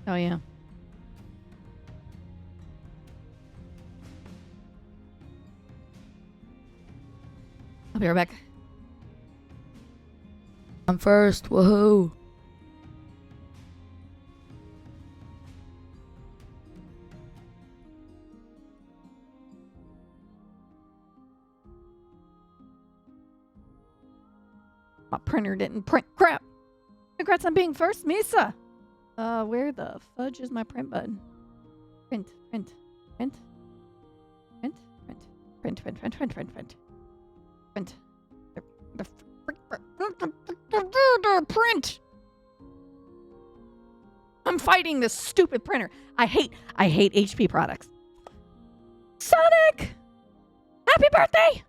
Oh, yeah. I'll be right back. I'm first. Woohoo. My printer didn't print. Crap. Congrats on being first, Misa. Where the fudge is my print button? Print. Print. I'm fighting this stupid printer. I hate HP products. Sonic! Happy birthday!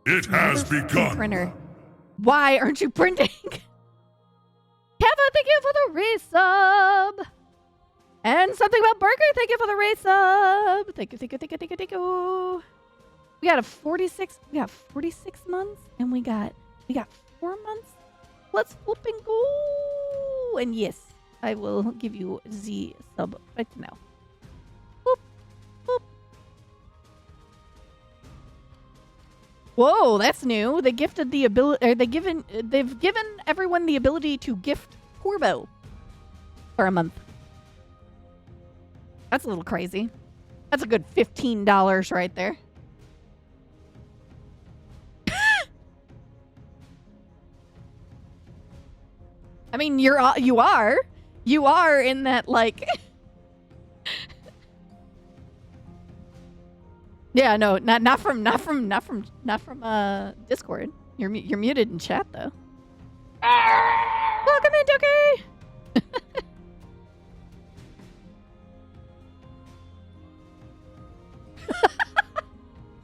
It has begun. Printer. Why aren't you printing? Keva, thank you for the resub. And something about Burger, thank you for the resub. Thank you. We got 46 months and we got 4 months. Let's flip and go. And yes, I will give you the sub right now. Boop. Boop. Whoa, that's new. They gifted the ability, or they've given everyone the ability to gift Corbo for a month. That's a little crazy. That's a good $15 right there. I mean, you are in that, like. Yeah, no, not from Discord. You're muted in chat though. Welcome in, Dookie.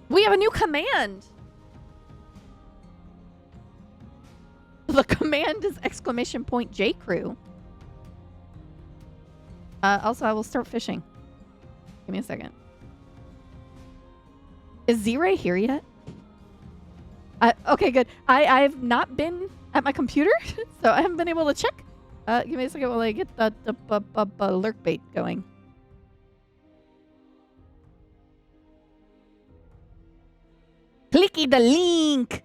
We have a new command. The command is !J-Crew. Also, I will start fishing. Give me a second. Is Z-Ray here yet? Okay, good. I've not been at my computer, so I haven't been able to check. Give me a second while I get the lurk bait going. Clicky the link!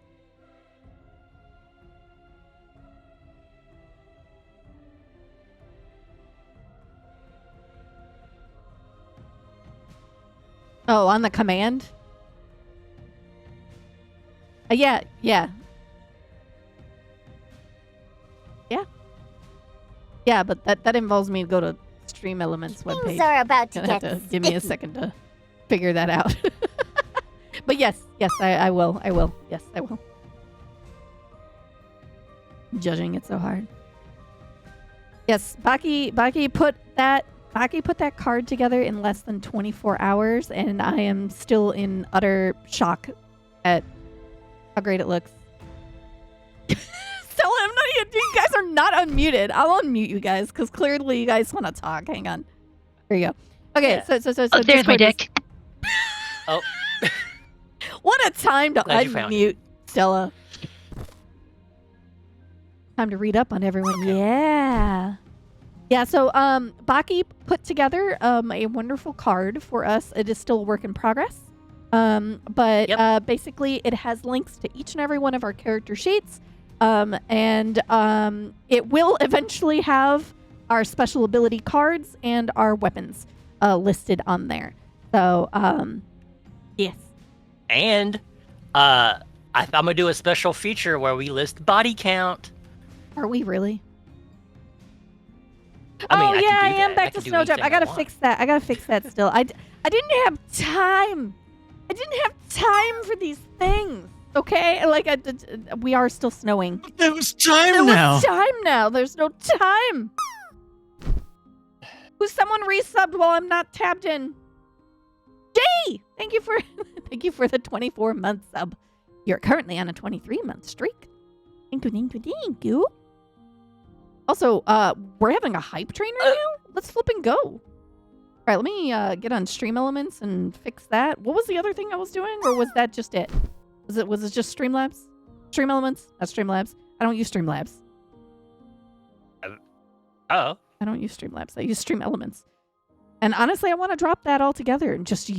Oh, on the command? Yeah. Yeah, but that involves me to go to Stream Elements webpage. Things are about to Gonna get have to give me a second to figure that out. But yes, I will. Yes, I will. Judging it so hard. Yes, Baki put that card together in less than 24 hours, and I am still in utter shock at how great it looks. Stella, you guys are not unmuted. I'll unmute you guys because clearly you guys want to talk. Hang on. There you go. Okay, yeah. so oh, there's my dick. Oh. What a time to Glad you found unmute, Stella. Time to read up on everyone. Okay. Yeah, so Baki put together a wonderful card for us. It is still a work in progress. But Yep. Basically it has links to each and every one of our character sheets. And it will eventually have our special ability cards and our weapons listed on there. So, yes. And I'm gonna do a special feature where we list body count. Are we really? I mean, oh yeah, I can do am that. back I to can do Snowdrop. anything I gotta want. fix that. I gotta fix that still. I didn't have time. I didn't have time for these things. Okay, like we are still snowing. It was time There now. was time now. There's no time. Who's someone resubbed while I'm not tabbed in? Jay, thank you for the 24-month sub. You're currently on a 23-month streak. Thank you. Also, we're having a hype train right now. Let's flip and go. All right, let me get on Stream Elements and fix that. What was the other thing I was doing, or was that just it? Was it just Streamlabs? Stream Elements, not Streamlabs. I don't use Streamlabs. Oh. I don't use Streamlabs. I use Stream Elements. And honestly, I want to drop that altogether and just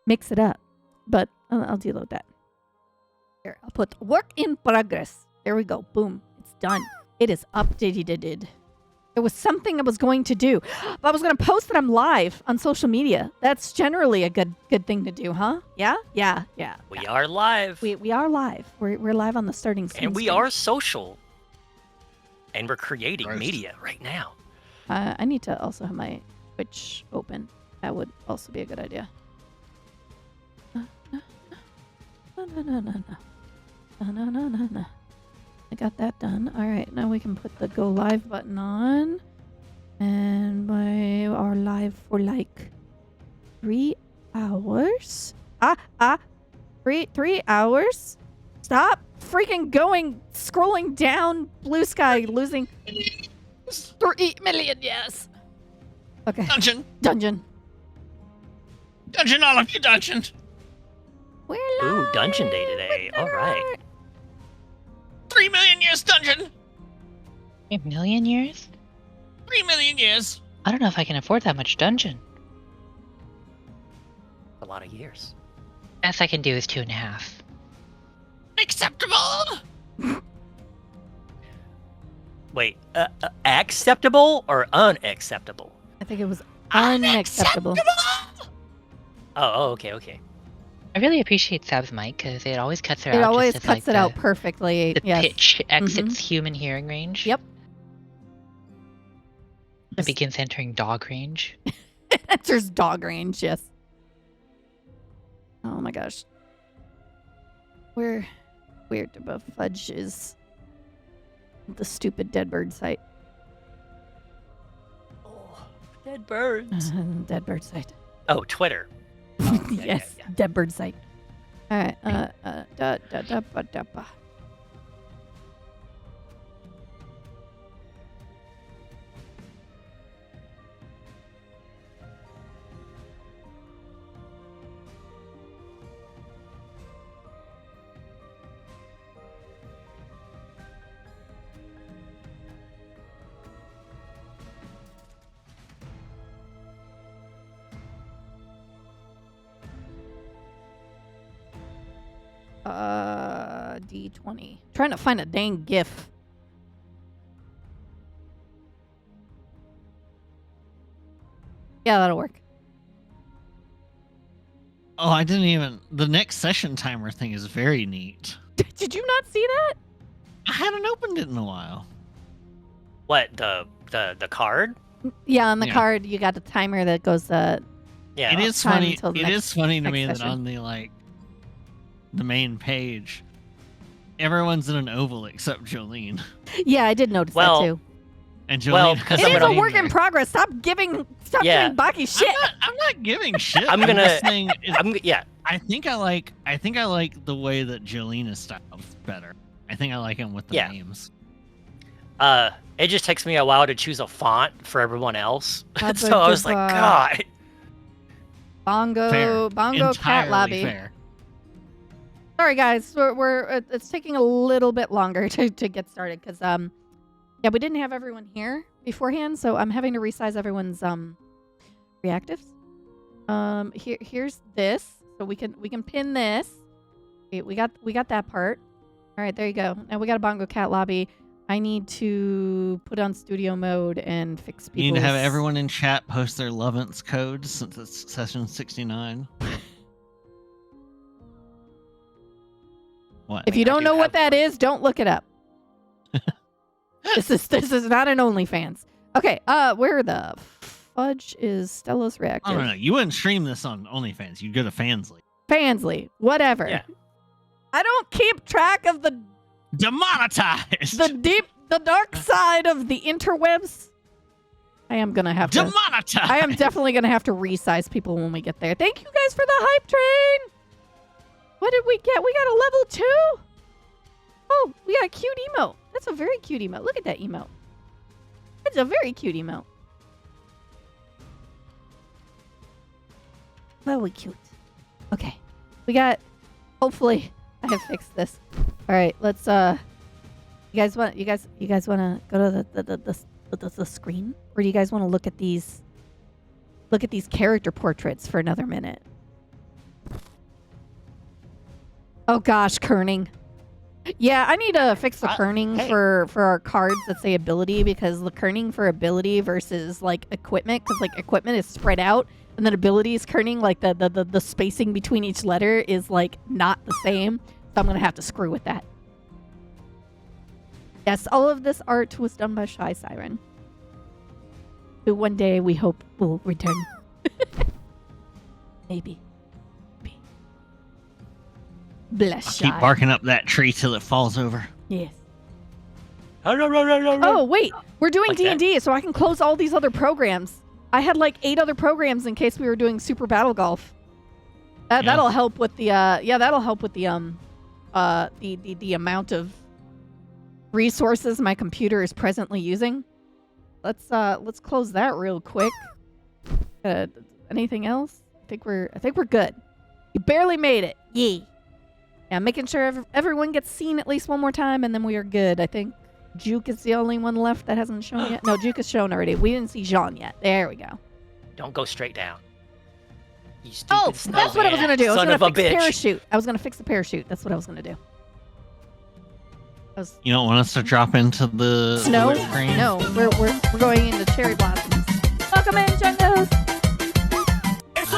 mix it up. But I'll deal with that. Here, I'll put work in progress. There we go. Boom. It's done. It is updated. There was something I was going to do. I was going to post that I'm live on social media. That's generally a good thing to do, huh? Yeah? Yeah. We are live. We are live. We're live on the starting screen. And we are social. And we're creating media right now. I need to also have my Twitch open. That would also be a good idea. No. I got that done. All right, now we can put the go live button on. And we are live for like 3 hours. 3 hours? Stop freaking scrolling down Blue Sky, losing 3 million, yes. Okay. Dungeon. All of you, dungeon. We're Ooh, live dungeon day today. with All right. 3 million years, dungeon. 3 million years? 3 million years. I don't know if I can afford that much dungeon. A lot of years. Best I can do is 2.5. Acceptable. Wait, acceptable or unacceptable? I think it was unacceptable. Oh, okay. I really appreciate Sab's mic because it always cuts it out. It always just as, cuts like, it out perfectly. The Yes. pitch exits human hearing range. Yep. It begins entering dog range. It enters dog range, yes. Oh my gosh. Where the fudge is the stupid dead bird site. Oh, dead birds. Dead bird site. Oh, Twitter. Yes, yeah. dead bird site. All right. Ba. 20. Trying to find a dang GIF. Yeah, that'll work. Oh, I didn't even. The next session timer thing is very neat. Did you not see that? I hadn't opened it in a while. What, the card? Yeah, on the Yeah. card you got the timer that goes. Yeah. It is time funny. until the It next- is funny to next me that session. on the main page, everyone's in an oval except Jolene. Yeah, I did notice Well, that too. And Jolene Well, has because It I'm is gonna- a work in there. progress. Stop giving Yeah. Baki shit. I'm not giving shit. I'm gonna- just saying Yeah. I think I like the way that Jolene is styled better. I think I like him with the Yeah. names. It just takes me a while to choose a font for everyone else. That's So I was like like, a- God. Bongo Fair. cat Entirely lobby. fair. Sorry guys, we're it's taking a little bit longer to get started because yeah, we didn't have everyone here beforehand, so I'm having to resize everyone's reactives. Here's this, so we can pin this. We got that part. All right, there you go. Now we got a Bongo Cat lobby. I need to put on studio mode and fix people. You need to have everyone in chat post their Lovance codes since it's session 69. What? If you I don't do know what have that is, don't look it up. This is not an OnlyFans. Okay, where the fudge is Stella's reactive? Oh, no, you wouldn't stream this on OnlyFans. You'd go to Fansly. Fansly, whatever. Yeah. I don't keep track of the Demonetized! the dark side of the interwebs. I am gonna have to. Demonetized! I am definitely gonna have to resize people when we get there. Thank you guys for the hype train. What did we get? We got a level 2. Oh, we got a cute emote. That's a very cute emote. Look at that emote. That's a very cute emote. Very cute. Okay. We got, hopefully, I have fixed this. All All right, let's you guys want to go to the screen, or do you guys want to look at these character portraits for another minute? Oh gosh, kerning. Yeah, I need to fix the kerning hey. for our cards that say ability, because the kerning for ability versus like equipment, because like equipment is spread out, and then ability is kerning, like the spacing between each letter is like not the same. So I'm gonna have to screw with that. Yes, all of this art was done by Shy Siren, who one day we hope will return. Maybe. Bless I'll keep Shy. barking up that tree till it falls over. Yes. Oh, Oh wait, we're doing Like that? D&D, so I can close all these other programs. I had like 8 other programs in case we were doing Super Battle Golf. That'll help with the that'll help with the amount of resources my computer is presently using. Let's close that real quick. Anything else? I think we're good. You barely made it. Yee. Yeah, making sure everyone gets seen at least one more time, and then we are good. I think Juke is the only one left that hasn't shown yet. No, Juke is shown already. We didn't see Jean yet. There we go. Don't go straight down. You stupid Oh, that's what I was gonna do. I was Son gonna of a fix the bitch. parachute. I was gonna fix the parachute. That's what I was gonna do. You don't want us to drop into the Snow? screen? No, we're going into cherry blossoms. Welcome in, Jungos.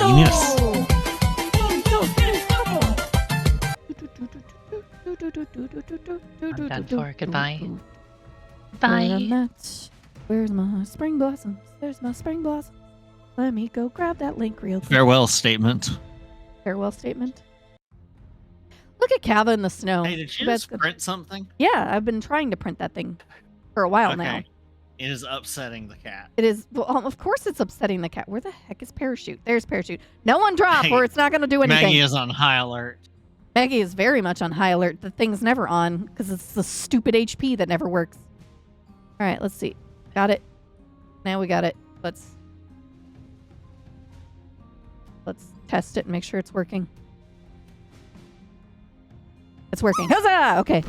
You need to I'm done for. Goodbye. Where Bye. I'm at. Where's my spring blossoms? There's my spring blossoms. Let me go grab that link real quick. Farewell statement. Farewell statement. Look at Kava in the snow. Hey, did you Too bad just it's good- print something? Yeah, I've been trying to print that thing for a while now. It is upsetting the cat. It is, well, of course it's upsetting the cat. Where the heck is Parachute? There's Parachute. No one drop, Hey, or it's not going to do anything. Maggie is on high alert. Maggie is very much on high alert. The thing's never on because it's the stupid HP that never works. All right, let's see. Got it. Now we got it. Let's test it and make sure it's working. It's working. Huzzah! Okay.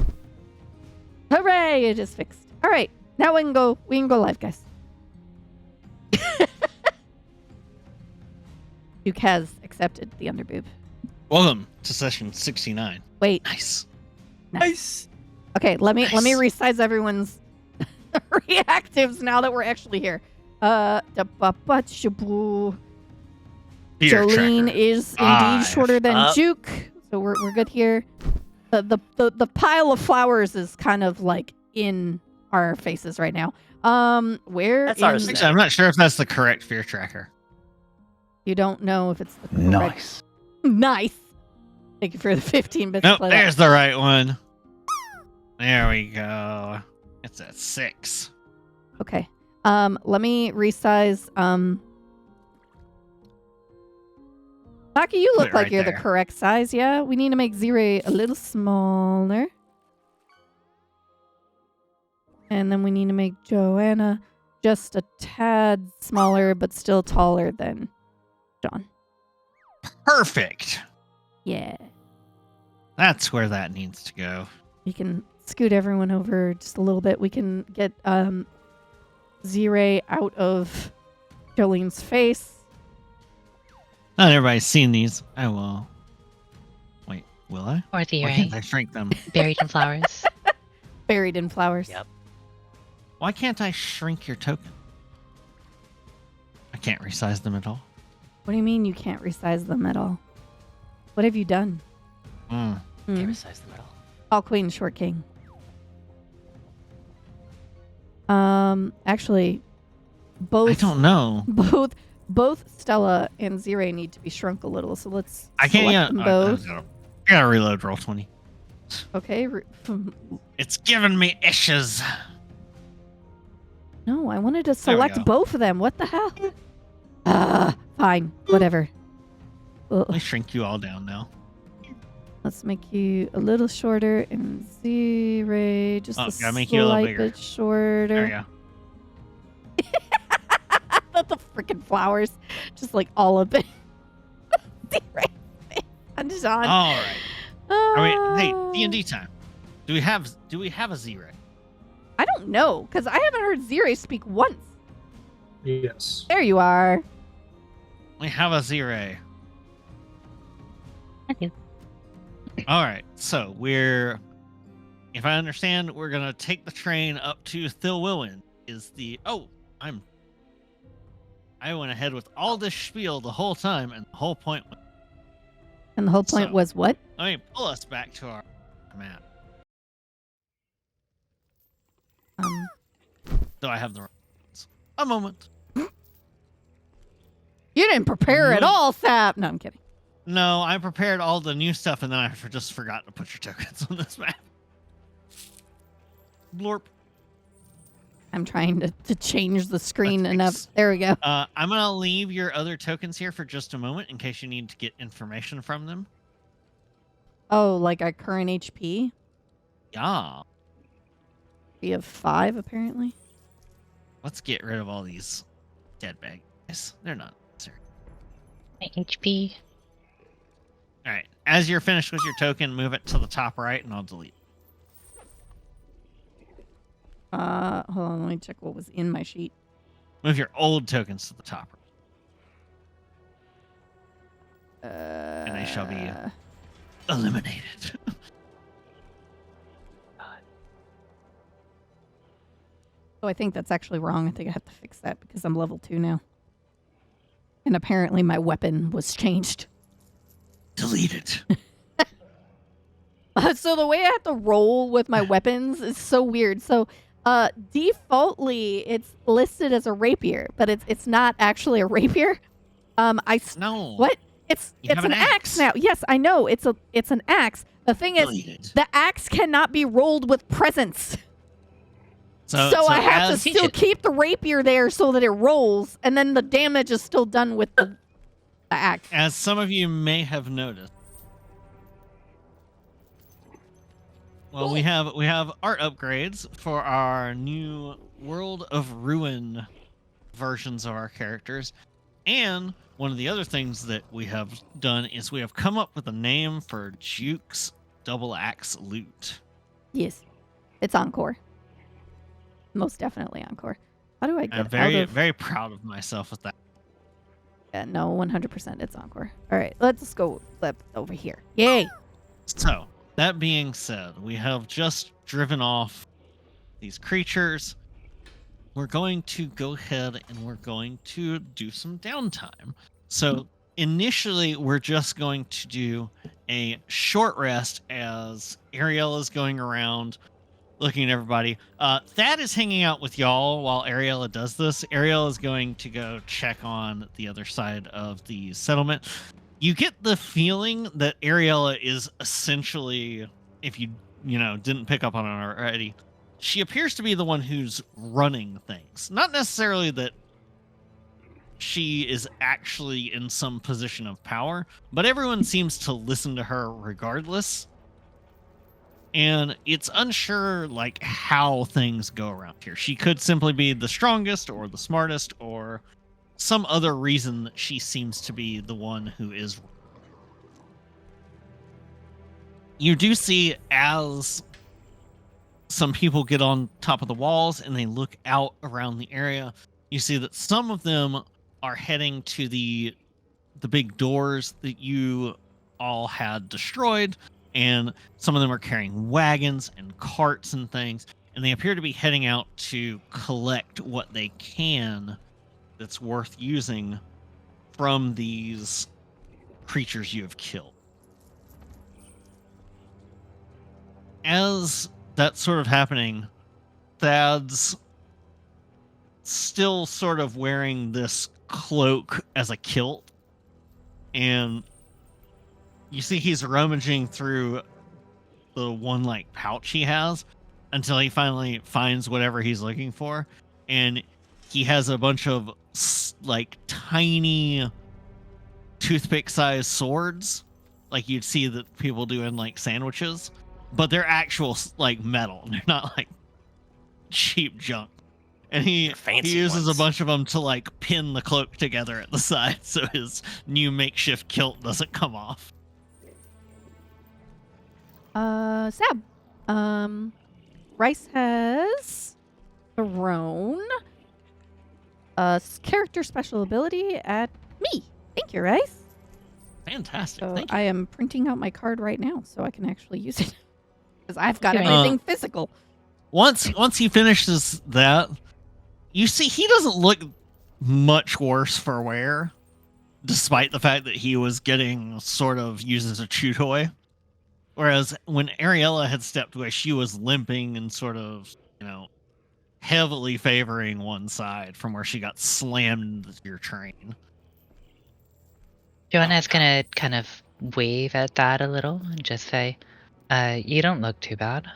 Hooray! It is fixed. All right. Now we can go live, guys. Duke has accepted the underboob. Welcome to session 69. Wait. Nice. Nice. Okay, let me Nice. resize everyone's reactives now that we're actually here. Fear Jolene tracker. is indeed Five. shorter than Up. Juke, so we're good here. The pile of flowers is kind of like in our faces right now. Where That's in ours. Actually, I'm not sure if that's the correct fear tracker. you don't know if it's the correct. Nice. Thank you for the 15 bits. Nope, there's the right one. There we go. It's at 6. Okay. Let me resize. Taki, you Put look it like right you're the there. correct size. Yeah, we need to make Zire a little smaller. And then we need to make Joanna just a tad smaller, but still taller than John. Perfect. Yeah. That's where that needs to go. We can scoot everyone over just a little bit. We can get Zire out of Jolene's face. Not everybody's seen these. I will. Wait, will I? Or the Why right. can't I shrink them? Buried in flowers. Buried in flowers. Yep. Why can't I shrink your token? I can't resize them at all. What do you mean you can't resize them at all? What have you done? Mm. Hmm. Can't resize the middle. All Queen, Short King. Actually, both I don't know. both Stella and Zire need to be shrunk a little. So let's I can't. select Yeah, them I both. gotta reload roll 20. Okay. It's giving me issues. No, I wanted to There we select go. both of them. What the hell? Fine. Whatever. Let me shrink you all down now. Let's make you a little shorter and Zire just Oh, a gotta make you a little slight bigger. bit shorter. There you go. The freaking flowers, just like all of it. I'm just on. All right. Hey, D&D time. Do we have a Z-Ray? I don't know, because I haven't heard Zire speak once. Yes. There you are. We have a Z-Ray. I do. All right, so if I understand, we're gonna take the train up to Thilwillen. I went ahead with all this spiel the whole time, and the whole point was, And the whole point So- was what? let me pull us back to our map. So I have the right ones. A moment. You didn't prepare at No. all, Sap. No, I'm kidding. No, I prepared all the new stuff, and then I just forgot to put your tokens on this map. Blorp. I'm trying to change the screen Let's enough. fix- There we go. I'm gonna leave your other tokens here for just a moment in case you need to get information from them. Oh, like our current HP? Yeah. We have 5, apparently. Let's get rid of all these dead bags. They're not necessary. My HP. All right. As you're finished with your token, move it to the top right, and I'll delete. Hold on, let me check what was in my sheet. Move your old tokens to the top right, And they shall be eliminated. Oh, I think that's actually wrong. I think I have to fix that because I'm level 2 now. And apparently my weapon was changed. Deleted. So the way I have to roll with my weapons is so weird. So defaultly it's listed as a rapier, but it's not actually a rapier. No. What? It's You have an an axe axe. now. Yes, I know. It's an axe. The thing is, Deleted. the axe cannot be rolled with presents. So I have to as- still keep the rapier there so that it rolls, and then the damage is still done with the axe. As some of you may have noticed, well, we have art upgrades for our new World of Ruin versions of our characters, and one of the other things that we have done is we have come up with a name for Juke's double axe loot. Yes, it's Encore. Most definitely Encore. How do I get I'm very out of... very proud of myself with that. Yeah, no, 100% it's Encore. All right, let's go flip over here. Yay! So, that being said, we have just driven off these creatures. We're going to go ahead and we're going to do some downtime. So, initially, we're just going to do a short rest as Ariel is going around looking at everybody. Thad is hanging out with y'all while Ariella does this. Ariel is going to go check on the other side of the settlement. You get the feeling that Ariella is essentially, if you didn't pick up on it already, she appears to be the one who's running things. Not necessarily that she is actually in some position of power, but everyone seems to listen to her regardless. And it's unsure like how things go around here. She could simply be the strongest or the smartest or some other reason that she seems to be the one who is. You do see as some people get on top of the walls and they look out around the area, you see that some of them are heading to the big doors that you all had destroyed, and some of them are carrying wagons and carts and things, and they appear to be heading out to collect what they can that's worth using from these creatures you have killed. As that's sort of happening, Thad's still sort of wearing this cloak as a kilt, and you see he's rummaging through the one like pouch he has until he finally finds whatever he's looking for, and he has a bunch of like tiny toothpick sized swords like you'd see that people do in like sandwiches, but they're actual like metal. They're not like cheap junk. And he Fancy uses ones. a bunch of them to like pin the cloak together at the side so his new makeshift kilt doesn't come off. Sab. Rice has thrown a character special ability at me. Thank you, Rice. Fantastic. So Thank you. I am printing out my card right now so I can actually use it. Because I've got Okay. everything physical. Once he finishes that, you see he doesn't look much worse for wear, despite the fact that he was getting sort of used as a chew toy. Whereas when Ariella had stepped away, she was limping and sort of, heavily favoring one side from where she got slammed into your train. Joanna's gonna kind of wave at that a little and just say, you don't look too bad.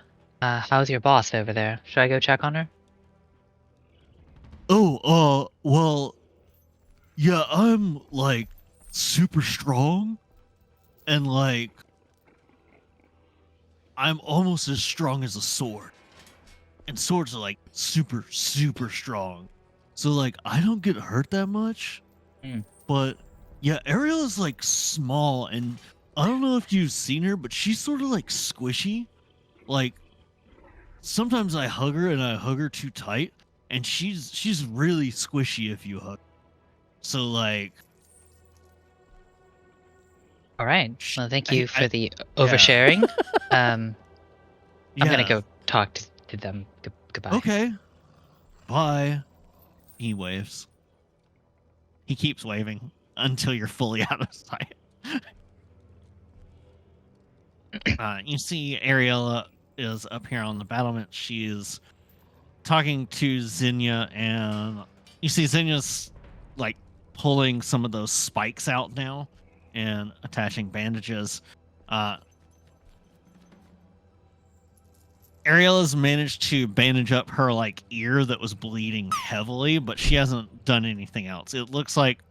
How's your boss over there? Should I go check on her? Oh, well, yeah, I'm, super strong, and, I'm almost as strong as a sword. And swords are, super, super strong. So, I don't get hurt that much. Hmm. But, yeah, Ariel is, small, and I don't know if you've seen her, but she's sort of, squishy. Sometimes I hug her, and I hug her too tight, and she's really squishy if you hug. So, All right. Well, thank you for the yeah. oversharing. I'm gonna Yeah. go talk to them. Goodbye. Okay. Bye. He waves. He keeps waving until you're fully out of sight. You see Ariella is up here on the battlement. She is talking to Zinnia, and you see Zinnia's pulling some of those spikes out now and attaching bandages. Ariella's managed to bandage up her ear that was bleeding heavily, but she hasn't done anything else. It looks like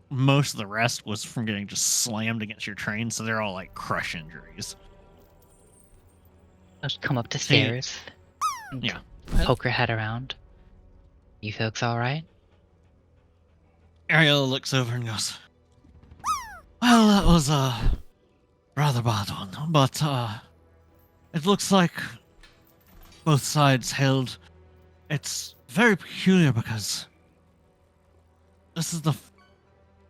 most of the rest was from getting just slammed against your train, so they're all crush injuries. I'll just come up the See- stairs. And Yeah. Poke her head around. You folks all right? Ariella looks over and goes, "Well, that was a rather bad one, but it looks like both sides held. It's very peculiar because this is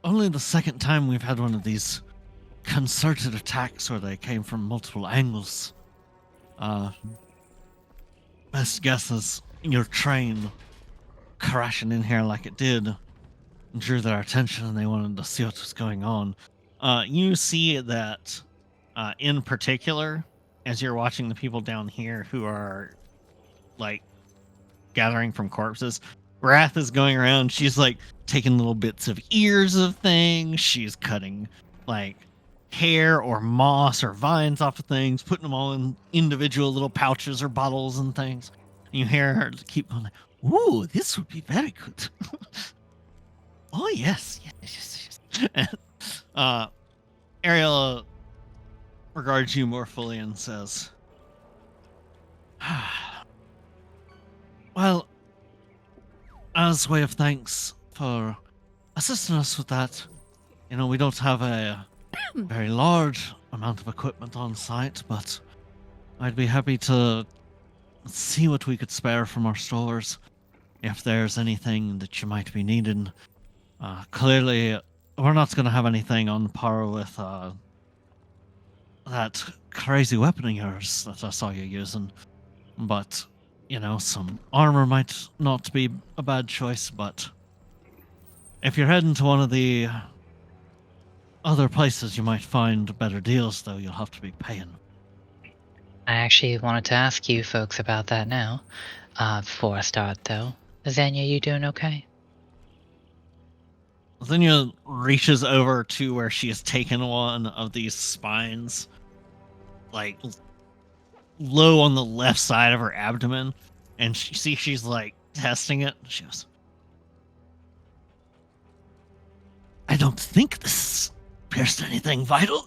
only the second time we've had one of these concerted attacks where they came from multiple angles. Best guess is your train crashing in here like it did drew their attention, and they wanted to see what was going on. You see that in particular, as you're watching the people down here who are gathering from corpses, Wrath is going around. She's taking little bits of ears of things. She's cutting hair or moss or vines off of things, putting them all in individual little pouches or bottles and things. And you hear her keep going, "Ooh, this would be very good." Oh, yes. Ariella regards you more fully and says, "Well, as way of thanks for assisting us with that, we don't have a very large amount of equipment on site, but I'd be happy to see what we could spare from our stores if there's anything that you might be needing. Clearly, we're not going to have anything on par with that crazy weapon of yours that I saw you using. But, some armor might not be a bad choice, but if you're heading to one of the other places, you might find better deals, though you'll have to be paying." I actually wanted to ask you folks about that now. Before I start, though. Xenia, you doing okay? Zinnia reaches over to where she has taken one of these spines, low on the left side of her abdomen, and she's testing it. She goes, "I don't think this pierced anything vital."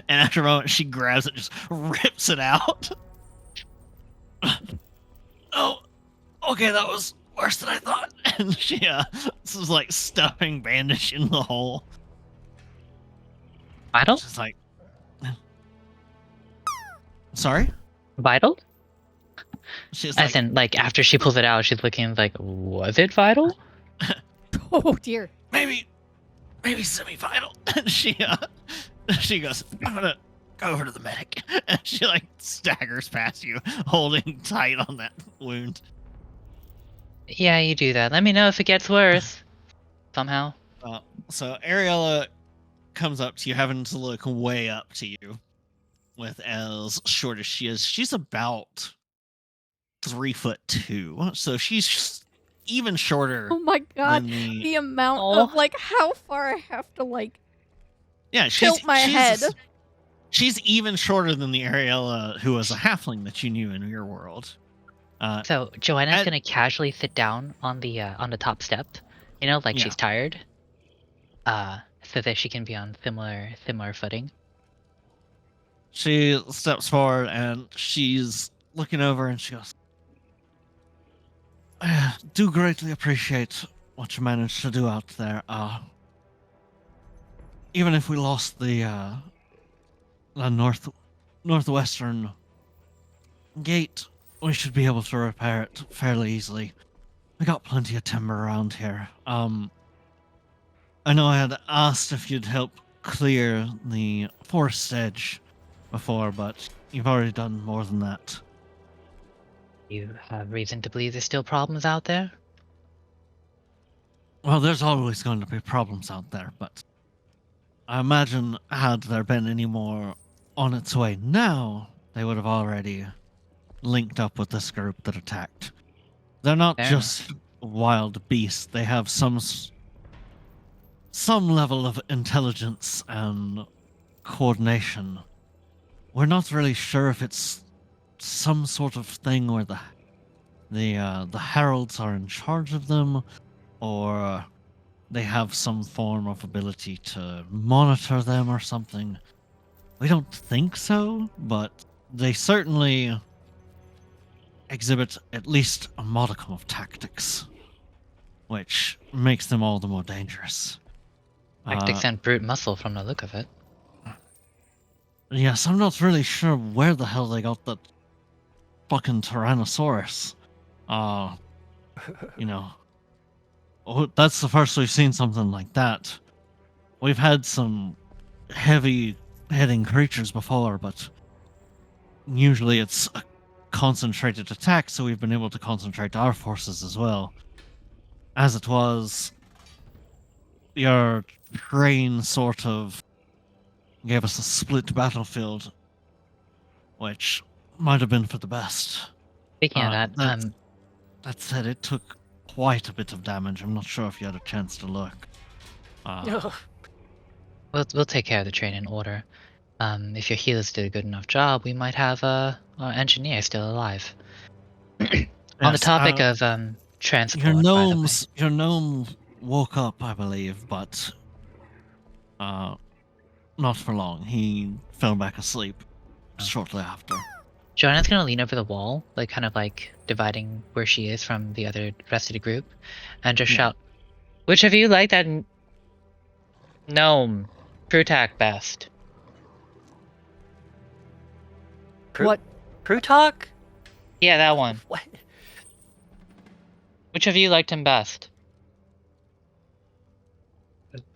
And after a moment, she grabs it, just rips it out. "Oh, okay, that was worse than I thought." And she this is stuffing bandage in the hole. Vital? She's sorry? Vital? She's As in, like, after she pulls it out, she's looking like, was it vital? Oh dear. maybe semi-vital. And she goes, I'm gonna go over to the medic. And she like staggers past you, holding tight on that wound. Yeah, you do that. Let me know if it gets worse. Somehow. So Ariella comes up to you, having to look way up to you, with as short as she is. She's about 3'2", so she's even shorter. Oh my god. than The amount Oh. of like how far I have to like Yeah, tilt my head. She's even shorter than the Ariella who was a halfling that you knew in your world. So Joanna's at- gonna casually sit down on the top step, you know, like Yeah. she's tired. So that she can be on similar footing. She steps forward and she's looking over and she goes, "I do greatly appreciate what you managed to do out there. Even if we lost the northwestern gate, we should be able to repair it fairly easily. We got plenty of timber around here. I know I had asked if you'd help clear the forest edge before, but you've already done more than that. You have reason to believe there's still problems out there? Well, there's always going to be problems out there, but I imagine had there been any more on its way now, they would have already linked up with this group that attacked. They're not Fair just wild beasts. They have some level of intelligence and coordination. We're not really sure if it's some sort of thing where the heralds are in charge of them, or they have some form of ability to monitor them or something. We don't think so, but they certainly exhibit at least a modicum of tactics, which makes them all the more dangerous. Tactics and brute muscle from the look of it. Yes, I'm not really sure where the hell they got that fucking Tyrannosaurus. You know, that's the first we've seen something like that. We've had some heavy-hitting creatures before, but usually it's a concentrated attack, so we've been able to concentrate our forces as well. As it was, your train sort of gave us a split battlefield, which might have been for the best. Speaking of that, That said, it took quite a bit of damage. I'm not sure if you had a chance to look. we'll take care of the train in order. If your healers did a good enough job, we might have our engineer still alive. On the Yes, topic of transport, your by the way. your gnome woke up, I believe, but not for long. He fell back asleep shortly after. Joanna's gonna lean over the wall, like kind of like dividing where she is from the rest of the group, and just shout, "Which of you like that gnome Prutak best?" What? Prutak? Yeah, that one. What? Which of you liked him best?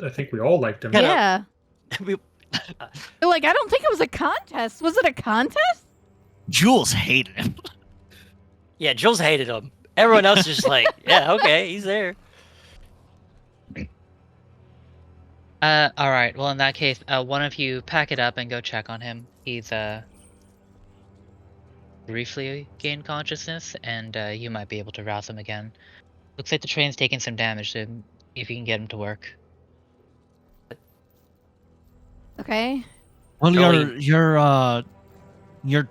I think we all liked him. Yeah. We- Like, I don't think it was a contest. Was it a contest? Jules hated him. yeah, Jules hated him. Everyone else is just like, yeah, okay, he's there. Alright, well in that case, one of you pack it up and go check on him. He's, briefly gained consciousness, and, you might be able to rouse him again. Looks like the train's taking some damage, so if you can get him to work. Okay. Well, Joey. your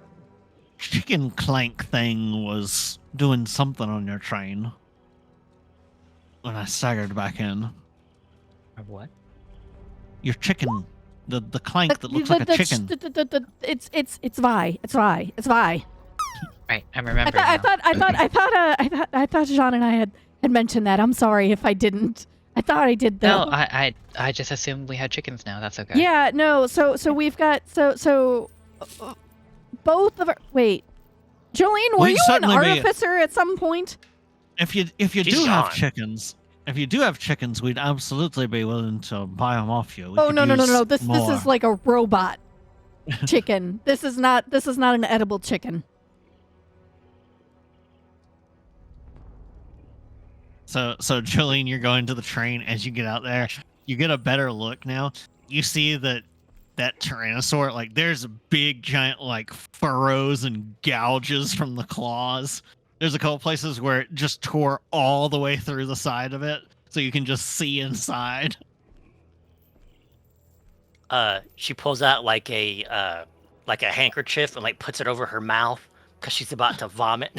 chicken clank thing was doing something on your train when I staggered back in. Or what? Your chicken, the clank that looks like a chicken. It's Vi. It's Vi. It's Vi. Right, I'm I remembering thought Jean and I had mentioned that. I'm sorry if I didn't. I thought I did though. No, I just assumed we had chickens now. That's okay. Yeah, no. So we've got so both of our wait. Jolene, were We'd you an certainly be- artificer at some point? If you She's do have gone. chickens, we'd absolutely be willing to buy them off you. We Oh could no. use This more. is like a robot chicken. This is not an edible chicken. So Jolene, you're going to the train. As you get out there, you get a better look now. You see that Tyrannosaur, like, there's big giant like furrows and gouges from the claws. There's a couple places where it just tore all the way through the side of it, so you can just see inside. She pulls out like a handkerchief and like puts it over her mouth because she's about to vomit.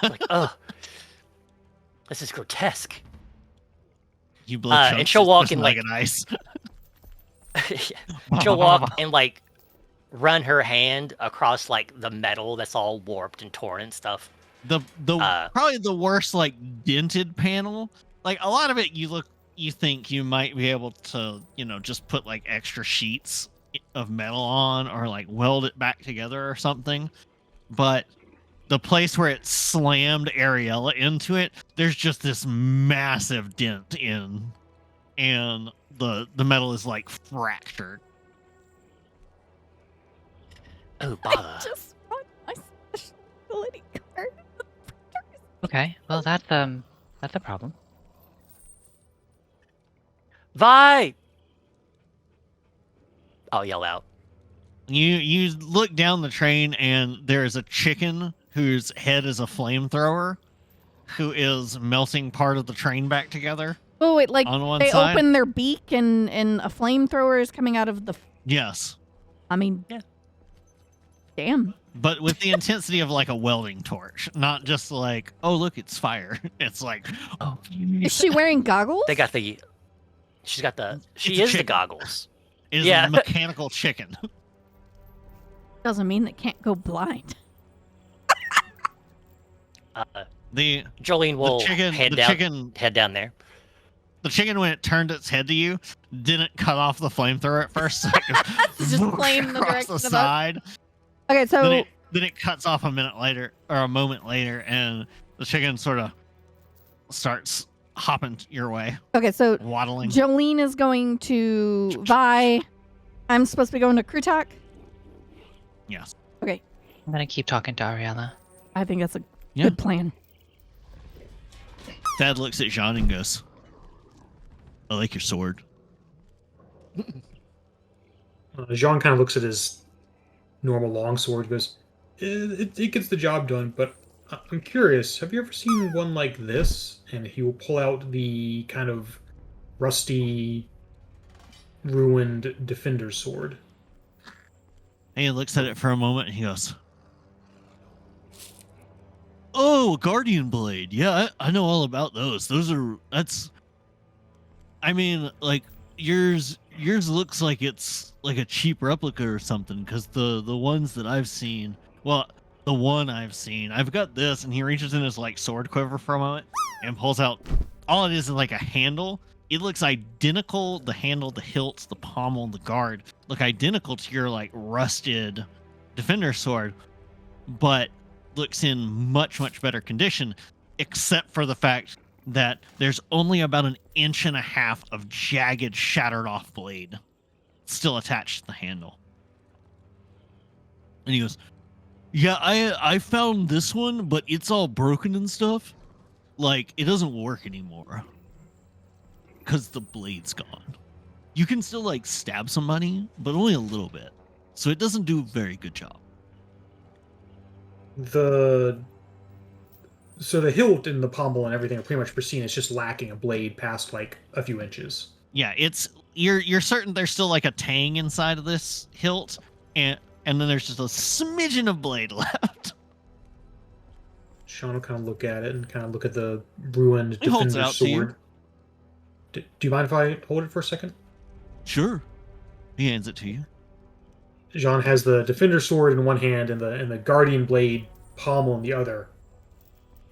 Like, oh, this is grotesque. You blow And chunks she'll walk just in, like like- an ice. She'll walk and like run her hand across like the metal that's all warped and torn and stuff. The probably the worst like dented panel. Like a lot of it, you think you might be able to, just put like extra sheets of metal on or like weld it back together or something. But the place where it slammed Ariella into it, there's just this massive dent in, and the metal is like fractured. Oh, I bother. just want my special ability card. Okay, well that's a problem. Vi! I'll yell out. You look down the train, and there's a chicken whose head is a flamethrower, who is melting part of the train back together. Oh wait, like On one they side? open their beak and a flamethrower is coming out of the. Yes, I mean, Yeah. Damn. but with the intensity of like a welding torch, not just like, oh look, it's fire. It's like, oh, Is she wearing goggles? They got the. She It's is a the chicken. goggles. it is Yeah. a mechanical chicken. Doesn't mean they can't go blind. The Jolene will chicken- head the down. chicken- Head down there. The chicken, when it turned its head to you, didn't cut off the flamethrower at first. So it It's just flame in the across direction the of us. side. Okay, so Then it cuts off a minute later or a moment later, and the chicken sort of starts hopping your way, so waddling. Jolene is going to Vi. I'm supposed to be going to Krutak. Yes. I'm gonna keep talking to Ariella. I think that's a Yeah. good plan. Dad looks at Jean and goes, "I like your sword." Jean kind of looks at his normal longsword, goes, it gets the job done, but I'm curious, have you ever seen one like this? And he will pull out the kind of rusty, ruined defender's sword. And he looks at it for a moment and he goes, "Oh, Guardian Blade. Yeah, I know all about those. I mean, like, yours looks like it's like a cheap replica or something, because the ones that I've seen, well, the one I've seen, I've got this," and he reaches in his like sword quiver for a moment and pulls out, all it is like a handle. It looks identical. The handle, the hilt, the pommel, the guard look identical to your like rusted defender sword, but looks in much, much better condition, except for the fact that there's only about 1.5 inches of jagged, shattered off blade still attached to the handle. And he goes, "Yeah, I found this one, but it's all broken and stuff. Like, it doesn't work anymore because the blade's gone. You can still like stab somebody, but only a little bit. So it doesn't do a very good job." So the hilt and the pommel and everything are pretty much pristine. It's just lacking a blade past like a few inches. Yeah, it's you're certain there's still like a tang inside of this hilt, and then there's just a smidgen of blade left. Sean will kind of look at it and kind of look at the ruined He holds it defender's out to you. sword. Do you mind if I hold it for a second? Sure. He hands it to you. Jean has the defender sword in one hand and the guardian blade pommel in the other.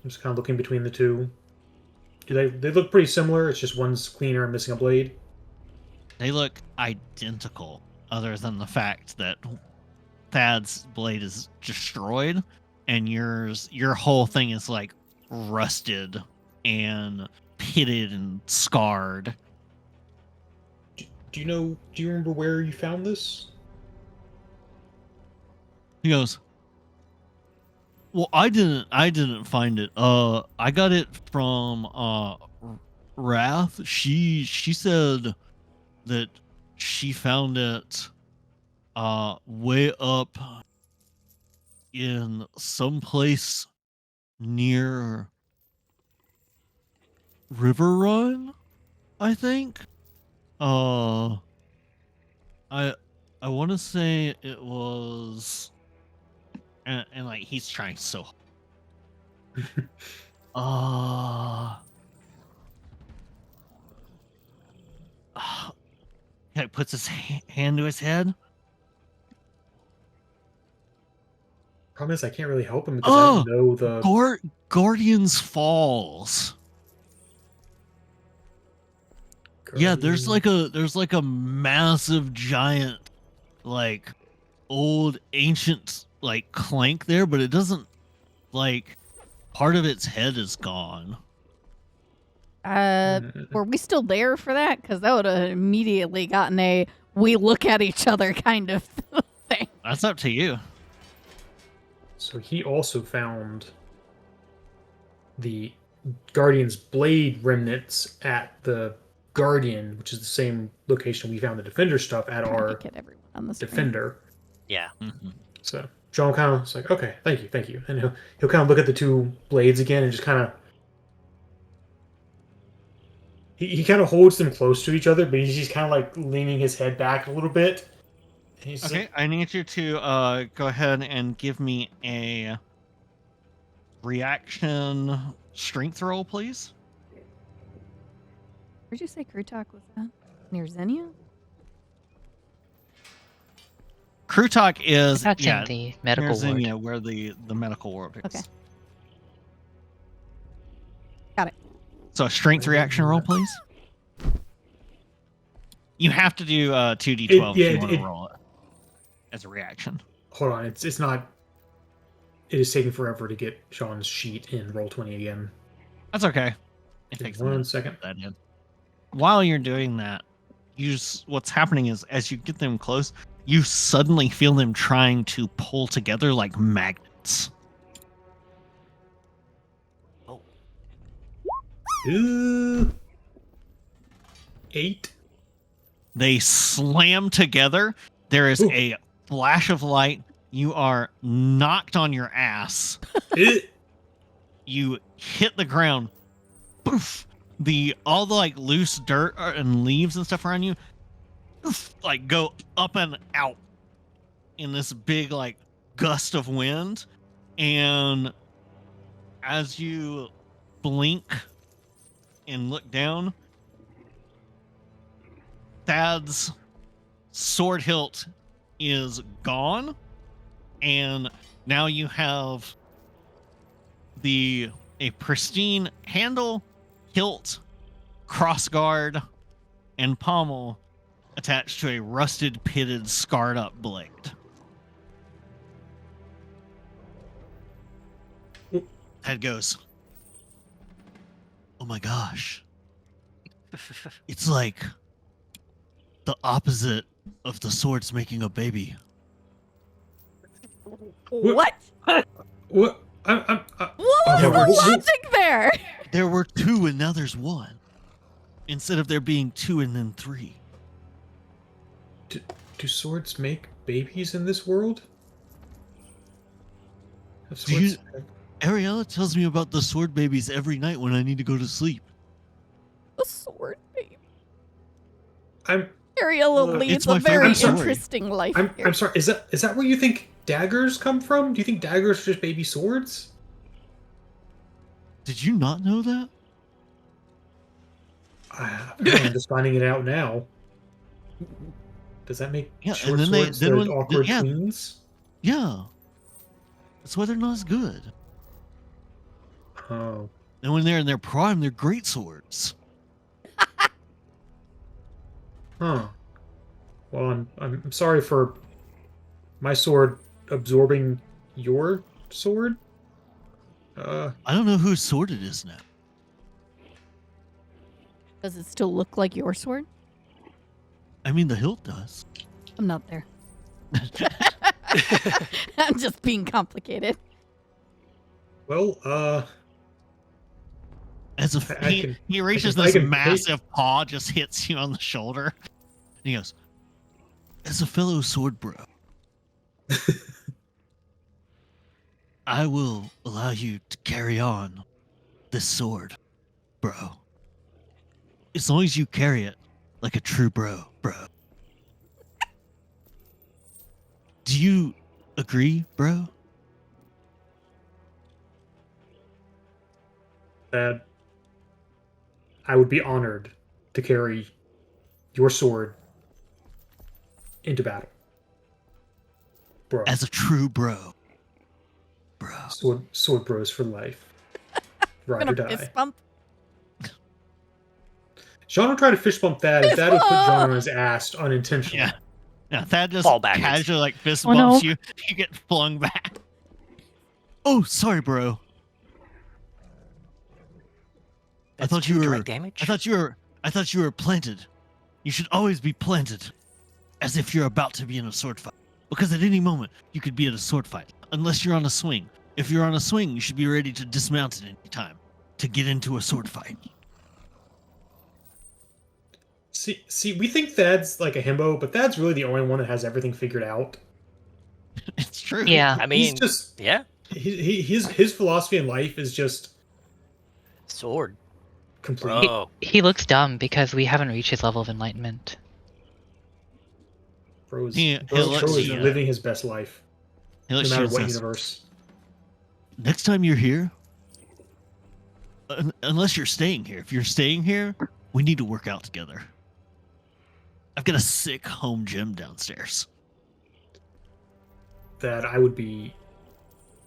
I'm just kind of looking between the two. They look pretty similar. It's just one's cleaner and missing a blade. They look identical, other than the fact that Thad's blade is destroyed, and your whole thing is like rusted and pitted and scarred. Do you remember where you found this? He goes, well, I didn't find it. I got it from Wrath. She said that she found it way up in some place near River Run, I think. I want to say it was, and like he's trying so hard. He puts his hand to his head. Problem is, I can't really help him because I don't know the Guardians Falls. Yeah, there's like a massive giant, like old ancient like clank there, but it doesn't, like, part of its head is gone. Were we still there for that? Because that would have immediately gotten a we look at each other kind of thing. That's up to you. So he also found the Guardian's blade remnants at the Guardian, which is the same location we found the Defender stuff at our Get everyone on the screen. Defender. Yeah. Mm-hmm. So John kind of was like, okay, thank you. And he'll kind of look at the two blades again and just kind of... He kind of holds them close to each other, but he's just kind of like leaning his head back a little bit. And he's Okay, like, I need you to go ahead and give me a reaction strength roll, please. Where'd you say Krutok was at? Near Xenia? Krutok is That's in the medical ward. Xenia, where the medical ward is. Okay. Got it. So a strength reaction roll, please. You have to do 2d12 if you want to roll it as a reaction. hold on, it's not... It is taking forever to get Sean's sheet in Roll20 again. That's okay. It takes a 1 minute. second. That in. While you're doing that, what's happening is as you get them close, you suddenly feel them trying to pull together like magnets. Ooh. 8. They slam together. There is a flash of light. You are knocked on your ass. You hit the ground. Poof. All the like loose dirt and leaves and stuff around you, poof, like go up and out in this big like gust of wind. And as you blink and look down, Thad's sword hilt is gone, and now you have a pristine handle, hilt, crossguard, and pommel attached to a rusted, pitted, scarred up blade. Thad goes, oh my gosh. It's like the opposite of the swords making a baby. What? What? What was Yeah, the logic there? There were 2 and now there's 1. Instead of there being 2 and then 3. Do swords make babies in this world? Ariella tells me about the sword babies every night when I need to go to sleep. A sword baby. I'm Ariella leads It's my a very favorite story. interesting life here. I'm sorry. Is that where you think daggers come from? Do you think daggers are just baby swords? Did you not know that? I'm just finding it out now. Does that make short and then swords then the when, awkward yeah, queens? yeah. That's why they're not as good. Oh. And when they're in their prime, they're great swords. Huh. Well, I'm sorry for my sword absorbing your sword. I don't know whose sword it is now. Does it still look like your sword? I mean, the hilt does. I'm not there. I'm just being complicated. Well, As a he reaches I this can massive paw, just hits you on the shoulder, and he goes, "As a fellow sword bro, I will allow you to carry on this sword, bro. As long as you carry it like a true bro. Do you agree, bro?" That I would be honored to carry your sword into battle, bro. As a true bro. Sword bros for life. Ride I'm or gonna die. fist bump. Sean will try to fist bump Thad, and Thad will put John on his ass unintentionally. Yeah. Yeah, Thad just Fall backwards. casually like fist Oh, bumps no. you. You get flung back. Oh, sorry, bro. I That's thought you two were. direct damage. I thought you were planted. You should always be planted, as if you're about to be in a sword fight. Because at any moment you could be in a sword fight, unless you're on a swing. If you're on a swing, you should be ready to dismount at any time to get into a sword fight. See, we think Thad's like a himbo, but Thad's really the only one that has everything figured out. It's true. Yeah. I mean, He's just yeah, his philosophy in life is just sword, complete. bro. He looks dumb because we haven't reached his level of enlightenment. Bro's, He Bro looks is you. living his best life, He no looks matter at you what and says, universe. next time you're here, unless you're staying here, if you're staying here, we need to work out together. I've got a sick home gym downstairs. That I would be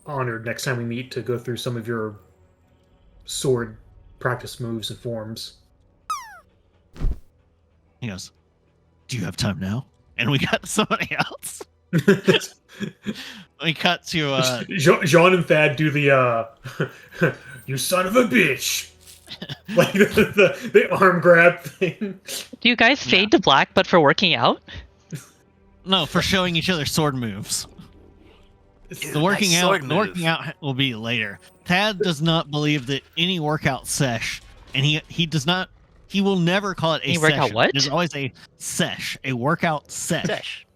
honored next time we meet to go through some of your sword practice moves and forms. He goes, "Do you have time now?" And we got somebody else. We cut to Jean and Thad do the you son of a bitch, like the arm grab thing. Do you guys fade to black but for working out? no, for showing each other sword moves. The working nice out, sword the working move. out will be later. Tad does not believe that any workout sesh, and he does not. He will never call it a Any workout session. what? There's always a sesh, a workout sesh. Sesh.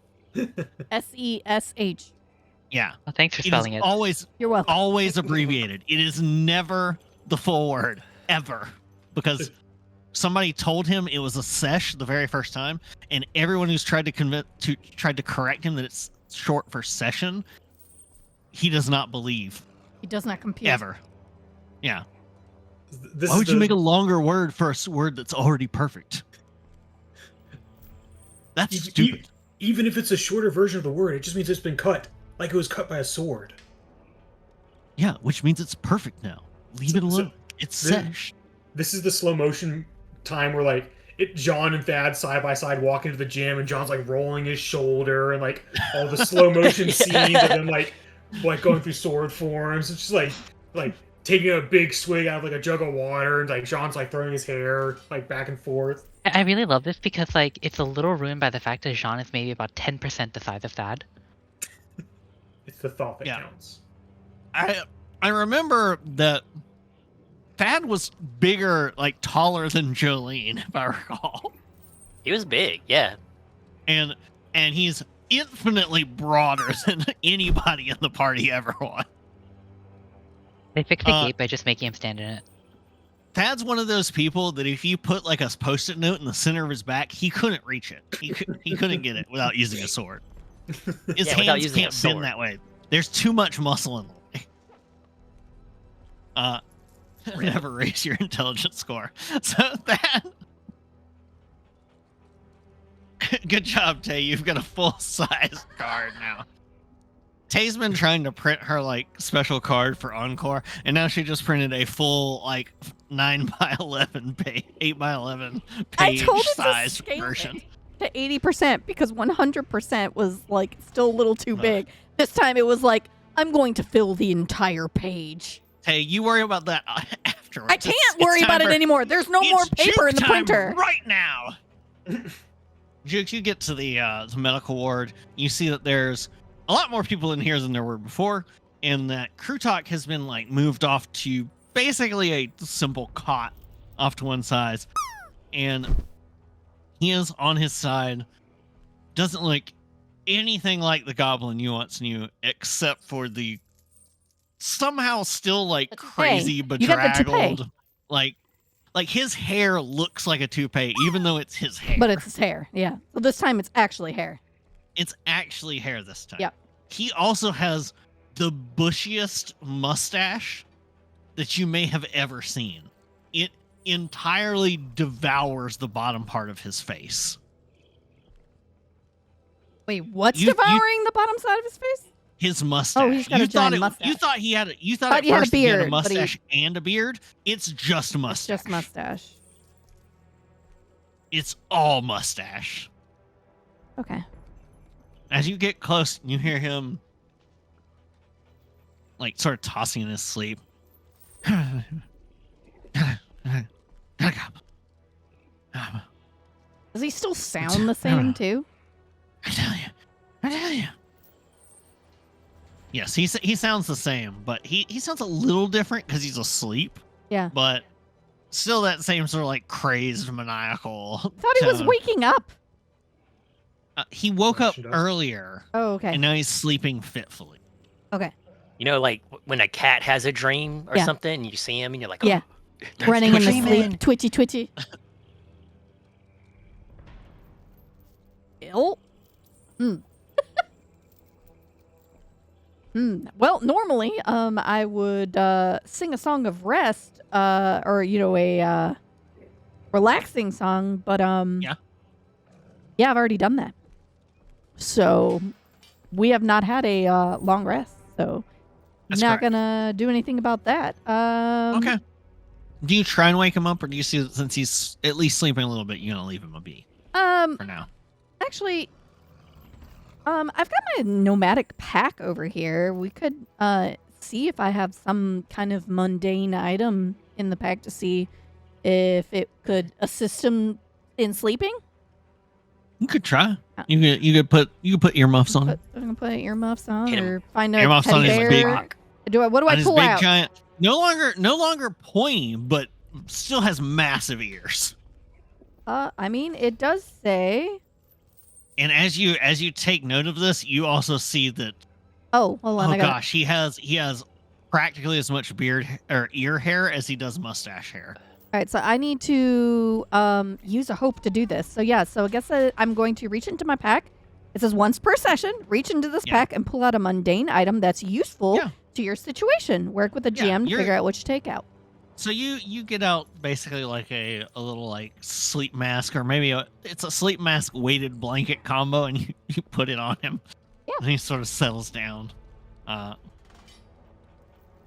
SESH. Yeah, Oh, thanks for it is spelling it. You're welcome. always abbreviated. It is never the full word ever, because somebody told him it was a sesh the very first time, and everyone who's tried to correct him that it's short for session, he does not believe He does not compute. ever. Yeah. This Why is would you make a longer word for a word that's already perfect? That's e- stupid. even if it's a shorter version of the word, it just means it's been cut, like it was cut by a sword. Yeah, which means it's perfect now. Leave it alone. It's Then- sesh. This is the slow motion time where like John and Thad side by side walk into the gym, and John's like rolling his shoulder, and like all the slow motion scenes of them like going through sword forms. It's just like taking a big swig out of like a jug of water, and like John's like throwing his hair like back and forth. I really love this because like it's a little ruined by the fact that Jean is maybe about 10% the size of Thad. It's the thought that Yeah. counts. I remember that Thad was bigger, like taller than Jolene, if I recall. He was big, yeah. And he's infinitely broader than anybody in the party ever was. They fixed the Uh, gate by just making him stand in it. Thad's one of those people that if you put like a post-it note in the center of his back, he couldn't reach it. He couldn't get it without using a sword. His Yeah, without hands using a can't bend sword. that way. There's too much muscle in the way. Never raise your intelligence score. So that. Good job, Tay. You've got a full-size card now. Tay's been trying to print her like special card for Encore, and now she just printed a full like 9x11 page, 8x11 I page told it to size scale version. it to 80% because 100% was like still a little too Ugh. big. This time it was like I'm going to fill the entire page. Hey, you worry about that afterwards. I can't worry about it anymore. There's no more paper in the printer. Right now. Jukes, you get to the medical ward. You see that there's a lot more people in here than there were before, and that Krutok has been like moved off to basically a simple cot off to one side, and he is on his side. Doesn't look anything like the goblin you once knew, except for the somehow still like crazy You got the toupee. bedraggled, like his hair looks like a toupee, even though it's his hair. But it's his hair, yeah. So this time it's actually hair. It's actually hair this time. Yep. He also has the bushiest mustache that you may have ever seen. It entirely devours the bottom part of his face. Wait, what's You- devouring the bottom side of his face? His mustache. Oh, he's got a giant mustache. You thought he had. You thought Thought at he had a first he had a beard, but he- mustache and a beard. It's just mustache. Just mustache. It's all mustache. Okay. As you get close, you hear him like sort of tossing in his sleep. Does he still sound the same too? I tell you. Yes, he sounds the same, but he sounds a little different because he's asleep. Yeah. But still that same sort of like crazed, maniacal. I thought he was tone. waking up. He woke up She does. earlier, Oh, okay. and now he's sleeping fitfully. Okay. You know, like when a cat has a dream or Yeah. something, and you see him, and you're like, Yeah. that's Running in the dreaming. sleep. Twitchy, twitchy. Ill? Well, normally, I would sing a song of rest, or a relaxing song, but yeah, I've already done that. So we have not had a long rest, so That's not correct. gonna do anything about that. Okay. Do you try and wake him up, or do you see that since he's at least sleeping a little bit, you're gonna leave him a be for now? Actually, I've got my nomadic pack over here. We could see if I have some kind of mundane item in the pack to see if it could assist him in sleeping. You could try. You could put earmuffs on him. I'm gonna put earmuffs on, Hit him. or find a Earmuffs on teddy his bear. big- What do I On his pull big out? giant, no longer pointy, but still has massive ears. I mean, it does say. And as you take note of this, you also see that Oh, hold on. oh I got gosh, he has practically as much beard or ear hair as he does mustache hair. All right, so I need to use a hope to do this. So yeah, so I guess I'm going to reach into my pack. It says once per session, reach into this Yeah. pack and pull out a mundane item that's useful Yeah. to your situation. Work with a Yeah, GM to you're- figure out what to take out. So you get out basically like a little like sleep mask, or maybe it's a sleep mask weighted blanket combo, and you put it on him. Yeah. And he sort of settles down.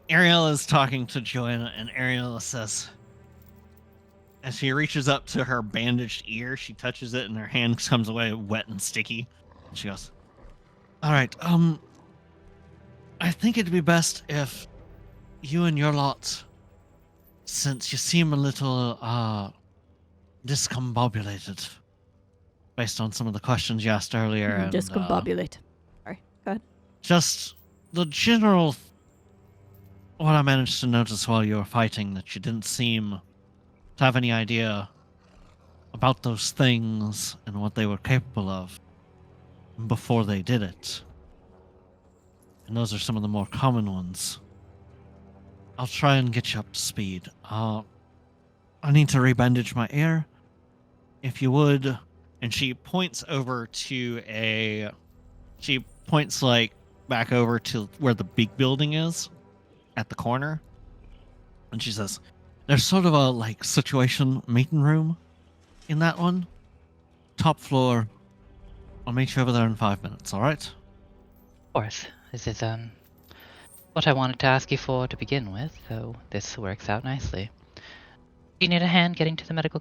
Ariella is talking to Joanna, and Ariella says, as she reaches up to her bandaged ear, she touches it, and her hand comes away wet and sticky. And she goes, "All right, I think it'd be best if you and your lot, since you seem a little discombobulated based on some of the questions you asked earlier, and Discombobulate. Sorry. Go ahead. just the general what I managed to notice while you were fighting, that you didn't seem to have any idea about those things and what they were capable of before they did it. And those are some of the more common ones. I'll try and get you up to speed. I need to rebandage my ear, if you would." And she points over to she points like back over to where the big building is at the corner. And she says, "There's sort of a like situation meeting room in that one. Top floor. I'll meet you over there in 5 minutes, all right?" Of course. This is what I wanted to ask you for to begin with, so this works out nicely. Do you need a hand getting to the medical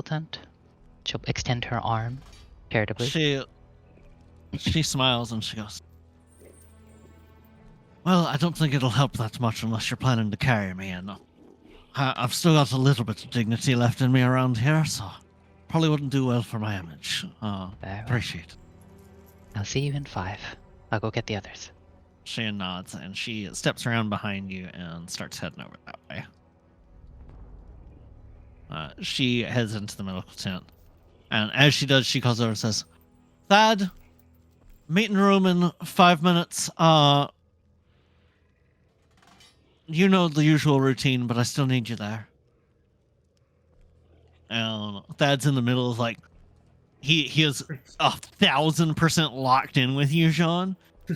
tent? She'll extend her arm charitably. She smiles and she goes, Well, I don't think it'll help that much unless you're planning to carry me, and I've still got a little bit of dignity left in me around here, so probably wouldn't do well for my image. Very well. Appreciate it. I'll see you in 5. I'll go get the others. She nods, and she steps around behind you and starts heading over that way. She heads into the medical tent, and as she does, she calls over and says, "Thad, meeting room in 5 minutes. You know the usual routine, but I still need you there." And Thad's in the middle of like, he is 1,000% locked in with you, Jean.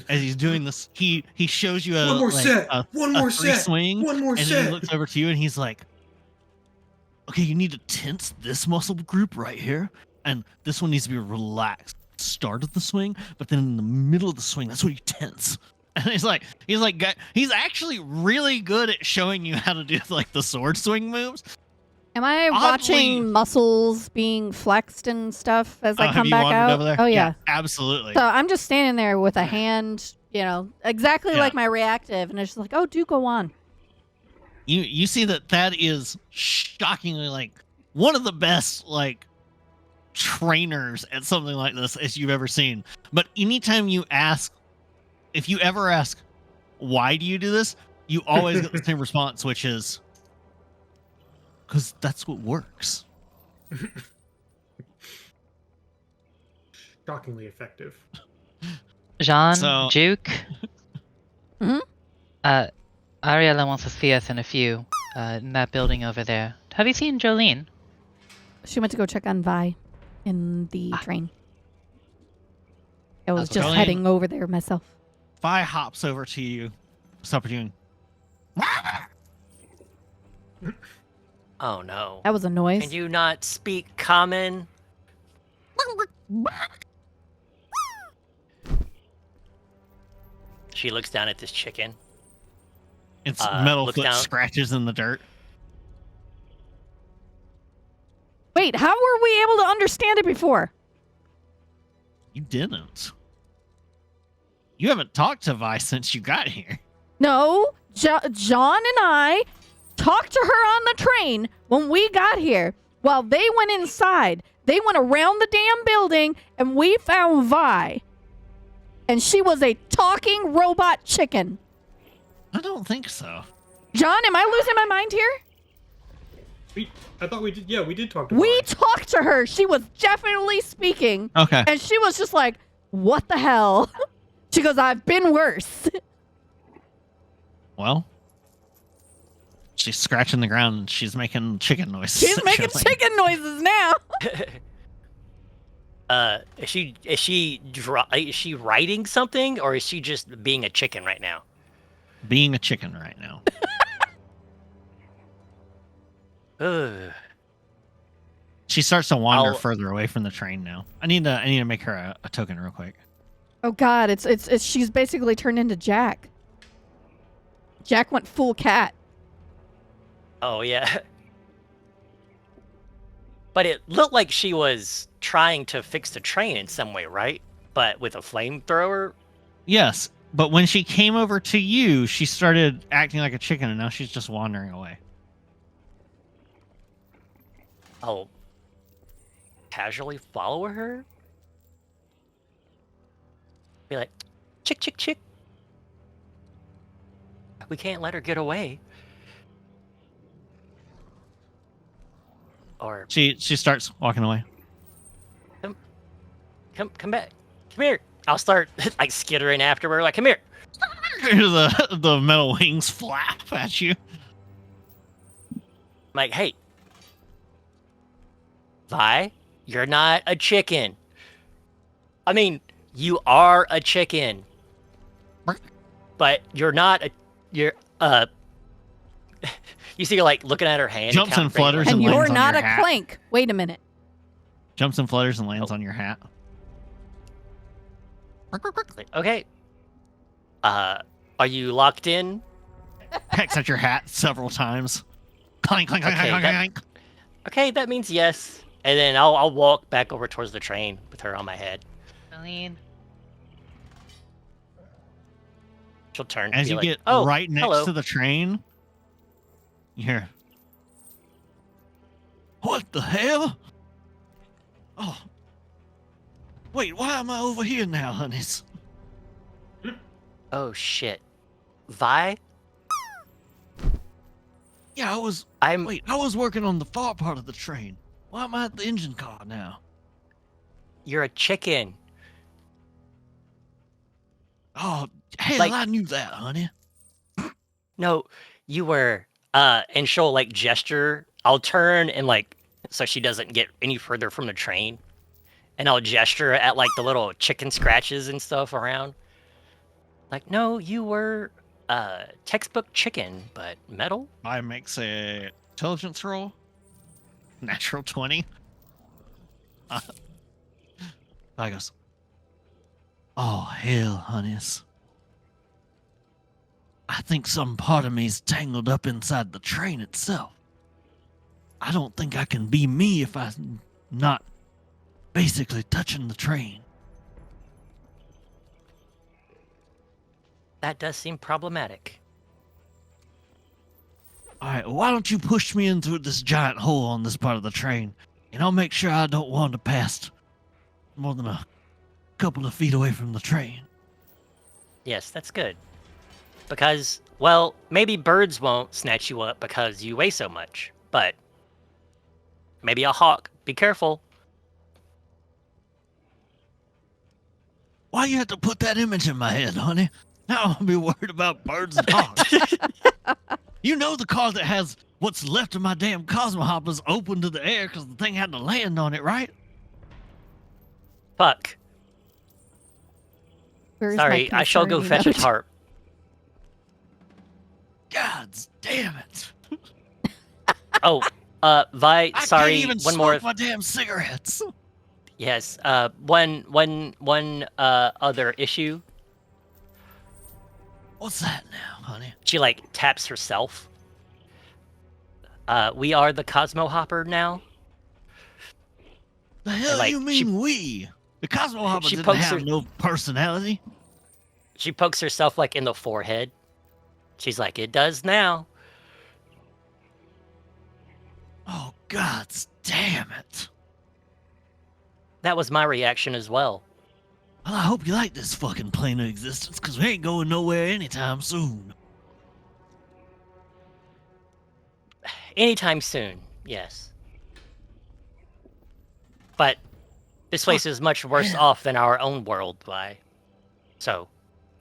As he's doing this, he shows you One more set. One more three set. swing, One more and then set. he looks over to you and he's like, "Okay, you need to tense this muscle group right here, and this one needs to be relaxed. Start of the swing, but then in the middle of the swing, that's where you tense." And he's actually really good at showing you how to do like the sword swing moves. Am I Oddly- watching muscles being flexed and stuff as I Have come you back wandered out? over there? Oh yeah. Absolutely. So I'm just standing there with a hand, exactly Yeah. like my reactive, and it's just like, oh, do go on. You see that is shockingly like one of the best like trainers at something like this as you've ever seen. But anytime you ask, if you ever ask, why do you do this? You always get the same response, which is, because that's what works. Shockingly effective. Jean, So- Juke. Mhm. Ariella wants to see us in a few, in that building over there. Have you seen Jolene? She went to go check on Vi in the train. I was Okay. just Jolene- heading over there myself. Vi hops over to you, stop you. Oh no. That was a noise. Can you not speak common? She looks down at this chicken. It's metal look foot down. scratches in the dirt. Wait, how were we able to understand it before? You didn't. You haven't talked to Vi since you got here. No, John and I talked to her on the train when we got here. While they went inside, they went around the damn building, and we found Vi. And she was a talking robot chicken. I don't think so. John, am I losing my mind here? I thought we did. Yeah, we did talk to. We Vi. talked to her. She was definitely speaking. Okay. And she was just like, what the hell? She goes, I've been worse. Well, she's scratching the ground and she's making chicken noises. She's making actually. chicken noises now. Is she writing something, or is she just being a chicken right now? Being a chicken right now. Ugh. She starts to wander I'll- further away from the train now. I need to make her a token real quick. Oh God, it's she's basically turned into Jack. Jack went full cat. Oh yeah. But it looked like she was trying to fix the train in some way, right? But with a flamethrower. Yes, but when she came over to you, she started acting like a chicken, and now she's just wandering away. I'll casually follow her. Be like, chick, chick, chick. We can't let her get away. Or She starts walking away. come back. Come here. I'll start like skittering after her. Like, come here. the metal wings flap at you. I'm like, hey, Vi, you're not a chicken. I mean, you are a chicken, but you're not a. You're You see her like looking at her hand. Jumps and counting flutters right And lands you're on not your a hat. clank. Wait a minute. Jumps and flutters and lands Oh. on your hat. Like, okay. Are you locked in? Pecks at your hat several times. Clank, clank, clank, Okay, clank, that- clank. Okay, that means yes. And then I'll walk back over towards the train with her on my head. Jolene. She'll turn. As be you like, get oh, right next hello. to the train, you hear, "What the hell? Oh, wait, why am I over here now, honeys?" Oh shit. Vi, Yeah, I was working on the far part of the train. Why am I at the engine car now? you're a chicken. Oh, hell, Like- I knew that, honey. No, you were. And she'll like gesture. I'll turn and like so she doesn't get any further from the train, and I'll gesture at like the little chicken scratches and stuff around. Like, no, you were textbook chicken, but metal. I makes a intelligence roll. Natural 20. I goes, "Oh, hell, honeys. I think some part of me's tangled up inside the train itself. I don't think I can be me if I'm not basically touching the train." That does seem problematic. All right, why don't you push me into this giant hole on this part of the train, and I'll make sure I don't wander past more than a couple of feet away from the train. Yes, that's good. Because, well, maybe birds won't snatch you up because you weigh so much, but maybe a hawk. Be careful. Why you have to put that image in my head, honey? Now I'll be worried about birds and hawks. You know the car that has what's left of my damn Cosmo Hoppers open to the air because the thing had to land on it, right? Fuck. Where's my Sorry, I shall go concerning fetch a note? tarp. God damn it. Oh, Vi, I sorry, can't even one smoke more. my damn cigarettes. Yes, one other issue. What's that now, honey? She like taps herself. We are the Cosmo Hopper now. The hell like, you mean we? The Cosmo Hopper she didn't pokes have her- no personality. She pokes herself like in the forehead. She's like, it does now. Oh, God damn it. That was my reaction as well. Well, I hope you like this fucking plane of existence, because we ain't going nowhere anytime soon. Anytime soon, yes. But this place is much worse man. off than our own world, Vi. So,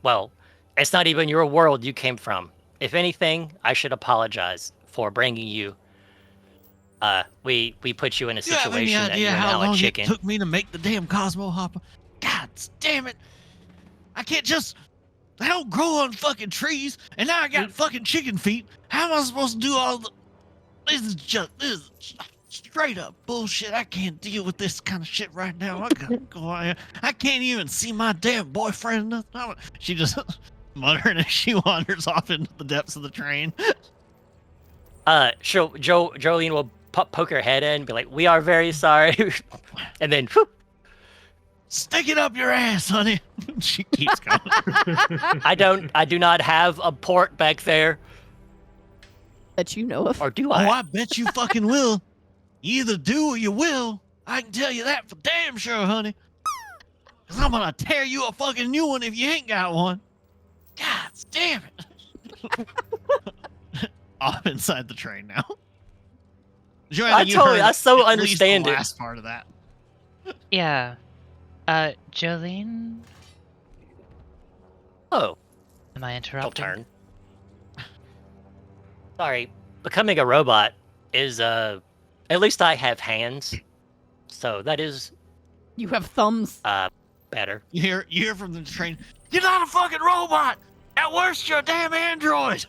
well, it's not even your world you came from. If anything, I should apologize for bringing you. We put you in a You have any situation that idea you're how now a long it chicken. took me to make the damn Cosmo Hopper? God damn it. I can't just... They don't grow on fucking trees, and now I got fucking chicken feet. How am I supposed to do all the... This is straight up bullshit. I can't deal with this kind of shit right now. I gotta go out here. I can't even see my damn boyfriend. She just muttering as she wanders off into the depths of the train. Jolene will poke her head in and be like, "We are very sorry," and then whoop, Stick it up your ass, honey. She keeps going. I do not have a port back there, That you know of. or do Oh, I? I bet you fucking will. You either do or you will. I can tell you that for damn sure, honey. Cause I'm gonna tear you a fucking new one if you ain't got one. God damn it. I'm inside the train now. Joanna, I you totally- heard I so at least the understand it. last part of that. Yeah. Jolene, Oh, am I she'll interrupting? turn. Sorry, becoming a robot is at least I have hands, so that is You have thumbs. better. You hear from the train, "You're not a fucking robot! At worst, you're a damn android!"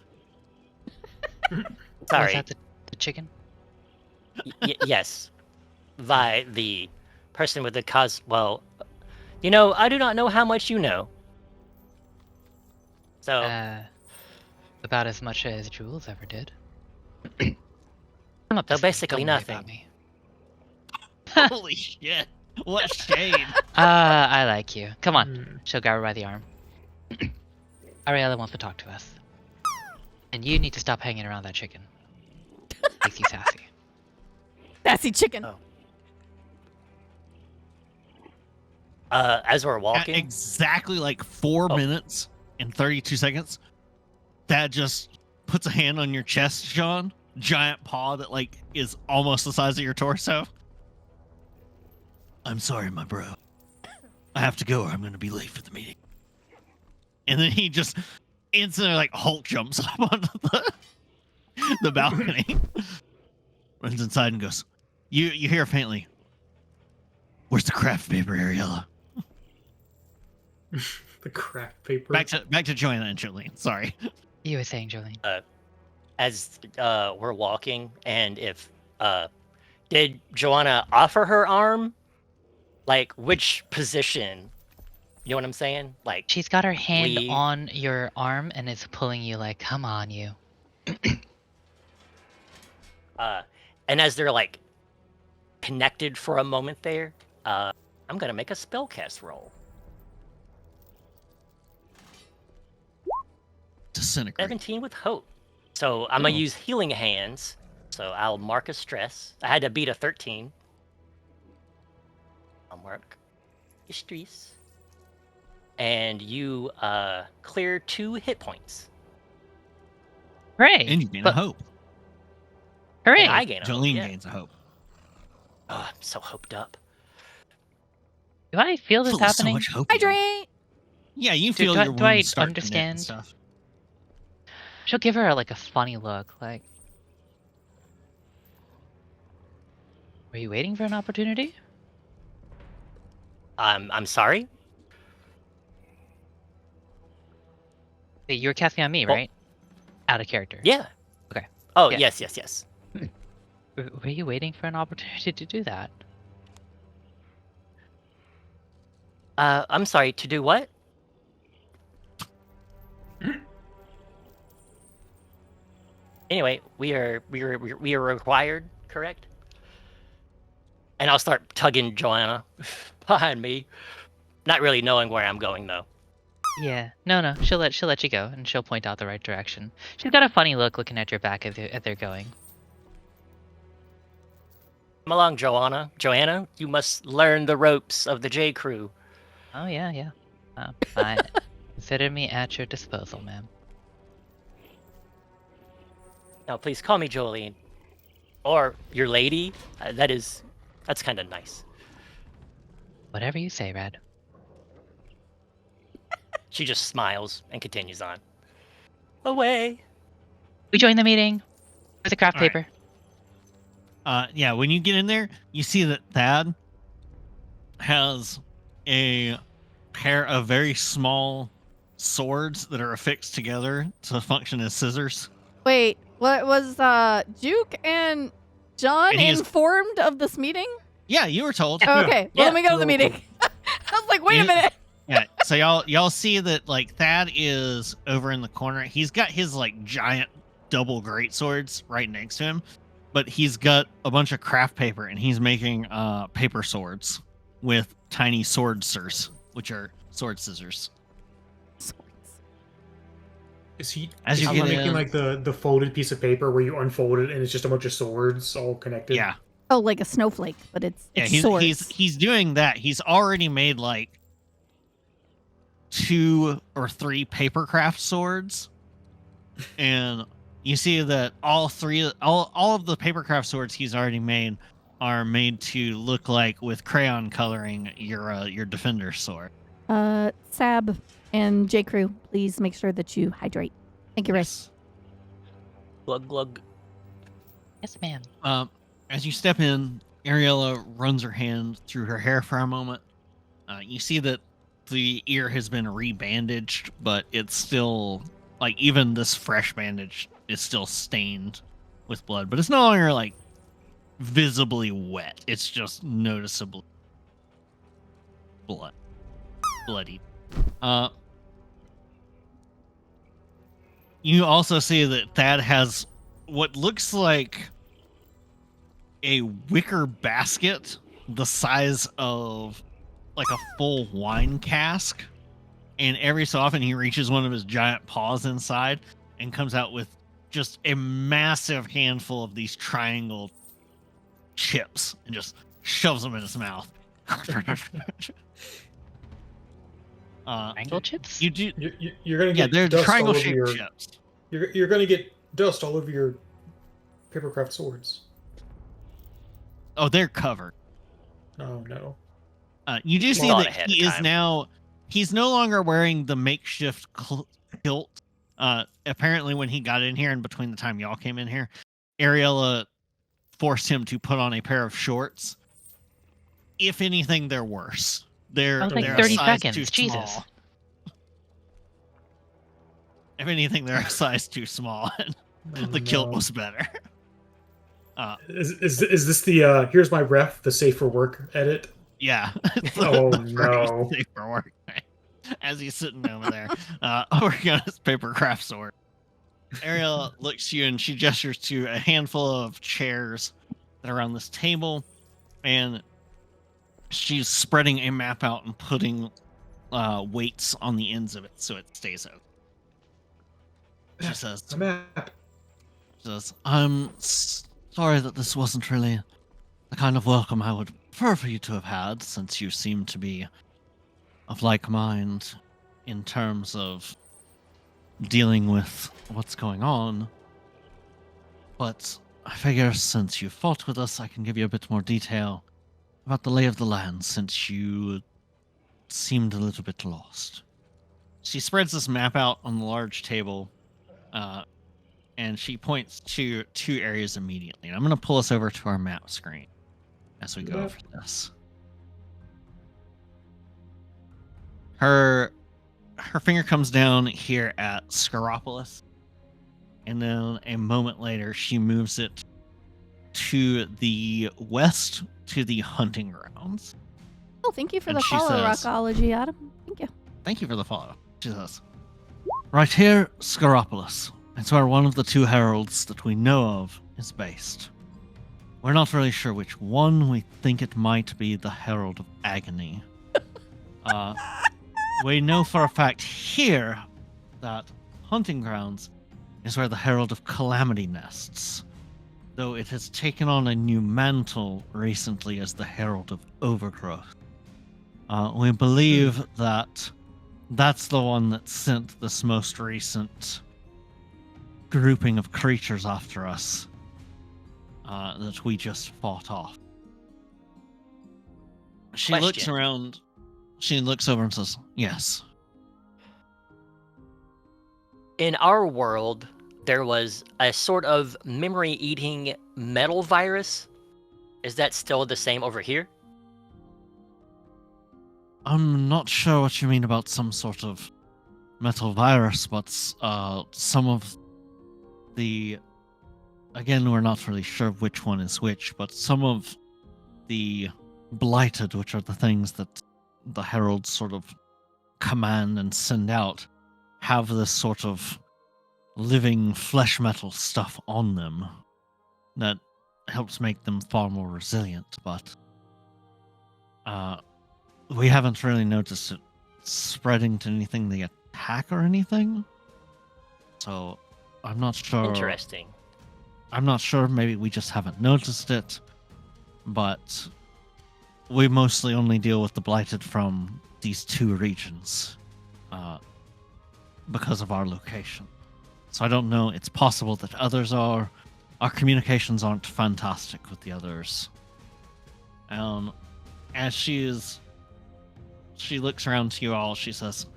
Was Sorry. that the chicken? Yes, Vi, the person with the well, you know, I do not know how much you know. So About as much as Jules ever did. I'm up So to something, basically don't worry about nothing. me. Holy shit. What shade. I like you. Come on. Hmm. She'll grab her by the arm. Ariella wants to talk to us. And you need to stop hanging around that chicken. Makes you sassy. Sassy chicken. Oh. As we're At walking, exactly like 4 minutes and 32 seconds, Thad just puts a hand on your chest, Sean. Giant paw that like is almost the size of your torso. I'm sorry, my bro. I have to go or I'm going to be late for the meeting. And then he just instantly like Hulk jumps up onto the balcony, runs inside and goes, you hear faintly, where's the craft paper, Ariella? The craft paper. Back to Joanna and Jolene. Sorry. You were saying, Jolene. as we're walking, and if did Joanna offer her arm? Like which position? You know what I'm saying? Like She's got her hand we- on your arm and is pulling you like, come on, you. and as they're like connected for a moment there, I'm gonna make a spellcast roll. Disintegrate. 17 with hope. So I'm gonna use healing hands. So I'll mark a stress. I had to beat a 13. I'll mark a stress. And you clear 2 hit points. Hooray! And you gain a But- hope. Hooray! And I gain a hope. Jolene Yeah. gains a hope. Oh, I'm so hoped up. Do I feel this Full of so happening? much hope. in you. Hydrate. Yeah, you Do- feel do I- your do I wounds start to knit and understand? stuff. She'll give her like a funny look, like, were you waiting for an opportunity? I'm sorry. Wait, you were casting on me, Well- right? Out of character. Yeah. Okay. Oh, Yeah. yes. Were you waiting for an opportunity to do that? I'm sorry, to do what? Anyway, we are required, correct? And I'll start tugging Joanna behind me, not really knowing where I'm going though. Yeah. No. She'll let you go, and she'll point out the right direction. She's got a funny look looking at your back as they're going. Come along, Joanna. Joanna, you must learn the ropes of the J Crew. Oh yeah. I consider me at your disposal, ma'am. Now, please call me Jolene, or your lady. That's kind of nice. Whatever you say, Red. She just smiles and continues on. Away. We join the meeting. Where's the craft All right. paper? Yeah, when you get in there, you see that Thad has a pair of very small swords that are affixed together to function as scissors. Wait, what was Juke and John And he is- informed of this meeting? Yeah, you were told. Oh, okay, well, let me go to the Yeah. meeting. I was like, wait a You- minute. Yeah, so y'all see that like Thad is over in the corner. He's got his like giant double great swords right next to him, but he's got a bunch of craft paper and he's making paper swords with tiny swordsters, which are sword scissors. Is he? As Is you he get making in- like the folded piece of paper where you unfold it and it's just a bunch of swords all connected? Yeah, Oh, like a snowflake, but it's yeah, swords. he's doing that. He's already made like 2 or 3 papercraft swords, and you see that all of the papercraft swords he's already made are made to look like with crayon coloring your defender sword. Sab and J. Crew, please make sure that you hydrate. Thank you, Rick. Glug glug. Yes, ma'am. As you step in, Ariella runs her hand through her hair for a moment. You see that the ear has been rebandaged, but it's still like even this fresh bandage is still stained with blood, but it's no longer like visibly wet. It's just noticeably bloody. You also see that Thad has what looks like a wicker basket the size of like a full wine cask and every so often he reaches one of his giant paws inside and comes out with just a massive handful of these triangle chips and just shoves them in his mouth. Triangle chips? You do, You're gonna yeah, get they're dust all triangle over shaped your. chips. You're gonna get dust all over your papercraft swords. Oh, they're covered. Oh no. You do see Thought that ahead he of is time. now. He's no longer wearing the makeshift kilt. Apparently, when he got in here, and between the time y'all came in here, Ariella forced him to put on a pair of shorts. If anything, they're worse. They're Oh, like they're 30 a size seconds. too Jesus. small. If anything, they're a size too small. Oh, The kilt no. was better. Is this the here's my ref, the safe for work edit? Yeah. It's Oh, the very no. safe for work. As he's sitting over there, working on his papercraft sword. Ariel looks at you and she gestures to a handful of chairs that are around this table, and she's spreading a map out and putting weights on the ends of it so it stays open. She says, A map. I'm sorry that this wasn't really the kind of welcome I would prefer for you to have had, since you seem to be of like mind in terms of dealing with what's going on. But I figure since you fought with us, I can give you a bit more detail about the lay of the land, since you seemed a little bit lost. She spreads this map out on the large table, and she points to 2 areas immediately. And I'm going to pull us over to our map screen as we go over this. Her finger comes down here at Scaropolis, and then a moment later she moves it to the west to the hunting grounds. Oh, thank you for And the she follow, says- Rockology, Adam. Thank you. Thank you for the follow. She says, right here, Scaropolis. It's where one of the 2 heralds that we know of is based. We're not really sure which one. We think it might be the Herald of Agony. We know for a fact here that Hunting Grounds is where the Herald of Calamity nests, though it has taken on a new mantle recently as the Herald of Overgrowth. We believe that that's the one that sent this most recent grouping of creatures after us that we just fought off. She looks Question. around. She looks over and says, yes. In our world, there was a sort of memory-eating metal virus. Is that still the same over here? I'm not sure what you mean about some sort of metal virus, but some of the... Again, we're not really sure which one is which, but some of the blighted, which are the things that the heralds sort of command and send out, have this sort of living flesh metal stuff on them that helps make them far more resilient, but we haven't really noticed it spreading to anything they attack or anything. So I'm not sure. Interesting. I'm not sure. Maybe we just haven't noticed it, but we mostly only deal with the blighted from these 2 regions because of our location. So I don't know. It's possible that others are. Our communications aren't fantastic with the others. As she looks around to you all, she says,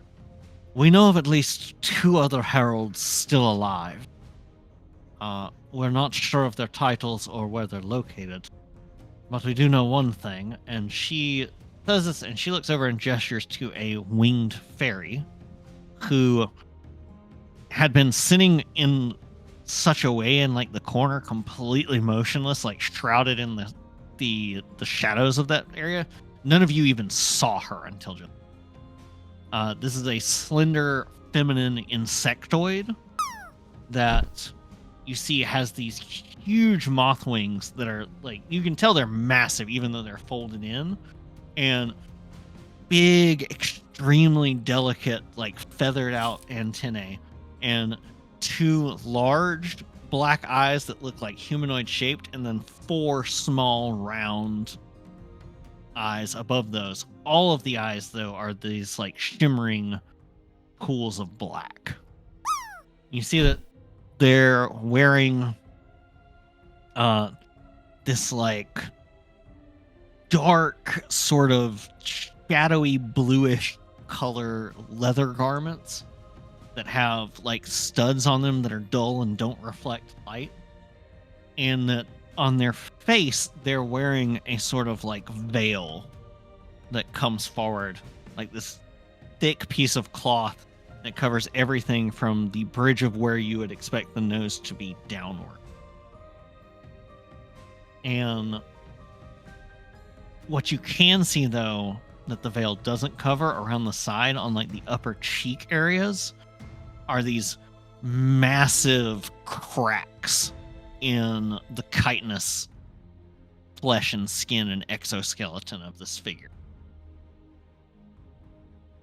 we know of at least 2 other heralds still alive. We're not sure of their titles or where they're located, but we do know one thing, and she says this, and she looks over and gestures to a winged fairy who had been sitting in such a way in like the corner, completely motionless, like shrouded in the shadows of that area. None of you even saw her until just. This is a slender, feminine insectoid that you see has these huge moth wings that are like, you can tell they're massive even though they're folded in, and big extremely delicate, like feathered out antennae, and 2 large black eyes that look like humanoid shaped, and then 4 small round eyes above those. All of the eyes, though, are these like shimmering pools of black. You see that they're wearing this like dark, sort of shadowy bluish color leather garments that have like studs on them that are dull and don't reflect light, and that on their face they're wearing a sort of like veil that comes forward, like this thick piece of cloth that covers everything from the bridge of where you would expect the nose to be downward. And what you can see, though, that the veil doesn't cover around the side on like the upper cheek areas are these massive cracks in the chitinous flesh and skin and exoskeleton of this figure.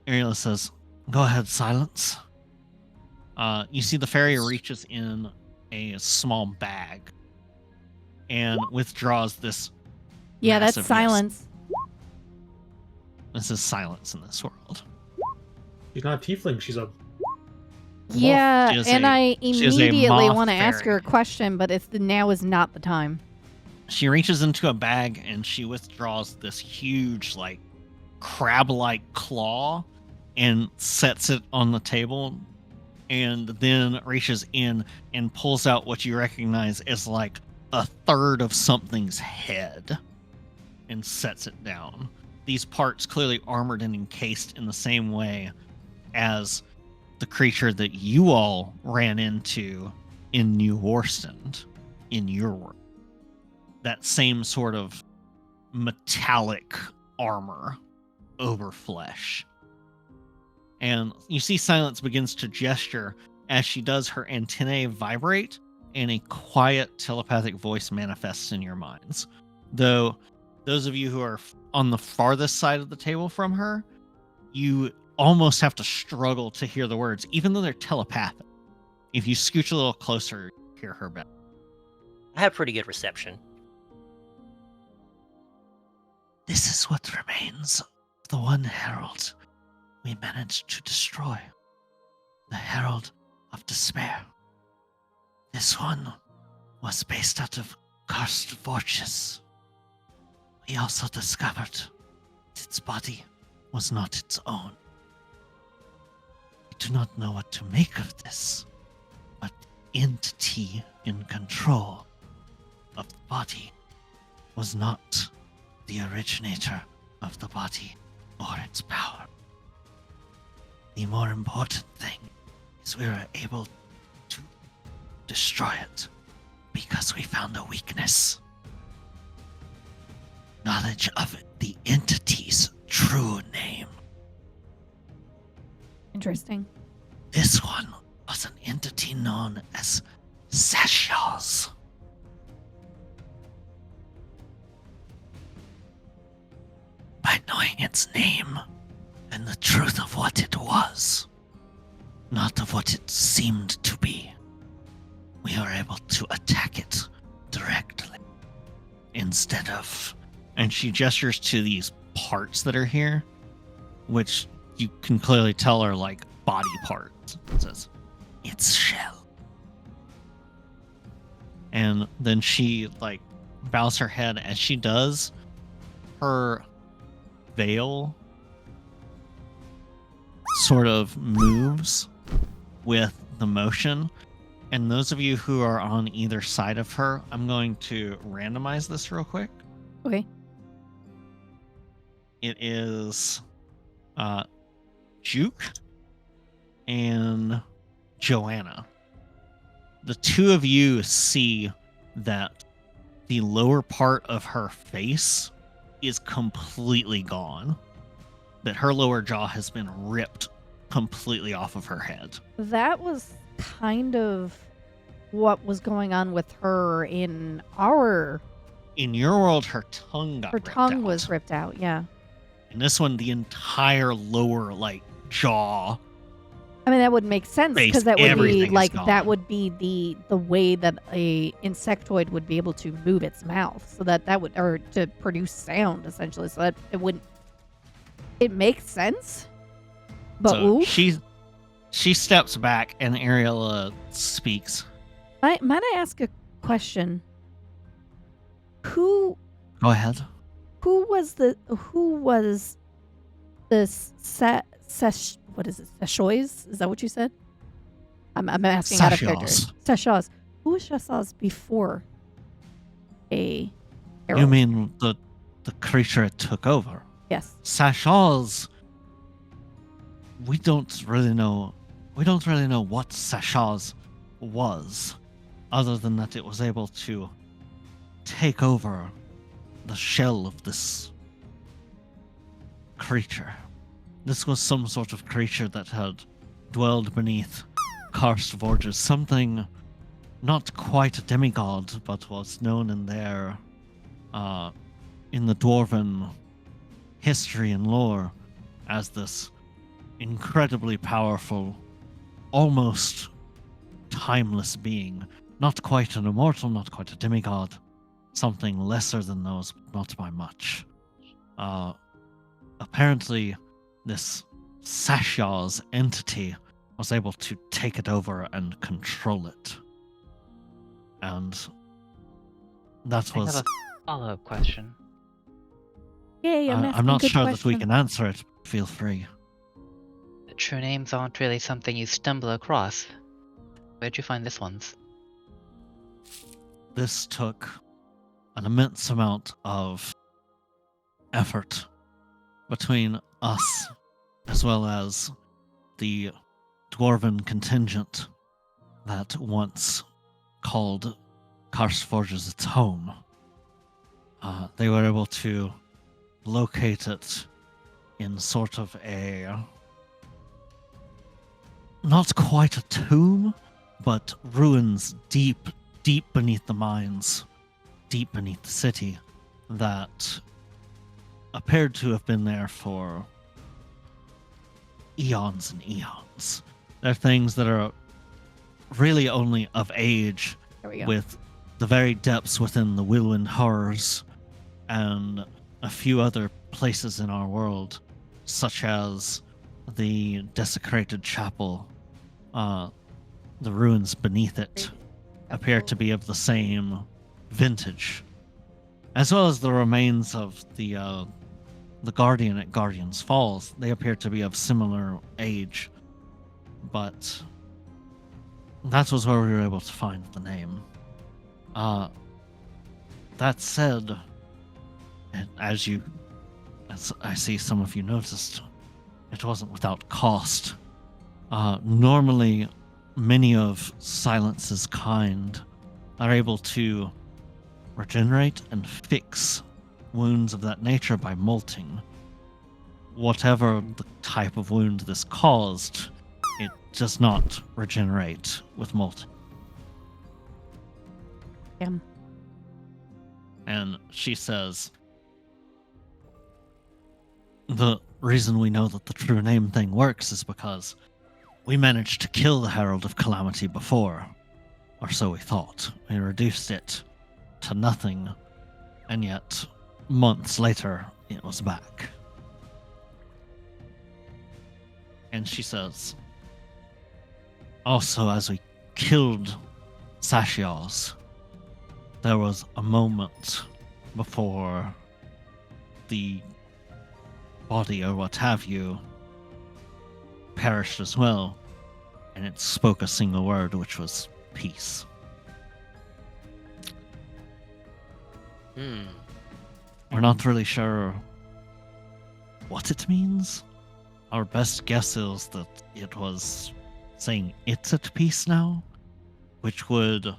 Ariela says, "Go ahead, Silence." You see the fairy reaches in a small bag and withdraws this. Yeah, that's massive- yes, Silence. this is Silence in this world. She's not a tiefling. She's a Yeah, She is and a- I she is a immediately moth want to ask her fairy. a question, but now is not the time. She reaches into a bag and she withdraws this huge, like, crab-like claw and sets it on the table, and then reaches in and pulls out what you recognize as like a third of something's head and sets it down. These parts clearly armored and encased in the same way as the creature that you all ran into in New Warstand in your world. That same sort of metallic armor over flesh. And you see Silence begins to gesture. As she does, her antennae vibrate and a quiet telepathic voice manifests in your minds. Though those of you who are on the farthest side of the table from her, you almost have to struggle to hear the words, even though they're telepathic. If you scooch a little closer, you hear her better. I have pretty good reception. This is what remains of the one herald we managed to destroy. The Herald of Despair. This one was based out of cursed forges. We also discovered that its body was not its own. We do not know what to make of this, but the entity in control of the body was not the originator of the body or its power. The more important thing is we were able to destroy it because we found a weakness. Knowledge of the entity's true name. Interesting. This one was an entity known as Sashios. By knowing its name and the truth of what it was, not of what it seemed to be, we were able to attack it directly instead of. And she gestures to these parts that are here, which you can clearly tell are like body parts. It says, its shell. And then she like bows her head. As she does, her veil sort of moves with the motion. And those of you who are on either side of her, I'm going to randomize this real quick. Okay. It is Juke and Joanna. The two of you see that the lower part of her face is completely gone. That her lower jaw has been ripped completely off of her head. That was kind of what was going on with her in our. In your world, her tongue got Her ripped tongue out. was ripped out, yeah. In this one, the entire lower jaw. I mean, that would make sense Face, because that would be everything is like gone. that would be the way that a insectoid would be able to move its mouth, so that would, or to produce sound essentially, so that it wouldn't. It makes sense, but So oof. she steps back and Ariella speaks. Might I ask a question? Who Go ahead. was the what is it? Seshoys? Is that what you said? I'm asking out of character. Sashaws. Seshaws. Who was Seshaws before a herald? You mean the creature it took over? Yes. Sashaws. We don't really know what Sashaws was, other than that it was able to take over the shell of this creature. This was some sort of creature that had dwelled beneath karst forges, something not quite a demigod, but was known in their in the dwarven history and lore as this incredibly powerful, almost timeless being. Not quite an immortal, not quite a demigod, something lesser than those, but not by much. Apparently, this Sasha's entity was able to take it over and control it. And that I have was... a follow-up question. Yay, I'm asking I'm not good sure that we questions. can answer it. Feel free. The true names aren't really something you stumble across. Where'd you find this one's? This took an immense amount of effort between us as well as the dwarven contingent that once called Karst Forges its home. They were able to locate it in sort of a... not quite a tomb, but ruins deep beneath the mines, deep beneath the city, that appeared to have been there for eons and eons. They're things that are really only of age There we go. with the very depths within the Whirlwind Horrors and a few other places in our world, such as the desecrated chapel. The ruins beneath it appear to be of the same vintage, as well as the remains of the Guardian at Guardian's Falls. They appear to be of similar age, but that was where we were able to find the name. That said, as I see some of you noticed, it wasn't without cost. Normally, many of Silence's kind are able to regenerate and fix wounds of that nature by molting. Whatever the type of wound this caused, it does not regenerate with molting. Damn. And she says, the reason we know that the true name thing works is because we managed to kill the Herald of Calamity before, or so we thought. We reduced it to nothing, and yet months later it was back. And she says, also, as we killed Sashios, there was a moment before the body or what have you perished as well, and it spoke a single word, which was peace. We're not really sure what it means. Our best guess is that it was saying it's at peace now, which would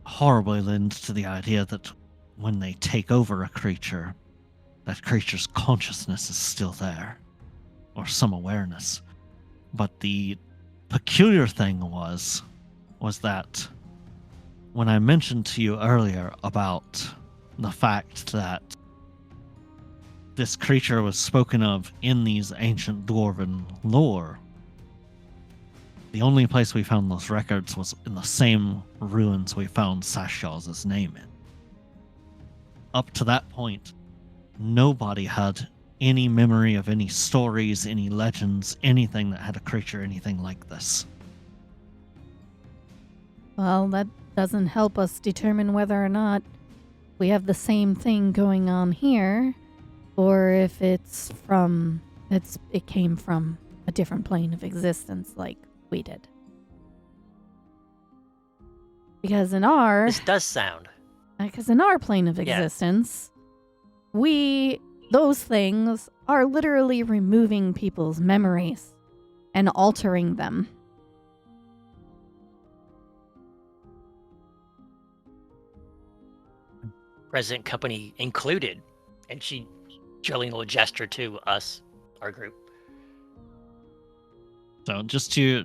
horribly lend to the idea that when they take over a creature, that creature's consciousness is still there, or some awareness. But the peculiar thing was that when I mentioned to you earlier about the fact that this creature was spoken of in these ancient dwarven lore, the only place we found those records was in the same ruins we found Sashaw's name in. Up to that point, nobody had any memory of any stories, any legends, anything that had a creature anything like this. Well, that doesn't help us determine whether or not we have the same thing going on here, or if it came from a different plane of existence like we did. Because in our This does sound. plane of existence, those things are literally removing people's memories and altering them. Present company included. And she drilling a little gesture to us, our group. So just to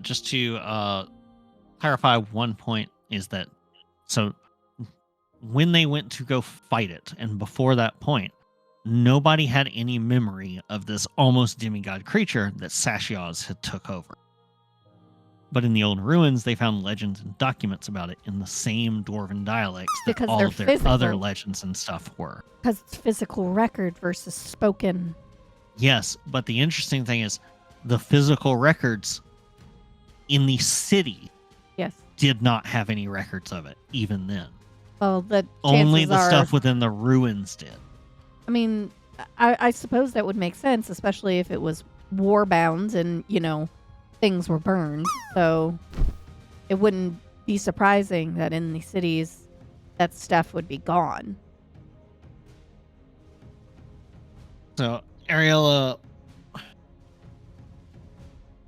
clarify one point is that so when they went to go fight it, and before that point, nobody had any memory of this almost demigod creature that Sashiaz had took over. But in the old ruins, they found legends and documents about it in the same dwarven dialects that Because all they're of their physical. other legends and stuff were. Because it's physical record versus spoken. Yes, but the interesting thing is the physical records in the city Yes. did not have any records of it, even then. Well, the Only chances the are, stuff within the ruins did. I mean, I suppose that would make sense, especially if it was war-bound and, things were burned. So it wouldn't be surprising that in the cities that stuff would be gone. So Ariella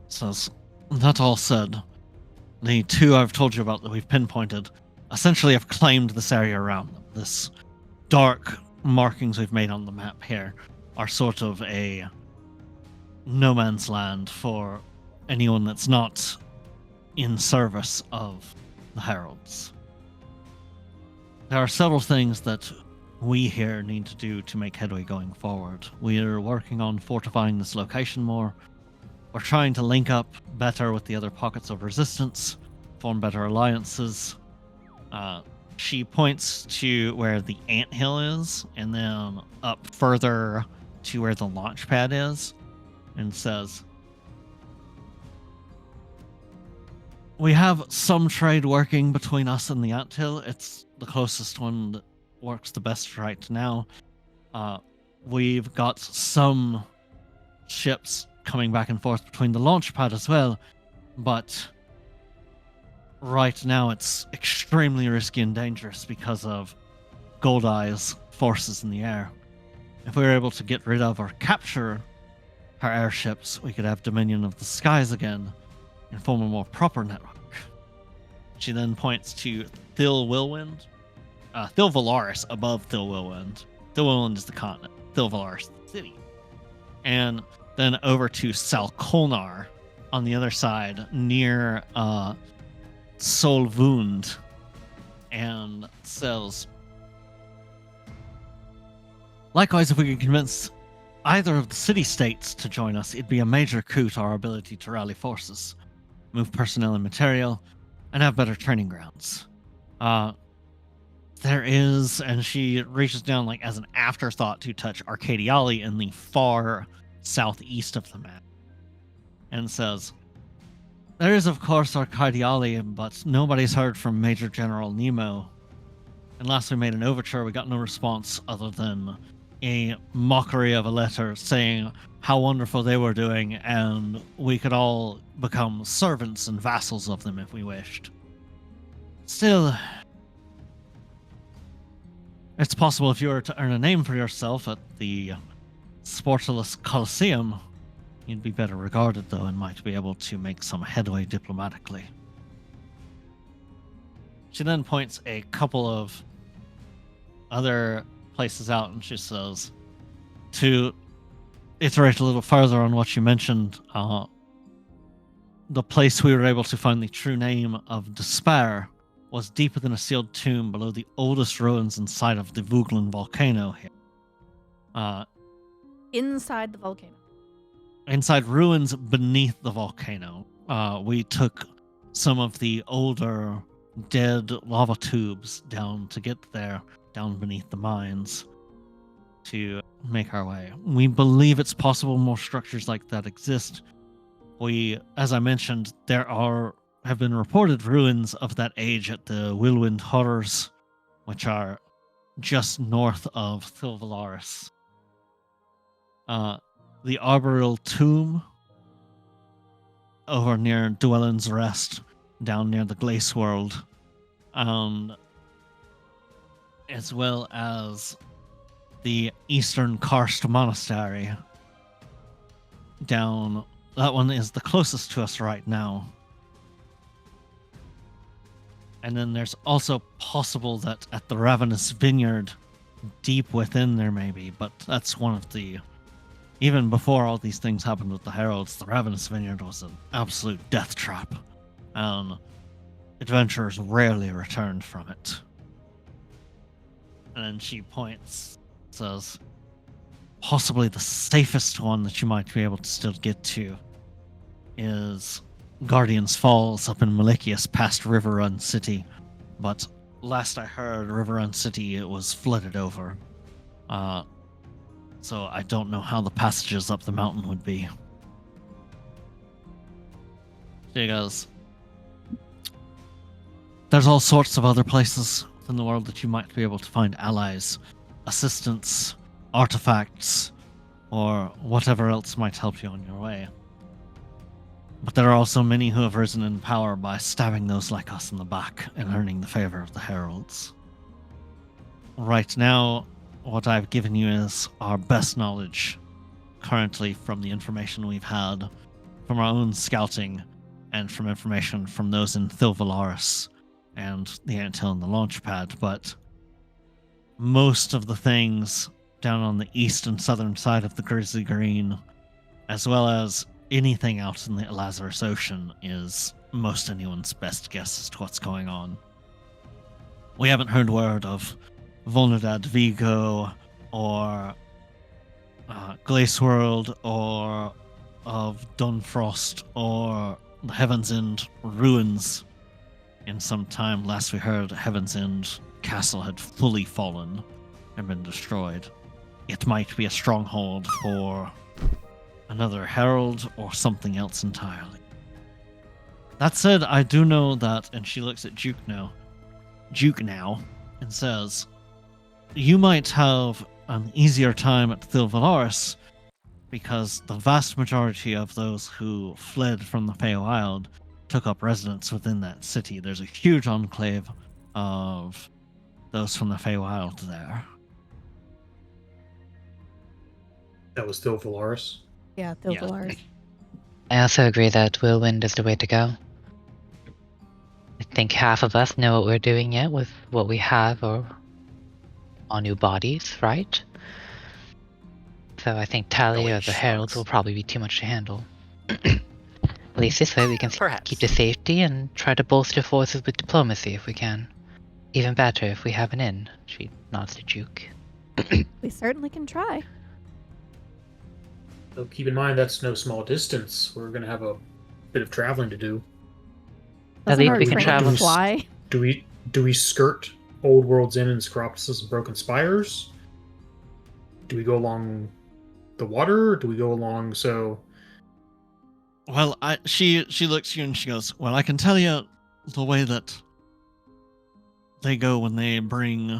says, that all said, the two I've told you about that we've pinpointed essentially have claimed this area around them. This dark markings we've made on the map here are sort of a no man's land for anyone that's not in service of the Heralds. There are several things that we here need to do to make headway going forward. We are working on fortifying this location more. We're trying to link up better with the other pockets of resistance, form better alliances. She points to where the anthill is, and then up further to where the launch pad is, and says, we have some trade working between us and the anthill. It's the closest one that works the best right now. We've got some ships coming back and forth between the launch pad as well, but right now it's extremely risky and dangerous because of Goldeye's forces in the air. If we were able to get rid of or capture her airships, we could have dominion of the skies again and form a more proper network. She then points to Thil Willwind. Thil Valaris above Thil Willwind. Thil Willwind is the continent. Thil Valaris is the city. And then over to Salkolnar on the other side near Solvund, and says, likewise, if we could convince either of the city-states to join us, it'd be a major coup to our ability to rally forces, move personnel and material, and have better training grounds. There is, and she reaches down like as an afterthought to touch Arcadiali in the far southeast of the map, and says, there is of course Arcadiali, but nobody's heard from Major General Nemo. And last we made an overture, we got no response other than a mockery of a letter saying how wonderful they were doing, and we could all become servants and vassals of them if we wished. Still, it's possible if you were to earn a name for yourself at the Sportulus Coliseum, you'd be better regarded, though, and might be able to make some headway diplomatically. She then points a couple of other places out, and she says, to iterate a little further on what you mentioned, the place we were able to find the true name of Despair was deeper than a sealed tomb below the oldest ruins inside of the Vuglin volcano here. inside the volcano. Inside ruins beneath the volcano. We took some of the older dead lava tubes down to get there, down beneath the mines, to make our way. We believe it's possible more structures like that exist. As I mentioned, have been reported ruins of that age at the Whirlwind Horrors, which are just north of Thilvalaris. The Arboreal Tomb over near Dwellin's Rest, down near the Glace World, as well as the Eastern Karst Monastery down. That one is the closest to us right now. And then there's also possible that at the Ravenous Vineyard, deep within there maybe, but that's one of the... Even before all these things happened with the Heralds, the Ravenous Vineyard was an absolute death trap, and adventurers rarely returned from it. And then she points, says, possibly the safest one that you might be able to still get to is Guardian's Falls up in Malikius past Riverrun City. But last I heard, Riverrun City was flooded over. So I don't know how the passages up the mountain would be. She goes, there's all sorts of other places in the world that you might be able to find allies, assistance, artifacts, or whatever else might help you on your way. But there are also many who have risen in power by stabbing those like us in the back and earning the favor of the heralds. Right now, what I've given you is our best knowledge currently from the information we've had from our own scouting and from information from those in Thilvalaris and the intel in the launch pad, but most of the things down on the east and southern side of the Grizzly Green, as well as anything out in the Lazarus Ocean, is most anyone's best guess as to what's going on. We haven't heard word of Volnadad Vigo or Glace World or of Dunfrost or the Heaven's End ruins in some time. Last we heard, Heaven's End Castle had fully fallen and been destroyed. It might be a stronghold for another herald or something else entirely. That said, I do know that, and she looks at Juke now, and says, you might have an easier time at Thilvalaris because the vast majority of those who fled from the Feywild took up residence within that city. There's a huge enclave of those from the Feywild there. That was Thilvalaris. Yeah, Thilvalaris. I also agree that Whirlwind is the way to go. I think half of us know what we're doing yet with what we have or our new bodies, right? So I think Tally or the Heralds will probably be too much to handle. At least this way we can Perhaps. keep the safety and try to bolster forces with diplomacy if we can. Even better if we have an inn. She nods to Juke. We certainly can try. So keep in mind that's no small distance. We're going to have a bit of traveling to do. At Doesn't least our we can train travel. fly? Do we skirt Old World's Inn and Scroptus' and Broken Spires? Do we go along the water? Or do we go along so? Well, she looks at you and she goes, well, I can tell you the way that they go when they bring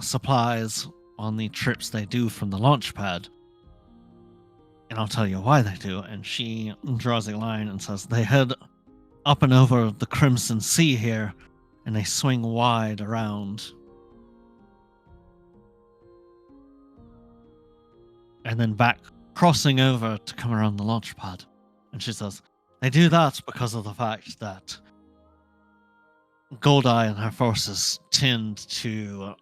supplies on the trips they do from the launch pad. And I'll tell you why they do. And she draws a line and says, they head up and over the Crimson Sea here, and they swing wide around. And then back, crossing over to come around the launch pad. And she says, they do that because of the fact that Goldeye and her forces tend to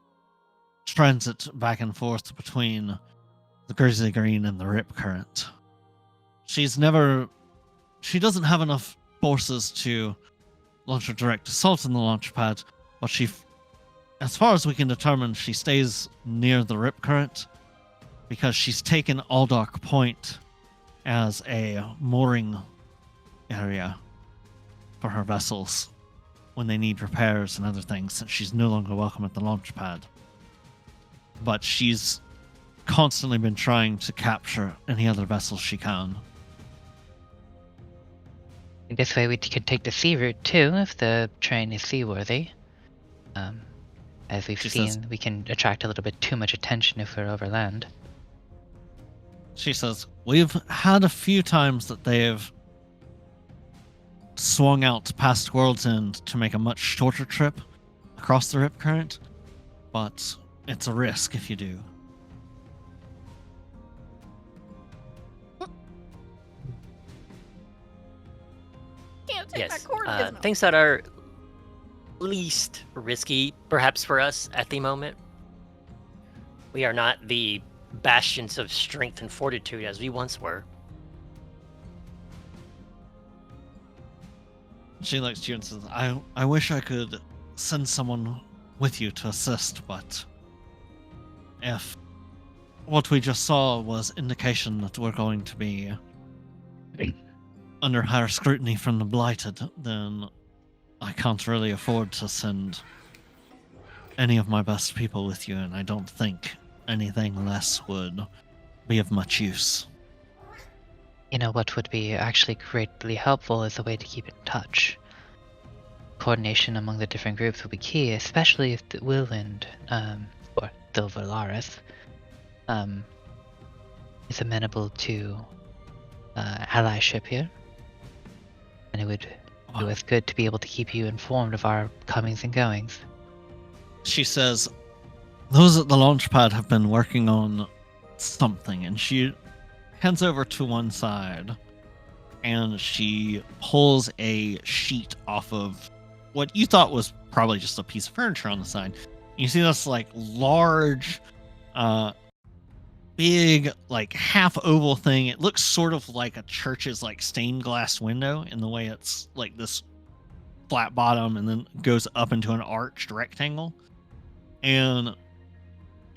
transit back and forth between the Grizzly Green and the Rip Current. She doesn't have enough forces to launch a direct assault on the launch pad, but as far as we can determine, she stays near the Rip Current because she's taken Aldark Point as a mooring area for her vessels when they need repairs and other things, since she's no longer welcome at the launch pad. But she's constantly been trying to capture any other vessels she can. This way we can take the sea route too, if the train is seaworthy. As we've She seen, says- we can attract a little bit too much attention if we're over land. She says, we've had a few times that they've swung out past World's End to make a much shorter trip across the Rip Current, but it's a risk if you do. Can't take Yes. that cord gizmo. Things that are least risky, perhaps for us at the moment. We are not the bastions of strength and fortitude as we once were. She looks to you and says, I wish I could send someone with you to assist, but if what we just saw was indication that we're going to be under higher scrutiny from the Blighted, then I can't really afford to send any of my best people with you, and I don't think anything less would be of much use. You know what would be actually greatly helpful is a way to keep in touch. Coordination among the different groups will be key, especially if the Willand, or the Valaris, is amenable to allyship here. And it would do us good to be able to keep you informed of our comings and goings. She says, those at the launch pad have been working on something, and she heads over to one side and she pulls a sheet off of what you thought was probably just a piece of furniture on the side. You see this like large, big, like half oval thing. It looks sort of like a church's like stained glass window in the way it's like this flat bottom and then goes up into an arched rectangle. And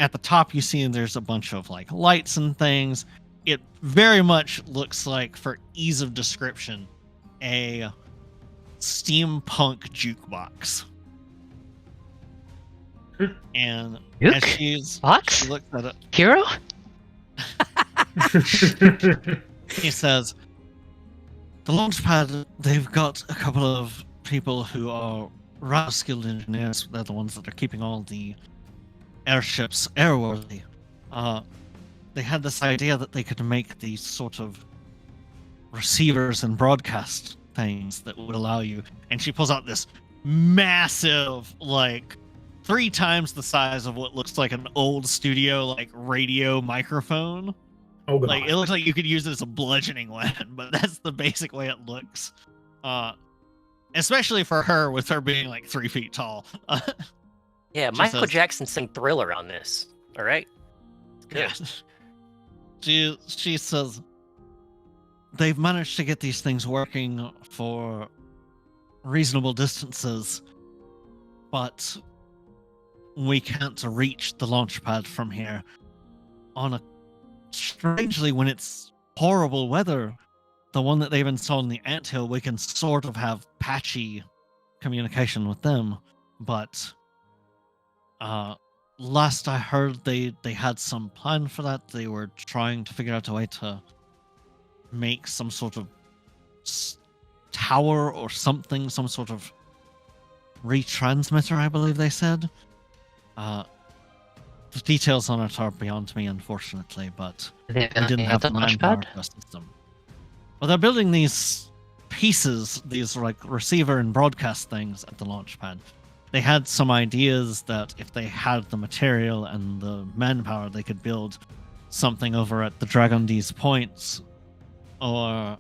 at the top you see there's a bunch of like lights and things. It very much looks like, for ease of description, a steampunk jukebox. And as she Box? looks at it, Hero? he says, the launch pad, they've got a couple of people who are rather skilled engineers. They're the ones that are keeping all the airships airworthy. They had this idea that they could make these sort of receivers and broadcast things that would allow you. And she pulls out this massive, like 3 times the size of what looks like an old studio, like radio microphone. Oh, God. Like it looks like you could use it as a bludgeoning weapon, but that's the basic way it looks. Especially for her, with her being like 3 feet tall. Yeah, She Michael says- Jackson sang Thriller on this. All right. Good. Yeah. She says they've managed to get these things working for reasonable distances, but we can't reach the launch pad from here. Strangely, when it's horrible weather, the one that they've installed in the anthill, we can sort of have patchy communication with them, but last I heard, they had some plan for that. They were trying to figure out a way to make some sort of tower or something, some sort of retransmitter, I believe they said. The details on it are beyond me, unfortunately, but They we didn't have the the launch manpower pad? to assist them. Well, they're building these pieces, these like receiver and broadcast things at the launch pad. They had some ideas that if they had the material and the manpower, they could build something over at the Dragondee's Points, or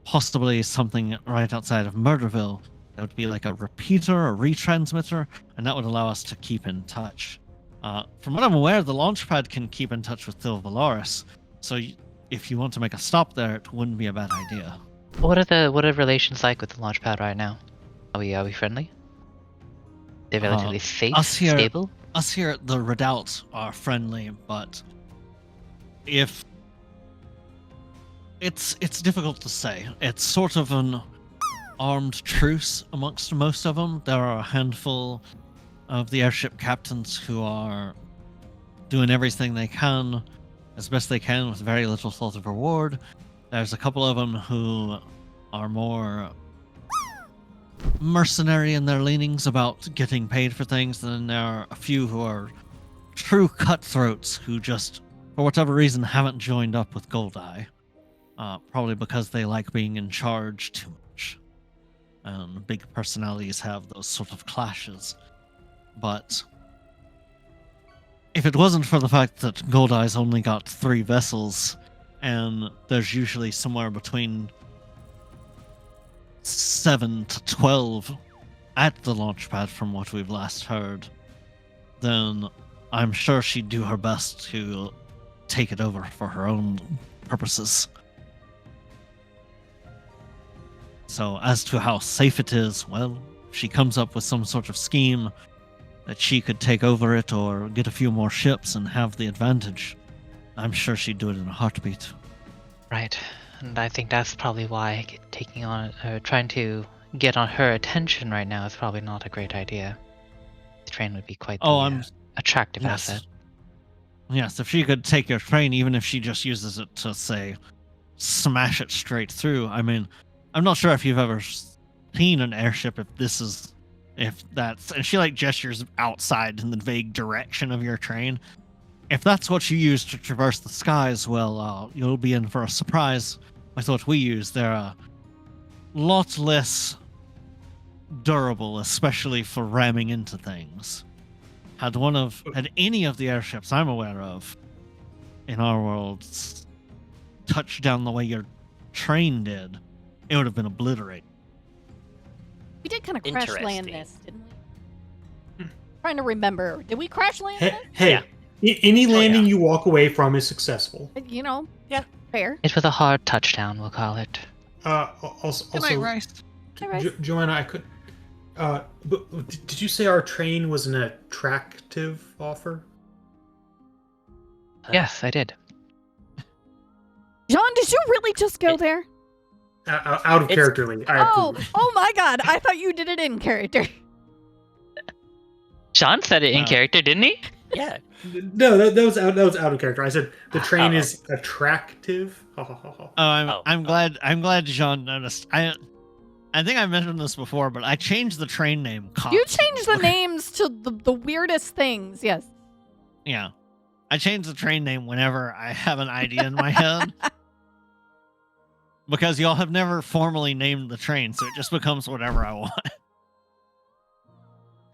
possibly something right outside of Murderville. That would be like a repeater, a retransmitter, and that would allow us to keep in touch. From what I'm aware, the launch pad can keep in touch with Thil Valaris, so if you want to make a stop there, it wouldn't be a bad idea. What are relations like with the launch pad right now? Are we friendly? They're relatively safe, us here- stable. us here at the Redoubt are friendly, but if it's difficult to say. It's sort of an armed truce amongst most of them. There are a handful of the airship captains who are doing everything they can, as best they can, with very little thought of reward. There's a couple of them who are more mercenary in their leanings about getting paid for things, and then there are a few who are true cutthroats who just, for whatever reason, haven't joined up with Goldeye. Probably because they like being in charge too much. And big personalities have those sort of clashes. But if it wasn't for the fact that Goldeye's only got 3 vessels, and there's usually somewhere between 7 to 12 at the launch pad from what we've last heard, then I'm sure she'd do her best to take it over for her own purposes. So as to how safe it is, well, if she comes up with some sort of scheme that she could take over it or get a few more ships and have the advantage, I'm sure she'd do it in a heartbeat. Right, and I think that's probably why taking on, trying to get on her attention right now is probably not a great idea. The train would be quite the attractive asset. Yes, if she could take your train, even if she just uses it to, say, smash it straight through. I mean, I'm not sure if you've ever seen an airship, if that's, and she like gestures outside in the vague direction of your train. If that's what you use to traverse the skies, well, you'll be in for a surprise with what we use. They're a lot less durable, especially for ramming into things. Had any of the airships I'm aware of in our world touched down the way your train did, it would have been obliterated. We did kind of crash land Interesting. this, didn't we? Trying to remember. Did we crash land Hey, this? hey, any landing you walk away from is successful. You know, Yeah. fair. It was a hard touchdown, we'll call it. Also, Good night, Rice. Hi, Rice. Joanna, I could. But did you say our train was an attractive offer? Yes, I did. John, did you really just go there? Out of It's- character, Lee. I Oh, approve. oh my God! I thought you did it in character. Sean said it in No. character, didn't he? Yeah. No, that was out of character. I said the train Oh. is attractive. Ha, ha, ha, ha. I'm glad Jean noticed. I think I mentioned this before, but I changed the train name. You changed the names to the weirdest things. Yes. Yeah. I change the train name whenever I have an idea in my head. Because y'all have never formally named the train, so it just becomes whatever I want.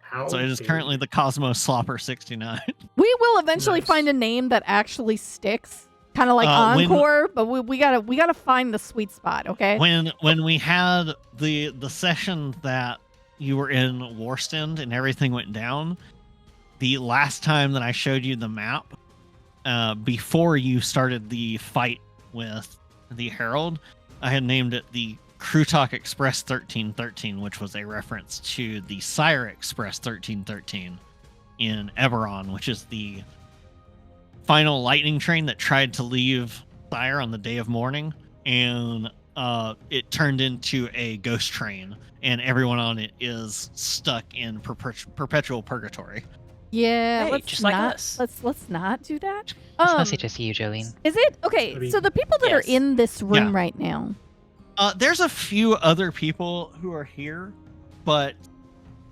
How So it is dare currently you. the Cosmos Slopper 69. We will eventually Nice. find a name that actually sticks, kind of like when- Encore. But we gotta find the sweet spot. Okay. When we had the session that you were in Warstend and everything went down, the last time that I showed you the map, before you started the fight with the Herald, I had named it the Krutok Express 1313, which was a reference to the Sire Express 1313 in Eberron, which is the final lightning train that tried to leave Sire on the day of mourning, and it turned into a ghost train, and everyone on it is stuck in perpetual purgatory. Yeah. Hey, let's just like not. us. Let's not do that. It's mostly just you, Jolene. Is it okay? So the people that are Yes. in this room Yeah. right now. There's a few other people who are here, but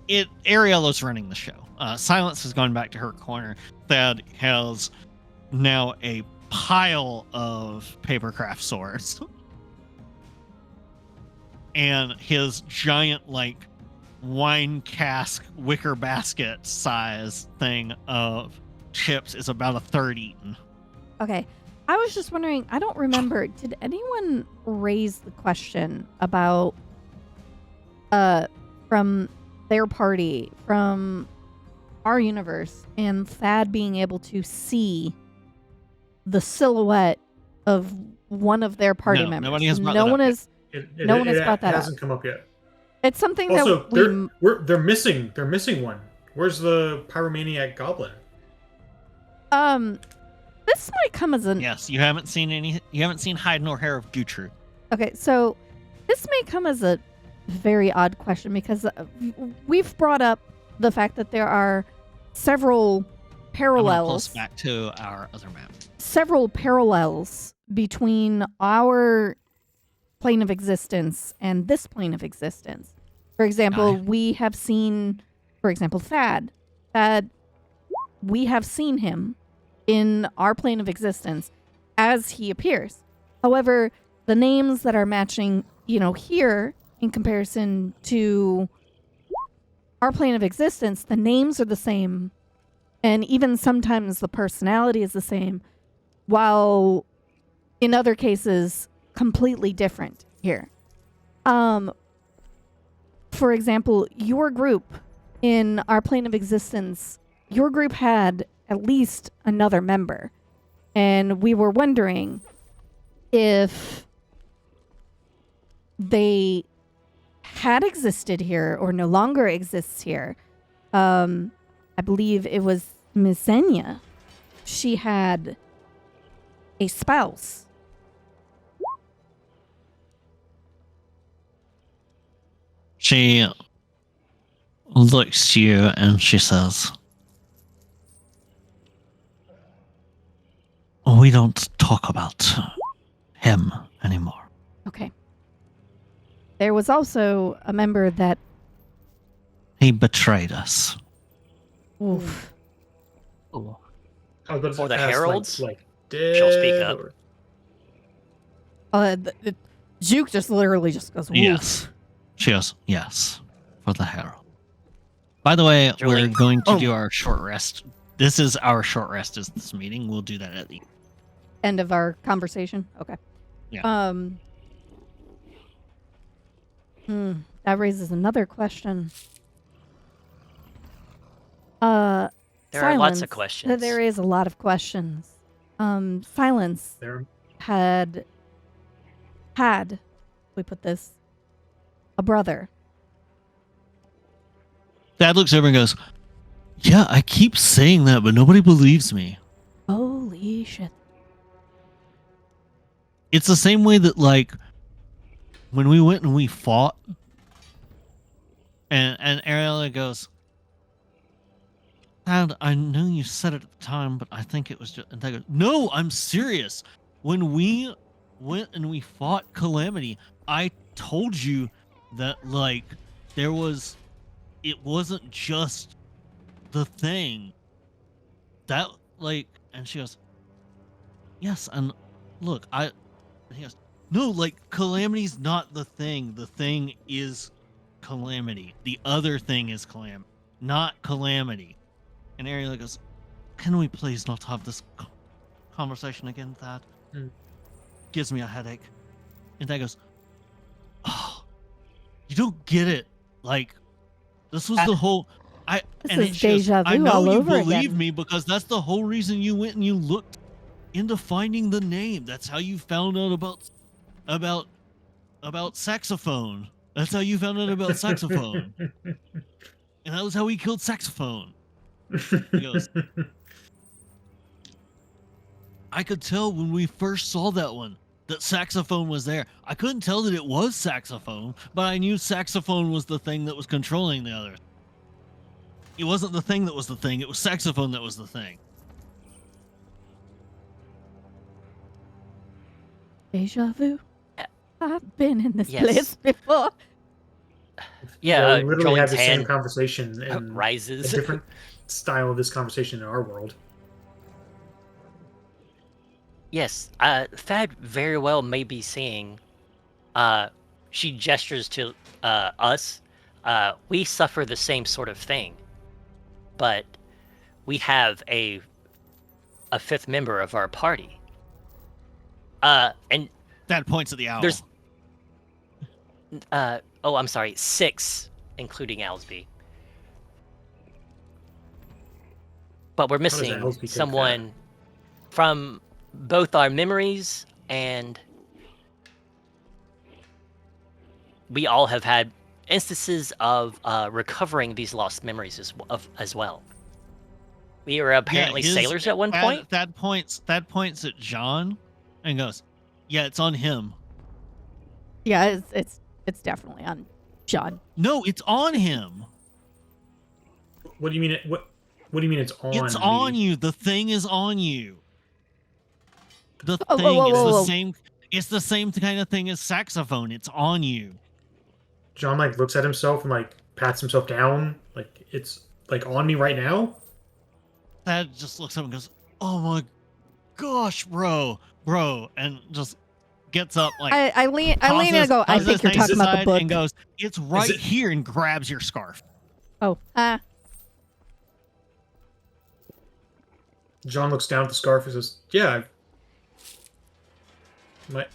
Ariela's running the show. Silence has gone back to her corner. Thad has now a pile of papercraft swords. And his giant, like, wine cask wicker basket size thing of chips is about a third eaten. Okay. I was just wondering, I don't remember, did anyone raise the question about from their party, from our universe, and Thad being able to see the silhouette of one of their party No, members? nobody has brought no that one up has It No one has brought that up. hasn't come up yet. it's something Also, that we they're missing. They're missing one. Where's the pyromaniac goblin? This might come as an Yes, you haven't seen hide nor hair of Gutrud. okay. So this may come as a very odd question because we've brought up the fact that there are several I'm gonna parallels. close back to our other map. Several parallels between our plane of existence and this plane of existence. For example, Aye. we have seen, for example, Thad. Thad, we have seen him in our plane of existence as he appears. However, the names that are matching, here in comparison to our plane of existence, the names are the same, and even sometimes the personality is the same, while in other cases, completely different here. For example, your group in our plane of existence, your group had at least another member. And we were wondering if they had existed here or no longer exists here. I believe it was Miss Zenya. She had a spouse. She looks to you and she says, "We don't talk about him anymore." Okay. There was also a member that... He betrayed us. Oof. Ooh. I was about to For the ask, heralds? like dead. She'll speak up. Juke just literally just goes, "Oof." Yes. She goes, "Yes, for the Herald." By the way, we're Julie. going to do our short rest. This is our short rest is this meeting. We'll do that at the End of our conversation. Okay. Yeah. That raises another question. There are lots Silence. of questions. There is a lot of questions. Silence There. had, we put this, a brother. Dad looks over and goes, "Yeah, I keep saying that, but nobody believes me." Holy shit. It's the same way that, like, when we went and we fought, and Ariella goes, "Dad, I know you said it at the time, but I think it was just..." And Dad goes, "No, I'm serious. When we went and we fought Calamity, I told you that, like, it wasn't just the thing. That, like..." And she goes, "Yes, and look, and he goes, "No, like, Calamity's not the thing. The thing is Calamity. The other thing is not Calamity." And Ariel goes, "Can we please not have this conversation again, Dad? Gives me a headache." And Dad goes, "Oh, you don't get it. Like, this was the whole..." This is deja I vu know all you over believe again. me because that's the whole reason you went and you looked into finding the name. That's how you found out about saxophone. That's how you found out about saxophone. And that was how he killed saxophone." He goes, "I could tell when we first saw that one that saxophone was there. I couldn't tell that it was saxophone, but I knew saxophone was the thing that was controlling the other. It wasn't the thing that was the thing. It was saxophone that was the thing." Deja vu? I've been in this Yes. place before. Yeah, we literally Jolene's had the same hand conversation in rises. a different style of this conversation in our world. Yes, Thad very well may be saying, she gestures to us. We suffer the same sort of thing, but we have a fifth member of our party. And Dad points at the owl. there's, oh, I'm sorry, 6, including Owlsby. But we're does missing Owlsby take someone from both our memories, and we all have had instances of recovering these lost memories as well. We were apparently sailors at one point. That points at John, and goes, "Yeah, it's on him." Yeah, it's definitely on John. No, it's on him. What do you mean? What do you mean it's on? It's on you. The thing is on you. The Oh, thing whoa, is whoa, the whoa. same. It's the same kind of thing as saxophone. It's on you. John like looks at himself and like pats himself down. Like it's like on me right now. Thad just looks up and goes, "Oh my gosh, bro," and just gets up like I lean and go, I tosses think you're his talking about the aside book. and goes, "It's right it- here," and grabs your scarf. Oh, John looks down at the scarf and says, "Yeah,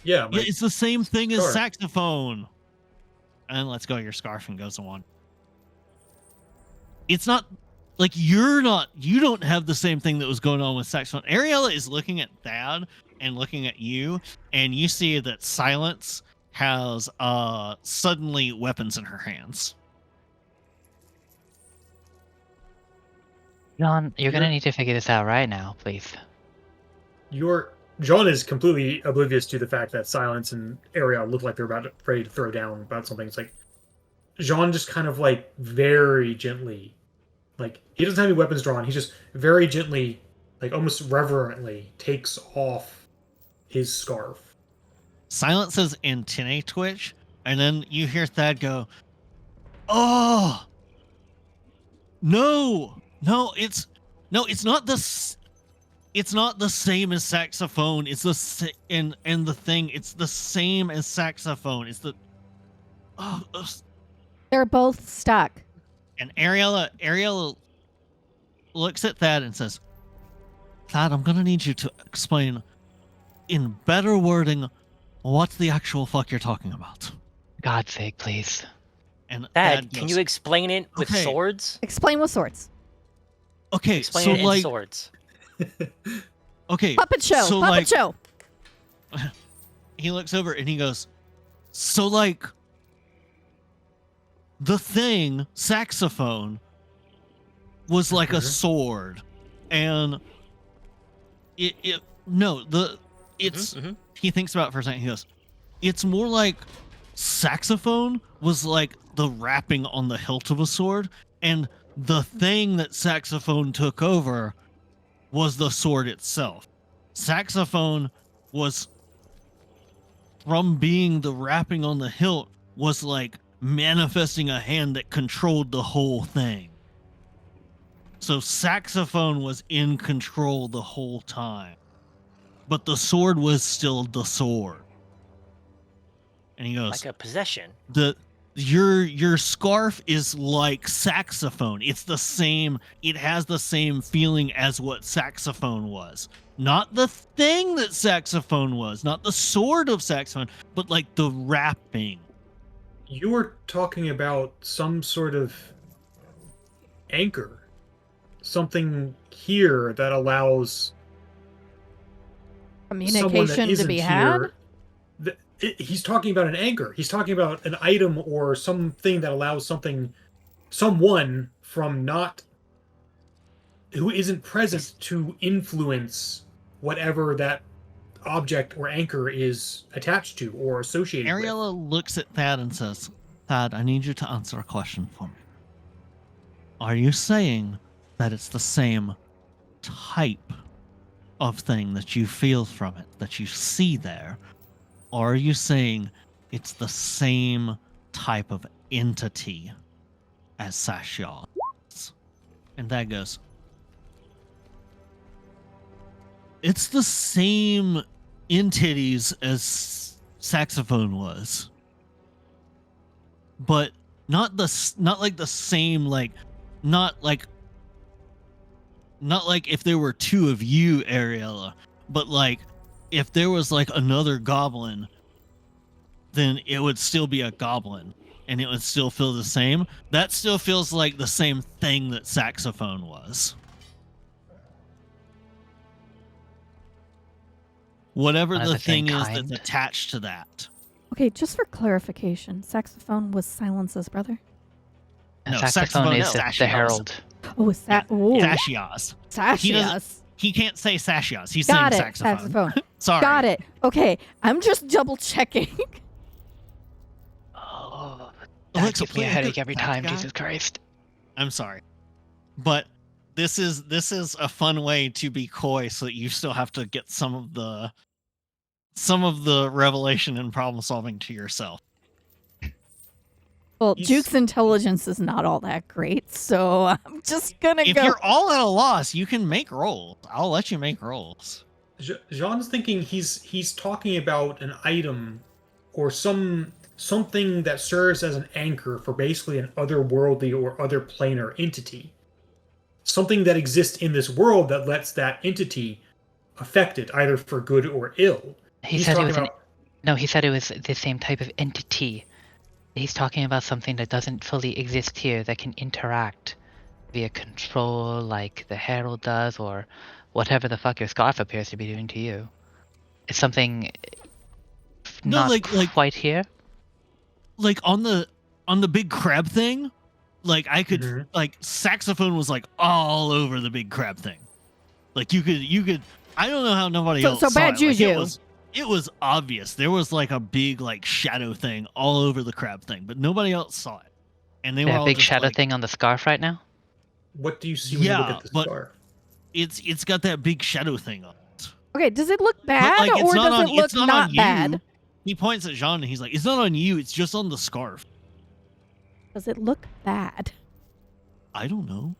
Yeah, it's the same thing as scarf. saxophone." And lets go of your scarf and goes on. It's not like you don't have the same thing that was going on with saxophone. Ariella is looking at Thad and looking at you, and you see that Silence has suddenly weapons in her hands. John, you're gonna need to figure this out right now, please. John is completely oblivious to the fact that Silence and Ariel look like they're ready to throw down about something. It's like Jean just kind of like very gently, like he doesn't have any weapons drawn. He just very gently, like almost reverently, takes off his scarf. Silence's antennae twitch, and then you hear Thad go, "Oh, no, it's not the." It's not the same as saxophone. It's and the thing. It's the same as saxophone. It's the. they're both stuck. And Ariella looks at Thad and says, "Thad, I'm gonna need you to explain in better wording what the actual fuck you're talking about." God's sake, please. And Thad, Thad can goes, you explain it with Okay. swords? Explain with swords. "Okay, Explain so it in like, swords. okay, Puppet show. so Puppet like, show. he looks over and he goes, so like the thing saxophone was like a sword, and it's Mhm. he thinks about it for a second. He goes, it's more like saxophone was like the wrapping on the hilt of a sword, and the thing that saxophone took over was the sword itself. Saxophone was, from being the wrapping on the hilt, was like manifesting a hand that controlled the whole thing. So saxophone was in control the whole time, but the sword was still the sword." And he goes, Like a possession. your scarf is like saxophone. It's the same. It has the same feeling as what saxophone was. Not the thing that saxophone was, not the sword of saxophone, but like the wrapping. You were talking about some sort of anchor, something here that allows someone that Communication to isn't be had. here. He's talking about an anchor. He's talking about an item or something that allows someone from not, who isn't present, to influence whatever that object or anchor is attached to or associated with. Ariella looks at Thad and says, "Thad, I need you to answer a question for me. Are you saying that it's the same type of thing that you feel from it, that you see there? Or are you saying it's the same type of entity as Sasha?" And Thad goes, "It's the same entities as saxophone was, but not like the same, like not like if there were two of you, Ariella, but like if there was like another goblin, then it would still be a goblin and it would still feel the same. That still feels like the same thing that saxophone was. Whatever One of the the same thing is kind? that's attached to that." Okay, just for clarification, saxophone was Silence's brother. And No, saxophone is saxophone is the Sashios. herald. Oh, is that? Oh, Sashios. Sashios. He can't say Sashios. He's Got saying it. saxophone. Sorry. Got it. Okay, I'm just double checking. Oh, Alexa, that gives me play a a headache good every sax time. guy. Jesus Christ. I'm sorry, but this is a fun way to be coy, so that you still have to get some of the revelation and problem solving to yourself. Well, He's- Juke's intelligence is not all that great, so I'm just gonna If go. you're all at a loss, you can make rolls. I'll let you make rolls. Jean's thinking he's talking about an item or something that serves as an anchor for basically an otherworldly or other planar entity. Something that exists in this world that lets that entity affect it, either for good or ill. He He's said it talking was about No, he said it was the same type of entity. He's talking about something that doesn't fully exist here that can interact via control like the Herald does or whatever the fuck your scarf appears to be doing to you. It's something No, not like- quite here. Like on the big crab thing, like I could Mhm. like saxophone was like all over the big crab thing. Like you could. I don't know how nobody else. So saw bad it. Like, juju. it was obvious. There was like a big like shadow thing all over the crab thing, but nobody else saw it. And they were The all big just shadow like, thing on the scarf right now. what do you see when you look Yeah, at the but- scarf? It's got that big shadow thing on it. Okay, does it look But, bad like, it's or not does on, it look it's not not on bad? You. He points at Jean and he's like, "It's not on you. It's just on the scarf." Does it look bad? I don't know.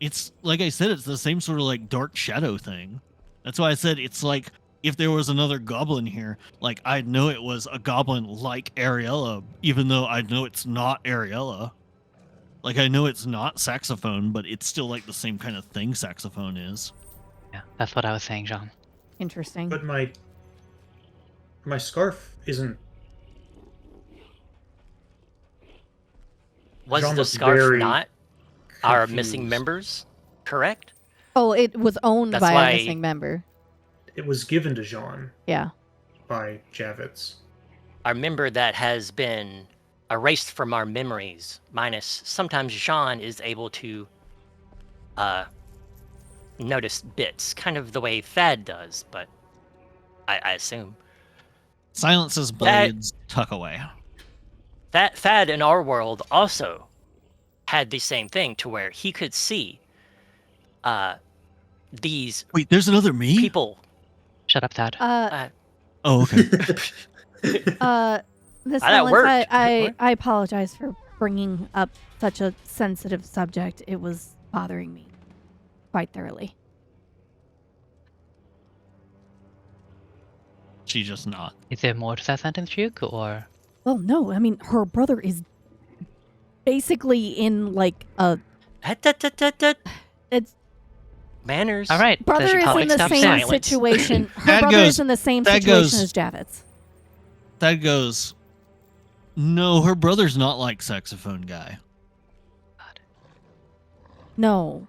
It's like I said, it's the same sort of like dark shadow thing. That's why I said it's like if there was another goblin here, like I'd know it was a goblin like Ariella, even though I know it's not Ariella. Like I know it's not saxophone, but it's still like the same kind of thing saxophone is. Yeah, that's what I was saying, Jean. Interesting. But my scarf isn't. Was Jean the looks scarf very not our missing confused. members? Correct? Oh, it was owned That's by why- a missing member. It was given to Jean Yeah. by Javits. Our member that has been erased from our memories, minus sometimes Jean is able to notice bits, kind of the way Thad does, but I assume. Silence's blades tuck away. That Thad in our world also had the same thing to where he could see these Wait, there's another me? people. Shut up, Thad. Oh, okay. This that Silence, worked. I apologize for bringing up such a sensitive subject. It was bothering me quite thoroughly. She just not. Is there more to that sentence, Juke, or Well, no, I mean her brother is basically in like a it's Manners. all right? brother then is public in the stop same saying. silence. situation. Her That brother goes- is in the same that situation goes- as Javits. That goes. No, her brother's not like saxophone guy. No.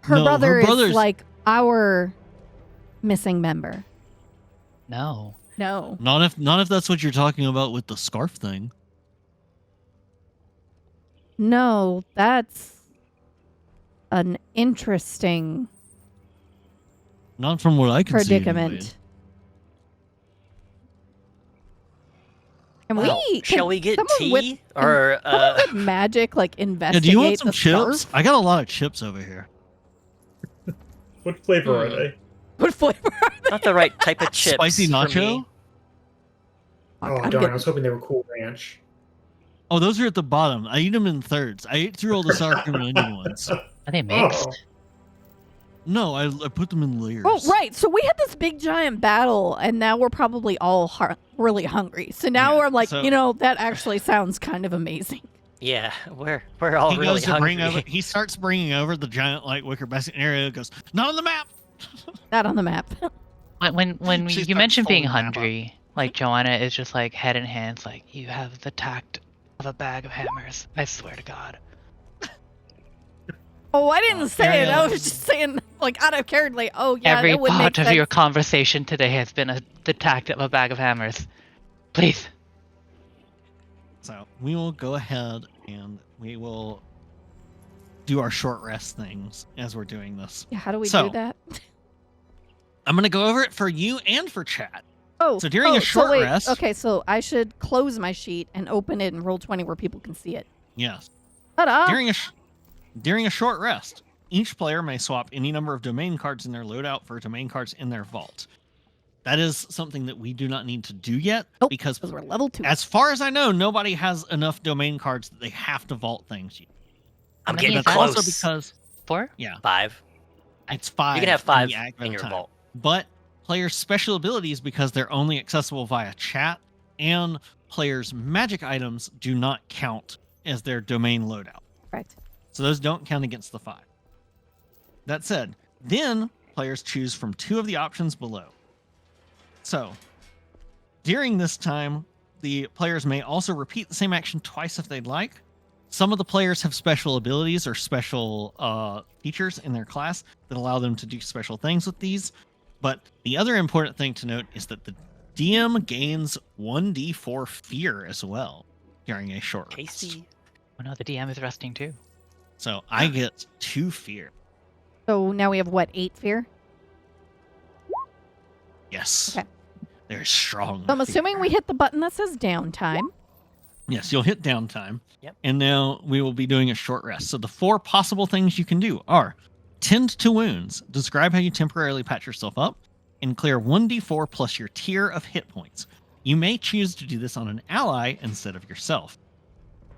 No, her her brother is brother's- like our missing member. No. No. Not if that's what you're talking about with the scarf thing. No, that's an interesting Not from what I can see. predicament. Anyway. Can Well, we? shall can we get someone tea with- or someone with magic like Yeah, investigate do you want some the chips? scarf? I got a lot of chips over here. What flavor are Hmm. they? What flavor? not the right type of chips? Spicy for nacho? me. Oh, I'm darn! I good. was hoping they were Cool Ranch. Oh, those are at the bottom. I eat them in thirds. I ate through all the sour cream and onion ones. Are they mixed? Oh, No, I put them in layers. Oh, right. So we had this big giant battle, and now we're probably all really hungry. So now Yeah, we're like, so- you know, that actually sounds kind of amazing. Yeah, we're all He really goes to hungry. bring over. He starts bringing over the giant like wicker basket area. Goes not on the map. Not on the map. When She you starts mention being folding the map up. hungry, like Joanna is just like head in hands, like you have the tact of a bag of hammers. I swear to God. Oh, I didn't say it. I Ariel. was just saying, like, out of character. Oh, yeah, Every that would make part of sense. your conversation today has been the tact of a bag of hammers. Please. So we will go ahead and we will do our short rest things as we're doing this. Yeah, how do we So- do that? I'm going to go over it for you and for chat. Oh, So during a short wait. rest- Okay, so I should close my sheet and open it and roll 20 where people can see it. Yes. Ta-da! During a short rest, each player may swap any number of domain cards in their loadout for domain cards in their vault. That is something that we do not need to do yet Nope, because Because we're level 2. as far as I know, nobody has enough domain cards that they have to vault things. I'm many getting is that? Also close. because 4? 5. it's 5. You can have 5 the active in your time. vault. But players' special abilities, because they're only accessible via chat, and players' magic items do not count as their domain loadout. Right. So those don't count against the 5. That said, then players choose from 2 of the options below. So, during this time, the players may also repeat the same action twice if they'd like. Some of the players have special abilities or special features in their class that allow them to do special things with these. But the other important thing to note is that the DM gains 1d4 fear as well during a short rest. Tasty. Oh no, the DM is resting too. So I get 2 fear. So now we have, what, 8 fear? Yes. Okay. They're strong. So I'm fear. assuming we hit the button that says downtime. Yes, you'll hit downtime. Yep. And now we will be doing a short rest. So the 4 possible things you can do are tend to wounds, describe how you temporarily patch yourself up, and clear 1d4 plus your tier of hit points. You may choose to do this on an ally instead of yourself.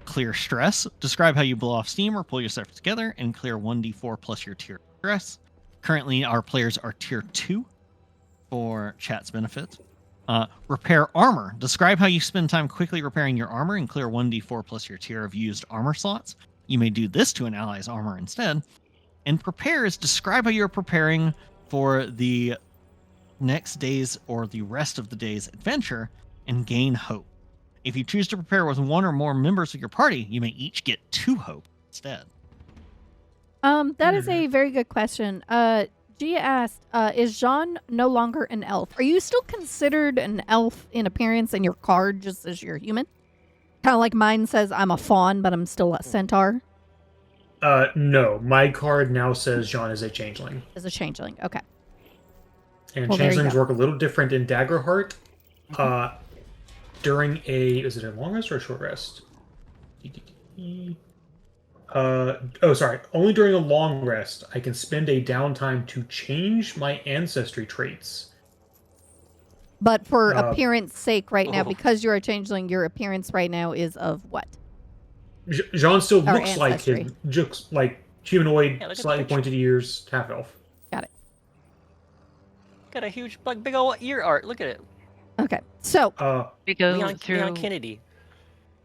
Clear stress, describe how you blow off steam or pull yourself together, and clear 1d4 plus your tier of stress. Currently, our players are tier 2 for chat's benefit. Repair armor. Describe how you spend time quickly repairing your armor and clear 1d4 plus your tier of used armor slots. You may do this to an ally's armor instead. And prepare is describe how you're preparing for the next day's or the rest of the day's adventure and gain hope. If you choose to prepare with 1 or more members of your party, you may each get 2 hope instead. That is a very good question. Gia asked, is Jean no longer an elf? Are you still considered an elf in appearance and your card just as you're human? Kind of like mine says I'm a fawn, but I'm still a centaur. No, my card now says Jean is a changeling. As a changeling. Okay. And Well, there you changelings go. work a little different in Daggerheart. During is it a long rest or a short rest? Only during a long rest, I can spend a downtime to change my ancestry traits. But for Uh, appearance sake right now, oh. because you're a changeling, your appearance right now is of what? Jean still Our looks like ancestry. looks like humanoid, Yeah, look at the slightly picture. pointed ears, half elf. Got a huge, big old ear art. Look at it. Okay. So, We go Leon through. Kennedy.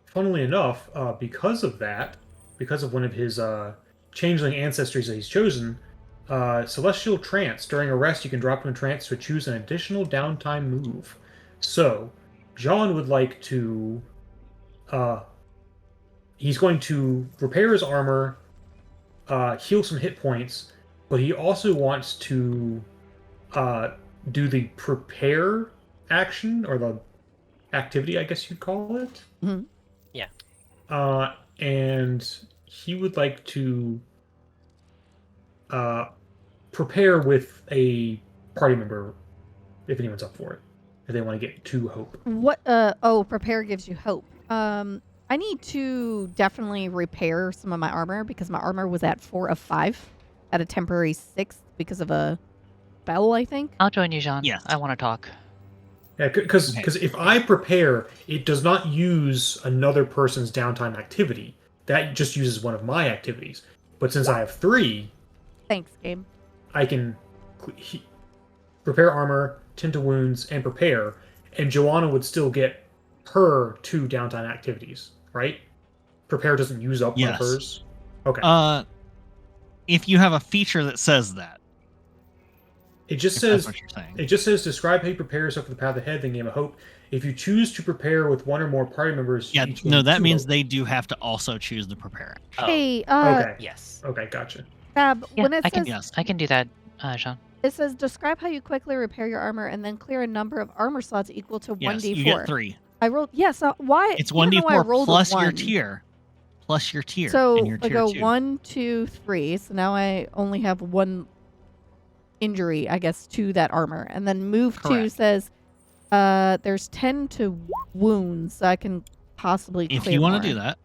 Funnily enough, because of that, because of one of his changeling ancestries that he's chosen, Celestial Trance. During a rest, you can drop him in trance to choose an additional downtime move. So, Jean would like to. He's going to repair his armor, heal some hit points, but he also wants to do the prepare action, or the activity, I guess you'd call it. Mhm. Yeah. And he would like to prepare with a party member, if anyone's up for it, if they want to get 2 hope. what? Prepare gives you hope. I need to definitely repair some of my armor because my armor was at 4 of 5 at a temporary 6 because of a spell, I think. I'll join you, Jean. Yes. I want to talk. Yeah, because Okay. if I prepare, it does not use another person's downtime activity. That just uses one of my activities. But since I have 3, Thanks, game. I can prepare armor, tend to wounds, and prepare, and Joanna would still get her 2 downtime activities, right? Prepare doesn't use up one Yes. of hers. Okay. If you have a feature that says that. It just If that's says what you're saying. it just says describe how you prepare yourself for the path ahead, then Game of Hope. If you choose to prepare with one or more party members, Yeah, you each no, gain that 2 means hope. they do have to also choose the prepare action. Oh, Hey, Okay. yes. Okay, gotcha. Fab, Yeah, when it I can. says Yes. I can do that, Sean. it says describe how you quickly repair your armor and then clear a number of armor slots equal to Yes, 1d4. you get 3. I rolled so why It's even though I 1d4 rolled a plus your 1, tier. Plus your tier. So and your I tier go 2. 1, 2, 3. So now I only have 1 injury, I guess, to that armor. And then move 2 Correct. says there's 10 to wounds, so I can possibly clear If you want more. to do that.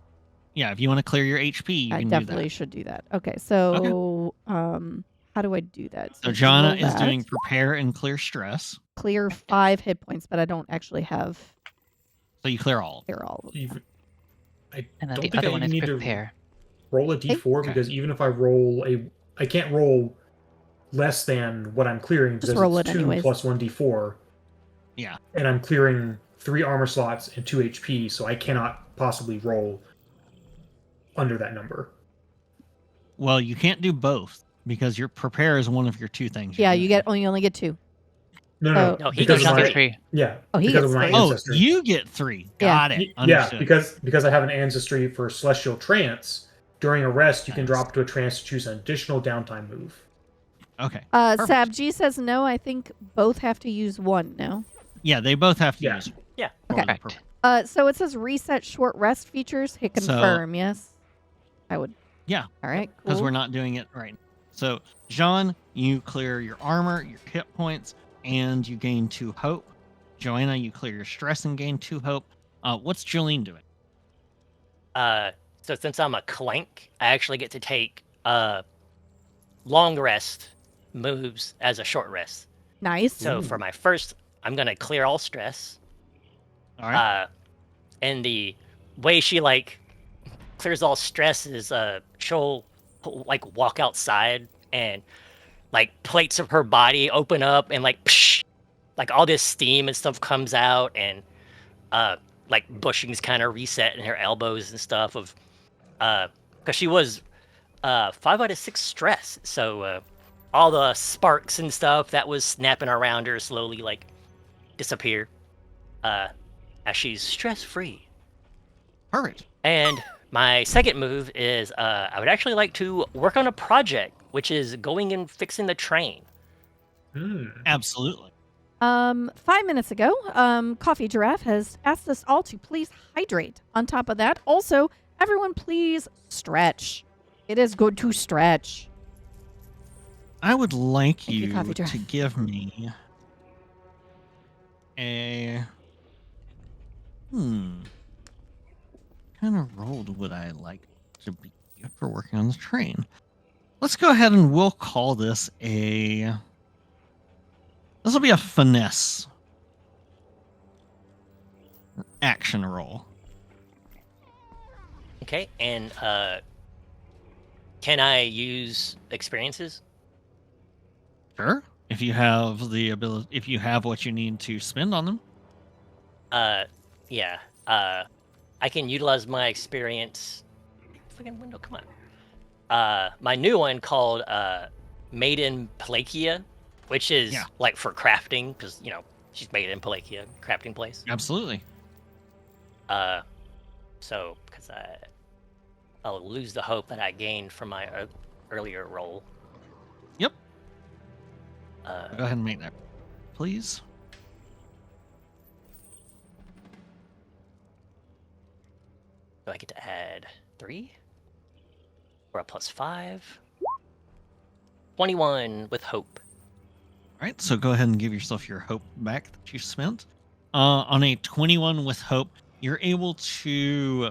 Yeah, if you want to clear your HP, you I can definitely do should do that. Okay, so how do I do that? that. So you Jana roll is that, doing prepare and clear stress. clear 5 hit points, but I don't actually have So you clear all. clear all of them. Even- I And then don't the think other I one even is need to prepare. roll a d4 Okay. because even if I roll I can't roll less than what I'm clearing Just because roll it's it 2 anyways. plus 1d4. Yeah. And I'm clearing 3 armor slots and 2 HP, so I cannot possibly roll under that number. Well, you can't do both because your prepare is one of your 2 things. Yeah, you're you only get 2. No, Oh. no, No, he because gets of Sean my gets 3. yeah, Oh, he because gets of my three. Oh, ancestry. you get 3. Yeah. Got it. Yeah, Understood. because I have an ancestry for celestial trance. During a rest, you can Nice. drop to a trance to choose an additional downtime move. Okay. Sab Perfect. G says no, I think both have to use 1, no? Yeah, they both have to Yeah. use. Yeah. roll the Correct. prepare. So it says reset short rest features. Hit So- confirm, yes? I would. Yeah. All right, cool. Because we're not doing it right. So, Jean, you clear your armor, your hit points, and you gain 2 hope. Joanna, you clear your stress and gain 2 hope. What's Jolene doing? So since I'm a clank, I actually get to take long rest moves as a short rest. Nice. So for my first, I'm gonna clear all stress. All right. And the way she clears all stress is she'll walk outside and plates of her body open up and psh, all this steam and stuff comes out and bushings kind of reset in her elbows and stuff of because she was 5 out of 6 stress, so all the sparks and stuff that was snapping around her slowly disappear as she's stress free. Perfect. And my second move is I would actually like to work on a project, which is going and fixing the train. Absolutely. 5 minutes ago, Coffee Giraffe has asked us all to please hydrate. On top of that, also, everyone please stretch. It is good to stretch. I would like Thank you, you Coffee to Giraffe. give me a kind of role would I like to be for working on the train? Let's go ahead and we'll call this this will be a finesse action roll. Okay, and can I use experiences? Sure. If you have the ability, if you have what you need to spend on them. Yeah. I can utilize my experience. Fucking window, come on. My new one called Maiden Palakia, which is for crafting, because she's made in Palakia, crafting place. Absolutely. So because I'll lose the hope that I gained from my earlier roll. Yep. Go ahead and make that, please. So I get to add 3 or a +5. 21 with hope. All right, so go ahead and give yourself your hope back that you spent. On a 21 with hope, you're able to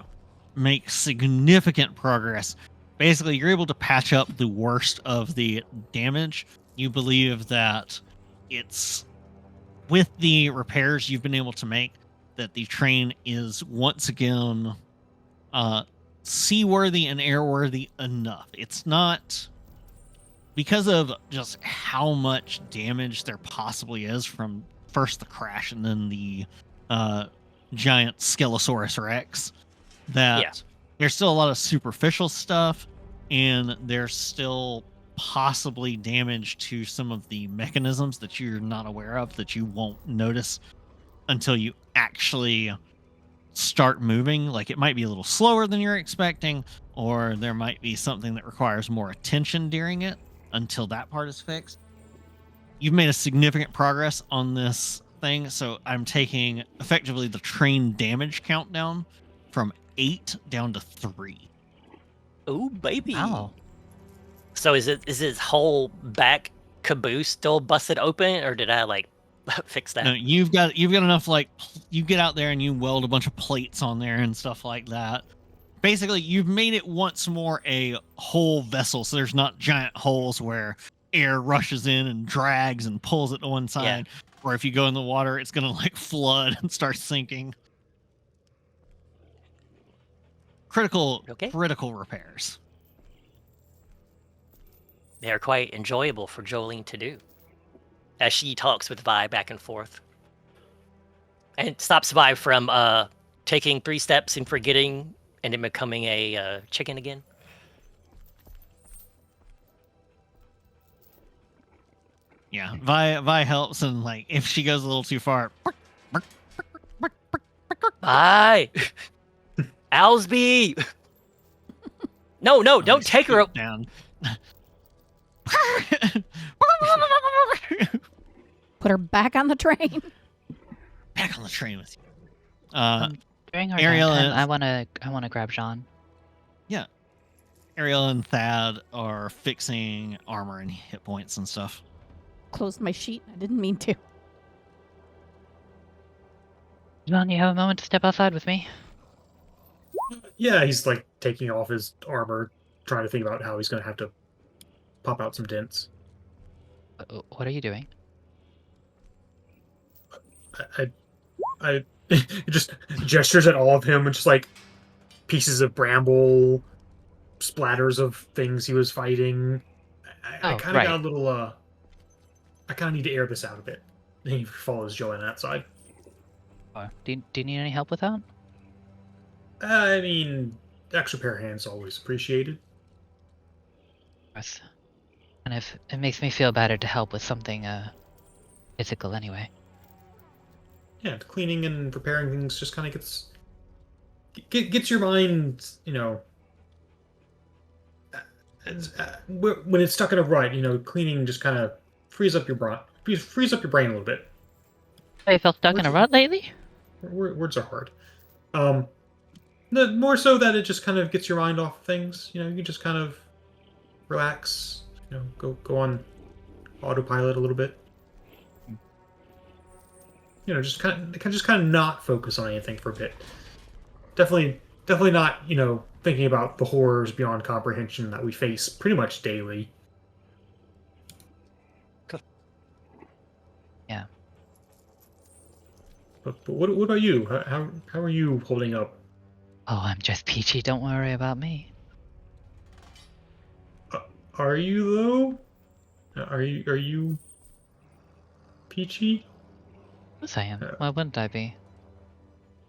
make significant progress. Basically, you're able to patch up the worst of the damage. You believe that it's with the repairs you've been able to make that the train is once again seaworthy and airworthy enough. It's not because of just how much damage there possibly is from first the crash and then the giant Skelosaurus Rex, that there's still a lot of superficial stuff and there's still possibly damage to some of the mechanisms that you're not aware of, that you won't notice until you actually start moving. Like, it might be a little slower than you're expecting, or there might be something that requires more attention during it until that part is fixed. You've made a significant progress on this thing, so I'm taking effectively the train damage countdown from 8 down to 3. Ooh, baby. Wow. So is his whole back caboose still busted open, or did I like fix that? No, you've got enough, like, you get out there and you weld a bunch of plates on there and stuff like that. Basically, you've made it once more a whole vessel, so there's not giant holes where air rushes in and drags and pulls it to one side, or if you go in the water, it's gonna like flood and start sinking. Critical repairs. They are quite enjoyable for Jolene to do, as she talks with Vi back and forth, and stops Vi from taking 3 steps and forgetting, and then becoming a chicken again. Yeah, Vi helps, and like if she goes a little too far, Vi, Owlsby. No, don't take her up. Down. Put her back on the train. Back on the train with you. During our Ariel downtime, and- I wanna grab Jean. Ariel and Thad are fixing armor and hit points and stuff. Closed my sheet. I didn't mean to. Jean, you have a moment to step outside with me? Yeah, he's like taking off his armor, trying to think about how he's going to have to pop out some dents. What are you doing? I just gestures at all of him and just like pieces of bramble, splatters of things he was fighting. I kind of got a little I kind of need to air this out a bit. And he follows Joanne outside. Do you need any help with that? I mean, extra pair of hands always appreciated. Yes. And if it makes me feel better to help with something physical anyway. Yeah, cleaning and repairing things just kind of gets your mind, when it's stuck in a rut, cleaning just kind of frees up your brain a little bit. Have you felt stuck in a rut lately? Words are hard. More so that it just kind of gets your mind off things. You can just kind of relax. Go on autopilot a little bit. Just kind of not focus on anything for a bit. Definitely not. Thinking about the horrors beyond comprehension that we face pretty much daily. Yeah. But what about you? How are you holding up? Oh, I'm just peachy. Don't worry about me. Are you though? Are you peachy? Yes, I am. Why wouldn't I be?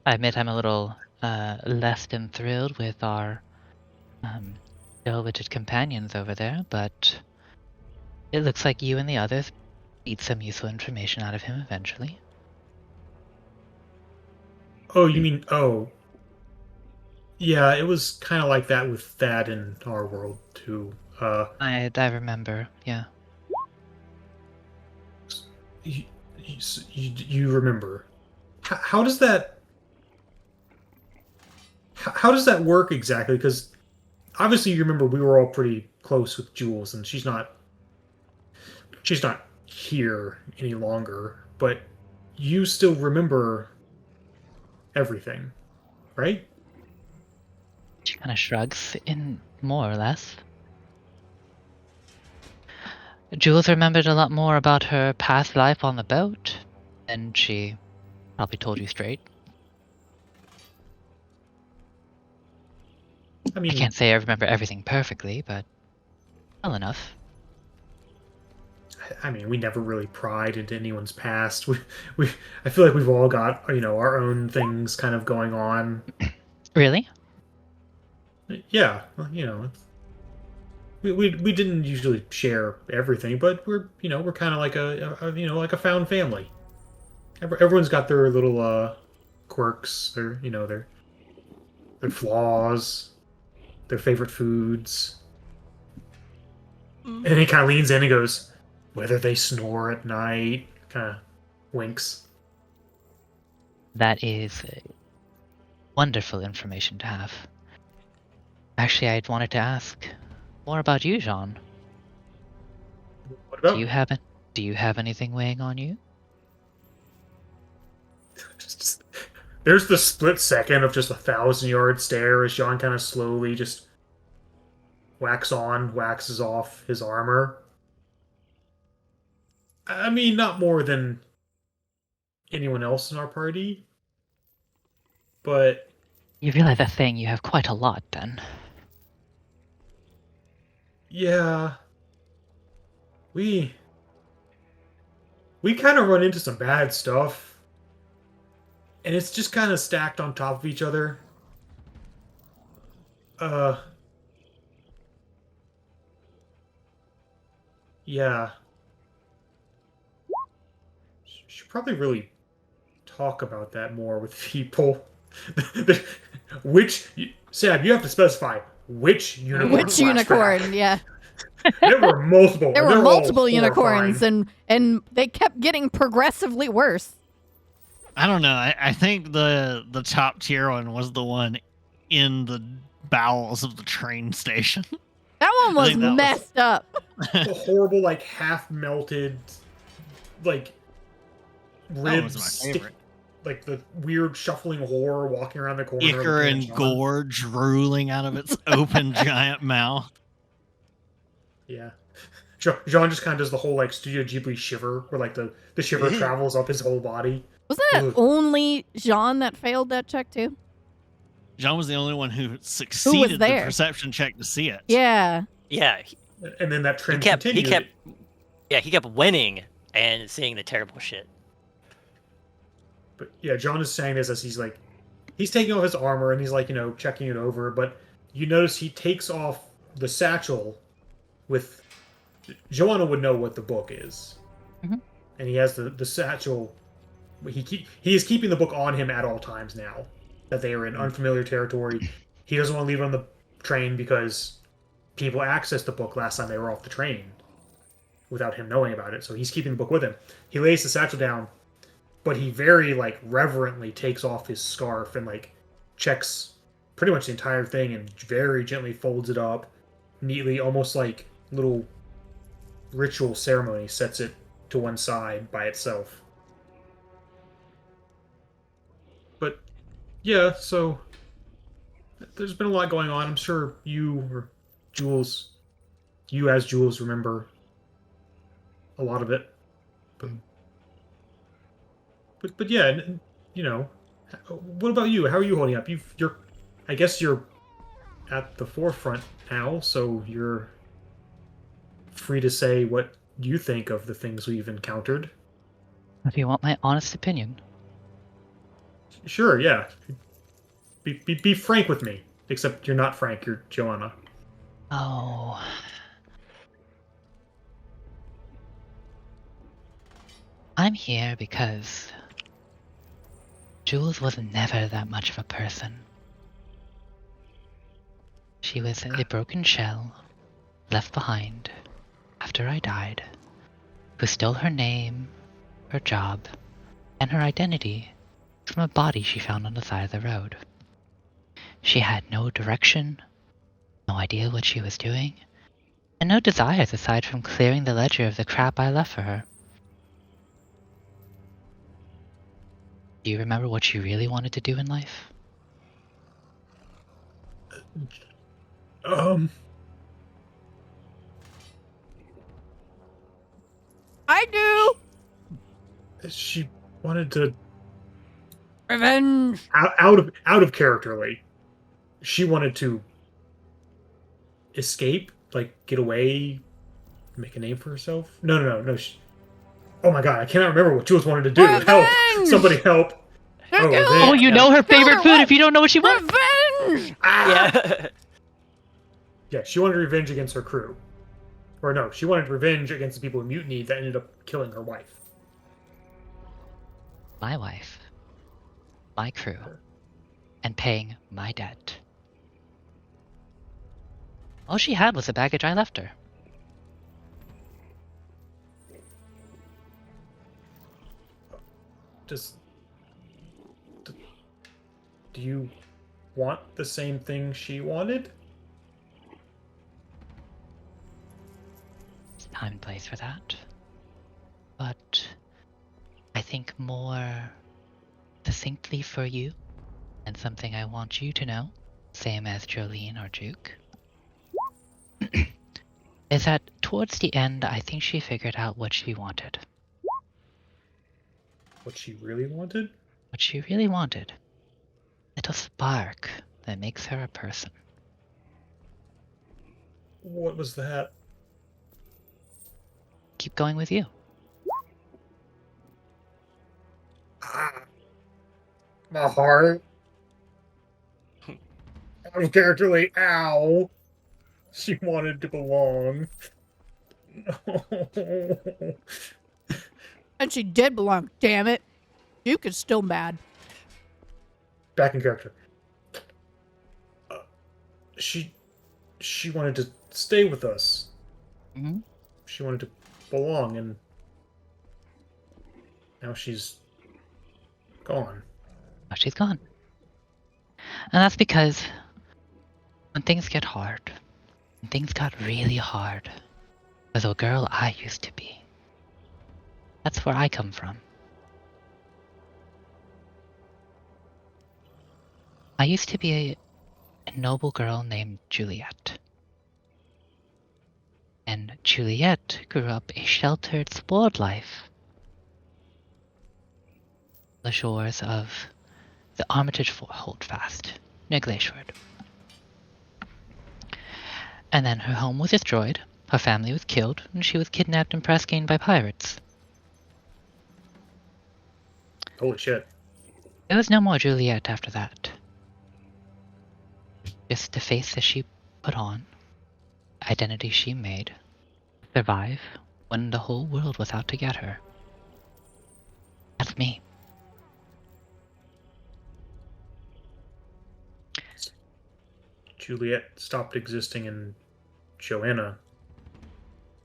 I admit I'm a little less than thrilled with our ill-witted companions over there, but it looks like you and the others need some useful information out of him eventually. Oh, you mean Yeah, it was kind of like that with Thad in our world too. I remember, yeah. You remember? How does that? How does that work exactly? Because obviously you remember we were all pretty close with Jules, and she's not here any longer. But you still remember everything, right? She kind of shrugs, in more or less. Jules remembered a lot more about her past life on the boat, and she probably told you straight. I mean, I can't say I remember everything perfectly, but well enough. I mean, we never really pried into anyone's past. I feel like we've all got our own things kind of going on. Really? Yeah, we didn't usually share everything, but we're kind of like like a found family. Everyone's got their little quirks, their flaws, their favorite foods. And he kind of leans in and goes, whether they snore at night, kind of winks. That is wonderful information to have. Actually, I'd wanted to ask more about you, Jean. What about? Do you have anything weighing on you? There's the split second of just 1,000-yard stare as Jean kind of slowly just waxes off his armor. I mean, not more than anyone else in our party, but You realize that saying you have quite a lot, then. yeah, we kind of run into some bad stuff, and it's just kind of stacked on top of each other. Yeah. Should probably really talk about that more with people. Sam, you have to specify which unicorn. Which unicorn? flashback. Yeah. There were multiple. There They're were all multiple unicorns, horrifying. and they kept getting progressively worse. I don't know. I think the top tier one was the one in the bowels of the train station. That one I was think that was- messed up. The horrible, like half melted, like That ribs, was my favorite. like the weird shuffling horror walking around the corner. of the Ichor and canyon. gore drooling out of its open giant mouth. Yeah. Jean just kind of does the whole like Studio Ghibli shiver, where like the shiver travels up his whole body. Wasn't it Ugh. only Jean that failed that check too? John was the only one who succeeded the there? perception check to see it. Yeah. Yeah, And then that he trend kept continued. he kept winning and seeing the terrible shit. But yeah, John is saying this as he's taking off his armor and he's like, checking it over, but you notice he takes off the satchel with Joanna would know what the book is. Mhm. And he has the satchel. He is keeping the book on him at all times now that they are in unfamiliar territory. He doesn't want to leave it on the train because people accessed the book last time they were off the train without him knowing about it. So he's keeping the book with him. He lays the satchel down, but he very reverently takes off his scarf and checks pretty much the entire thing and very gently folds it up neatly, almost like little ritual ceremony, sets it to one side by itself. But yeah, so there's been a lot going on. I'm sure you as Jules remember a lot of it. But yeah, what about you? How are you holding up? I guess you're at the forefront now, so you're free to say what you think of the things we've encountered. If you want my honest opinion. Sure, yeah. Be frank with me. Except you're not Frank, you're Joanna. Oh. I'm here because Jules was never that much of a person. She was a broken shell left behind after I died, who stole her name, her job, and her identity from a body she found on the side of the road. She had no direction, no idea what she was doing, and no desires aside from clearing the ledger of the crap I left for her. Do you remember what she really wanted to do in life? I do. She wanted to Revenge. out of characterly. She wanted to escape, get away, make a name for herself. No. Oh my god, I cannot remember what Jules wanted to do. Help! Revenge! Somebody help! Oh, Oh, you know her favorite food if you don't know what she wants. Revenge. Ah! Yeah. Yeah, she wanted revenge against her crew. Or no, she wanted revenge against the people who mutinied that ended up killing her wife. My wife, my crew, and paying my debt. All she had was the baggage I left her. Do you want the same thing she wanted? There's time and place for that. But I think more distinctly for you, and something I want you to know, same as Jolene or Juke, is that towards the end, I think she figured out what she wanted. What she really wanted? What she really wanted. Little spark that makes her a person. What was that? Keep going with you. Ah, my heart. Out of characterly, ow. She wanted to belong. No. And she did belong, damn it. Duke is still mad. Back in character. She wanted to stay with us. Mm-hmm. She wanted to belong, and now she's gone. Oh, she's gone. And that's because when things get hard, when things got really hard, as a girl I used to be, that's where I come from. I used to be a noble girl named Juliet. And Juliet grew up a sheltered, spoiled life on the shores of the Armitage Holdfast, near Glaceward. And then her home was destroyed, her family was killed, and she was kidnapped and Prescained by pirates. Holy shit. There was no more Juliet after that. Just the face that she put on, identity she made, survive when the whole world was out to get her. That's me. Juliet stopped existing and Joanna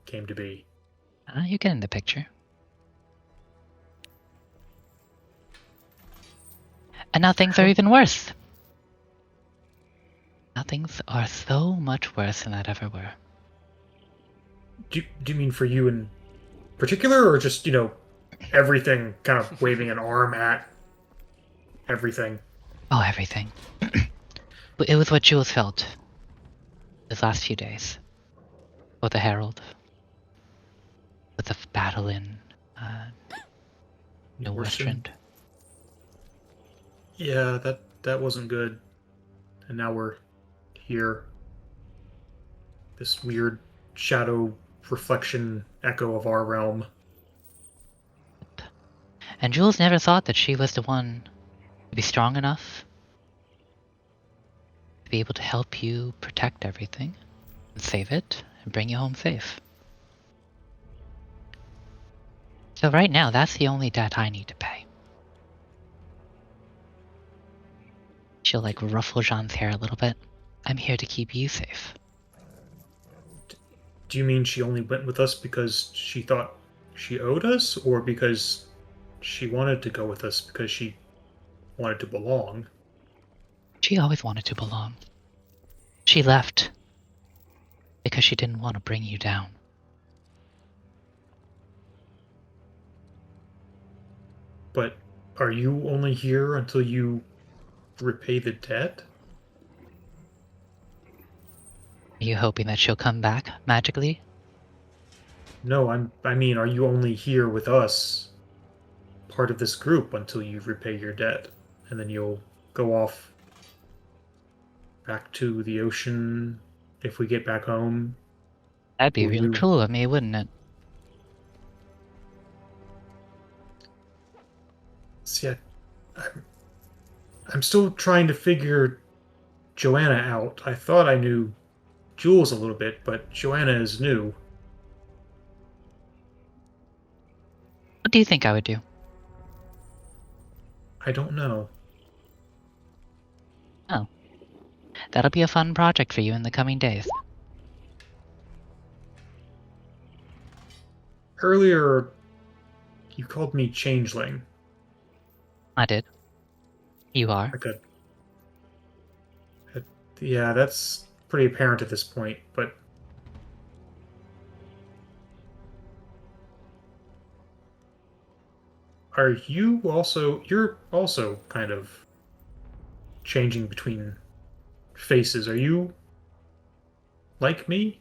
came to be. You get in the picture. And now things are even worse. Now things are so much worse than that ever were. Do you mean for you in particular, or just, everything kind of waving an arm at everything? Oh, everything. But it was what Jules felt these last few days. With the Herald. With the battle in Northwind. Yeah, that wasn't good. And now we're here. This weird shadow reflection echo of our realm. And Jules never thought that she was the one to be strong enough to be able to help you protect everything and save it and bring you home safe. So right now, that's the only debt I need to pay. She'll ruffle Jean's hair a little bit. I'm here to keep you safe. Do you mean she only went with us because she thought she owed us, or because she wanted to go with us because she wanted to belong? She always wanted to belong. She left because she didn't want to bring you down. But are you only here until you repay the debt? Are you hoping that she'll come back magically? No, I mean, are you only here with us, part of this group, until you repay your debt, and then you'll go off back to the ocean if we get back home? That'd be Will real you- cruel of me, wouldn't it? See, I'm still trying to figure Joanna out. I thought I knew Jules a little bit, but Joanna is new. What do you think I would do? I don't know. Oh. That'll be a fun project for you in the coming days. Earlier, you called me changeling. I did. You are. Like yeah, that's pretty apparent at this point, but you're also kind of changing between faces. Are you like me?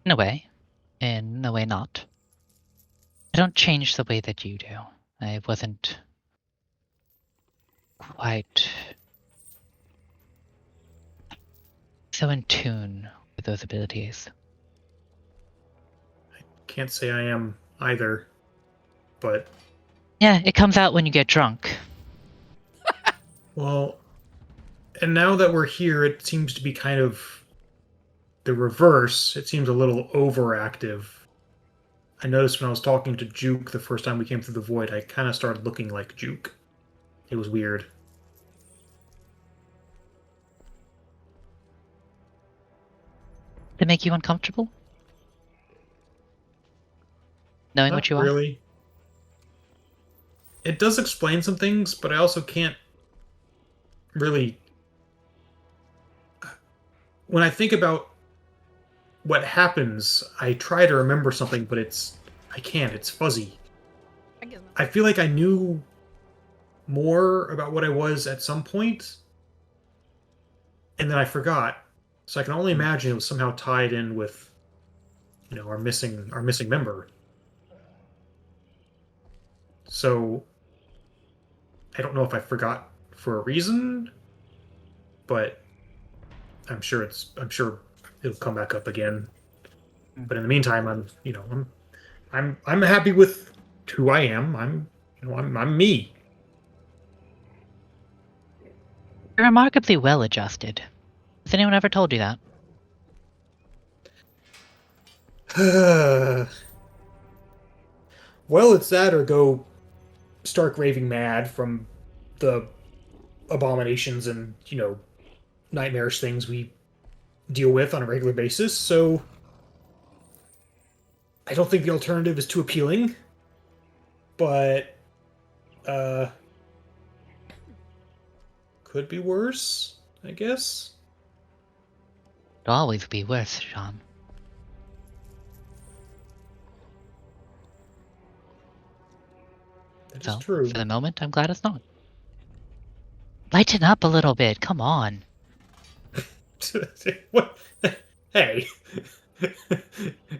In a way. In a way not. I don't change the way that you do. I wasn't quite so in tune with those abilities. Can't say I am either, but Yeah, it comes out when you get drunk. well, and now that we're here, it seems to be kind of the reverse. It seems a little overactive. I noticed when I was talking to Juke the first time we came through the void, I kind of started looking like Juke. It was weird. To make you uncomfortable? Knowing Not what you are? really. It does explain some things, but I also can't really. When I think about what happens, I try to remember something, but I can't. It's fuzzy. I feel like I knew more about what I was at some point, and then I forgot. So I can only imagine it was somehow tied in with, our missing member. So I don't know if I forgot for a reason, but I'm sure it'll come back up again. But in the meantime, I'm happy with who I am. I'm me. You're remarkably well adjusted. Has anyone ever told you that? Well, it's that or go stark raving mad from the abominations and, nightmarish things we deal with on a regular basis, so I don't think the alternative is too appealing. But could be worse, I guess. It'll always be worse, Sean. That is So, true. for the moment, I'm glad it's not. Lighten up a little bit, come on. What? Hey.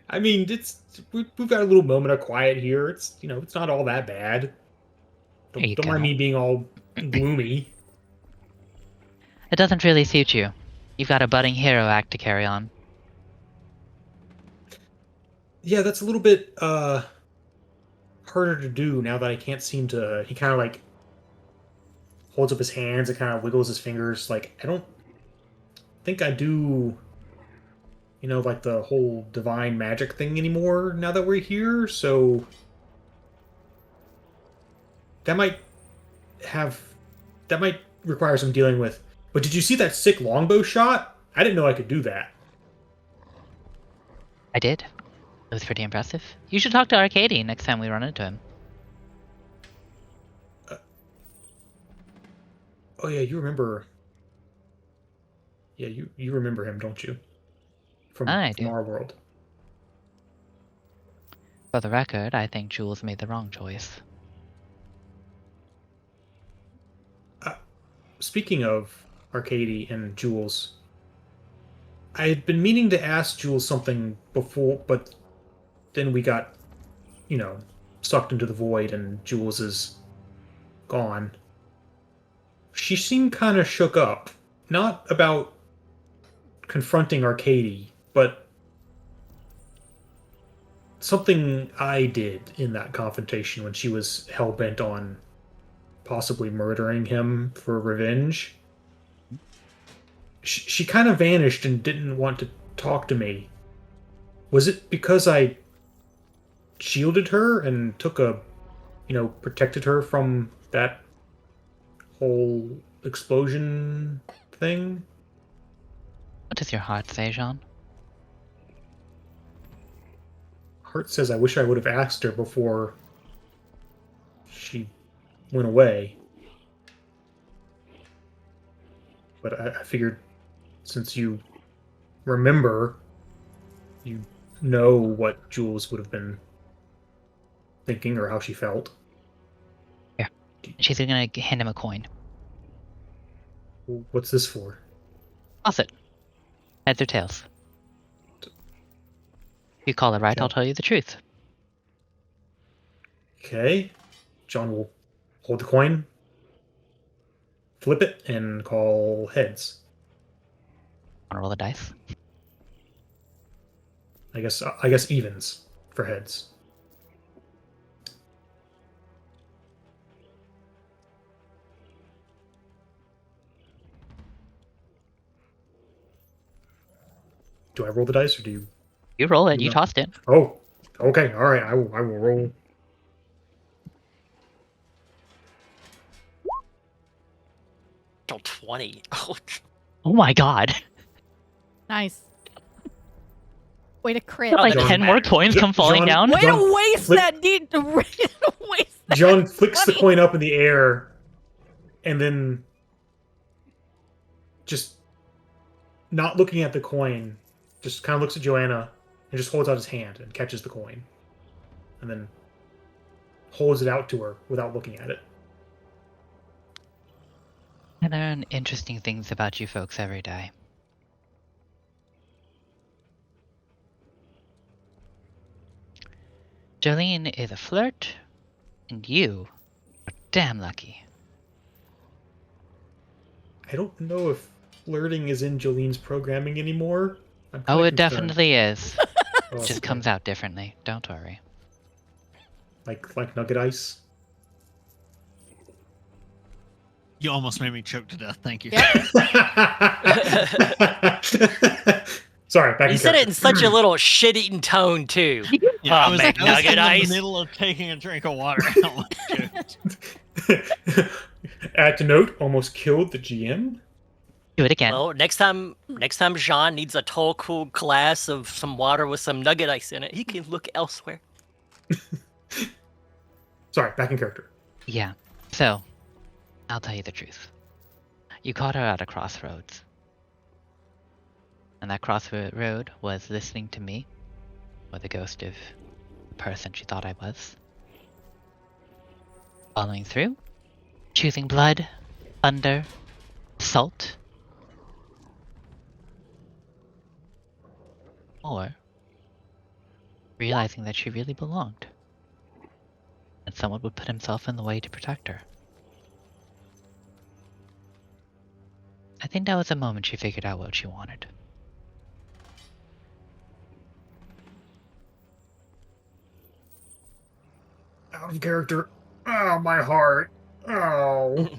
I mean, we've got a little moment of quiet here. It's not all that bad. There you Don't go. mind me being all gloomy. It doesn't really suit you. You've got a budding hero act to carry on. Yeah, that's a little bit harder to do now that I can't seem to. He kind of like holds up his hands and kind of wiggles his fingers. Like, I don't think I do, like the whole divine magic thing anymore now that we're here. So that might require some dealing with. But did you see that sick longbow shot? I didn't know I could do that. I did. It was pretty impressive. You should talk to Arcady next time we run into him. Oh yeah, you remember. Yeah, you remember him, don't you? From do. our world. For the record, I think Jules made the wrong choice. Speaking of Arcady and Jules, I had been meaning to ask Jules something before, but then we got, sucked into the void and Jules is gone. She seemed kind of shook up. Not about confronting Arcady, but something I did in that confrontation when she was hell-bent on possibly murdering him for revenge. she kind of vanished and didn't want to talk to me. Was it because I shielded her and took protected her from that whole explosion thing? What does your heart say, Jean? Heart says I wish I would have asked her before she went away. But I figured since you remember, you know what Jules would have been thinking or how she felt. She's gonna hand him a coin. What's this for? Toss it. Heads or tails. If you call it right, I'll tell you the truth. Okay. John will hold the coin, flip it, and call heads. Wanna roll the dice? I guess evens for heads. Do I roll the dice or do you? You roll it. You No. tossed it. Oh, okay. All right. I will roll. Oh, 20. Oh, Oh my god. Nice. Way to crit. Oh, Like that 10 doesn't more matter. coins come falling John- down. Way John, to waste flip- that deed. Waste that. John flicks the 20. coin up in the air, and then just not looking at the coin, just kind of looks at Joanna and just holds out his hand and catches the coin, and then holds it out to her without looking at it. I learn interesting things about you folks every day. Jolene is a flirt, and you are damn lucky. I don't know if flirting is in Jolene's programming anymore. I'm Oh, kinda it concerned. definitely is. Oh, Just okay. comes out differently. Don't worry. like nugget ice. You almost made me choke to death. Thank you. Yep. Sorry, back you in said it in character. such a little shit-eating tone, too. Yeah, Oh, I was McNugget in ice. the middle of taking a drink of water. I almost choked. Add to note, almost killed the GM. Do it again. Well, next time Jean needs a tall, cool glass of some water with some nugget ice in it, he can look elsewhere. Sorry, back in character. Yeah. So, I'll tell you the truth. You caught her at a crossroads. And that crossroad was listening to me, or the ghost of the person she thought I was. Following through, choosing blood, thunder, salt, or realizing that she really belonged, and someone would put himself in the way to protect her. I think that was the moment she figured out what she wanted. Out of character. Oh, my heart. Oh.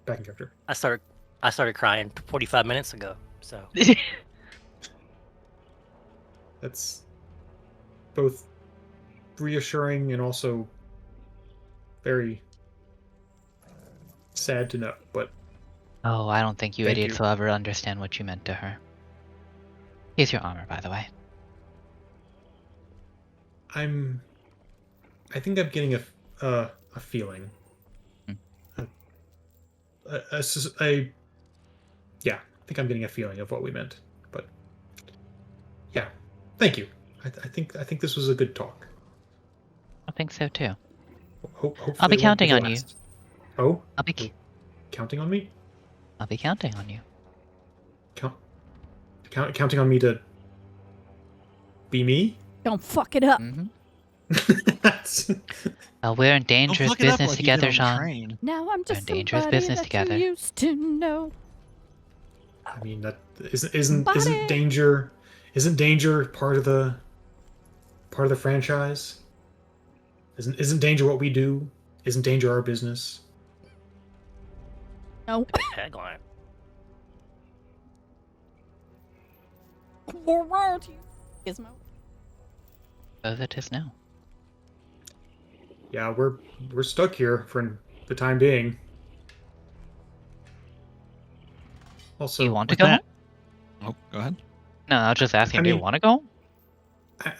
Back in character. I started crying 45 minutes ago. So That's both reassuring and also very sad to know, but Oh, I don't think you Thank idiots you. will ever understand what you meant to her. Here's your armor, by the way. I think I'm getting a feeling. Yeah, I think I'm getting a feeling of what we meant. But yeah, thank you. I think this was a good talk. I think so too. Hopefully I'll be it won't counting the on you. last. Oh, I'll be counting on me? counting on you. Counting on me to be me? Don't fuck it up. Mm-hmm. That's- Well, we're in Don't dangerous fuck it up business like you did together, on the Jean. train. Now I'm just dangerous somebody business that together. you used to know. I mean, that isn't Body. danger part of the franchise? Isn't danger what we do Isn't danger our business? No. Tagline. Gizmo. So that is now. Yeah, we're stuck here for the time being. Also, You want to With go that- home? Oh, go ahead. No, I was just asking. I Do you mean- want to go home?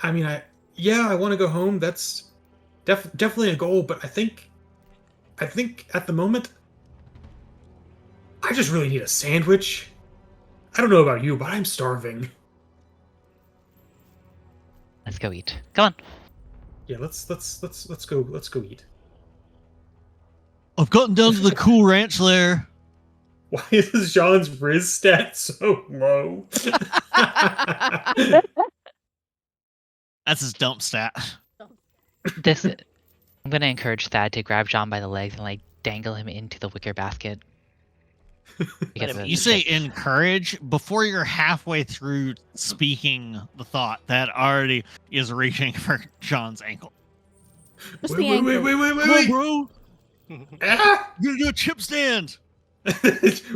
I mean, I want to go home. That's definitely a goal, but I think at the moment, I just really need a sandwich. I don't know about you, but I'm starving. Let's go eat. Come on. Yeah, let's go eat. I've gotten down to the cool ranch lair. Why is Jean's Riz stat so low? That's his dump stat. This. I'm gonna encourage Thad to grab John by the legs and like dangle him into the wicker basket. Because him of You the say chips. encourage before you're halfway through speaking the thought that already is reaching for John's ankle. Just the ankle. Come on, bro. Ah! You're gonna do a chip stand.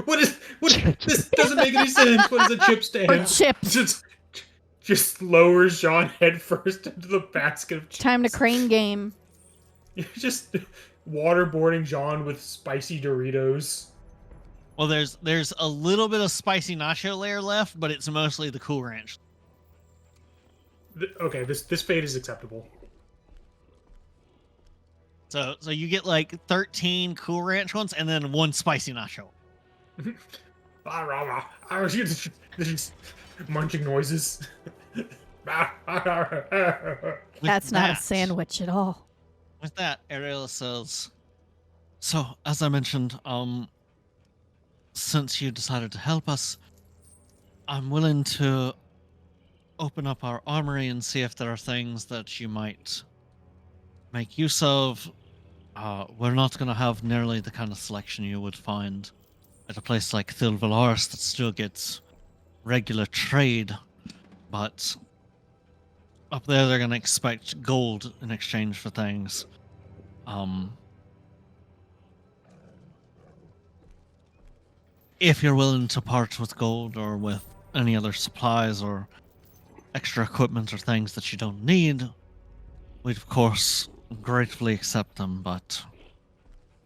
What? This doesn't make any sense. What is a chip Or stand? chips. Just lowers Jean headfirst into the basket of chips. Time to crane game. You're just waterboarding Jean with spicy Doritos. Well, there's a little bit of spicy nacho layer left, but it's mostly the Cool Ranch. Okay, this fate is acceptable. So you get like 13 Cool Ranch ones and then one spicy nacho. I was just munching noises. With That's not a that- sandwich at all. With that, Ariel says, "So, as I mentioned, since you decided to help us, I'm willing to open up our armory and see if there are things that you might make use of. We're not going to have nearly the kind of selection you would find at a place like Thilvalaris that still gets regular trade, but up there they're going to expect gold in exchange for things. If you're willing to part with gold or with any other supplies or extra equipment or things that you don't need, we'd of course gratefully accept them, but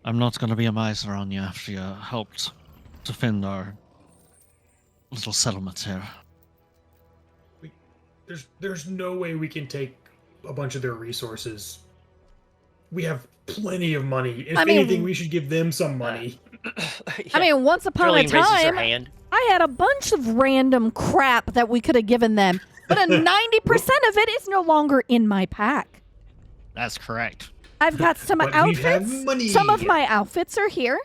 I'm not going to be a miser on you after you helped defend our little settlement here. There's no way we can take a bunch of their resources. We have plenty of money. If I mean- anything, we should give them some money. I mean, once upon a Jolene raises her time, hand. I had a bunch of random crap that we could have given them, but 90% of it is no longer in my pack. That's correct. I've got some But we have outfits. money. Some of my outfits are here,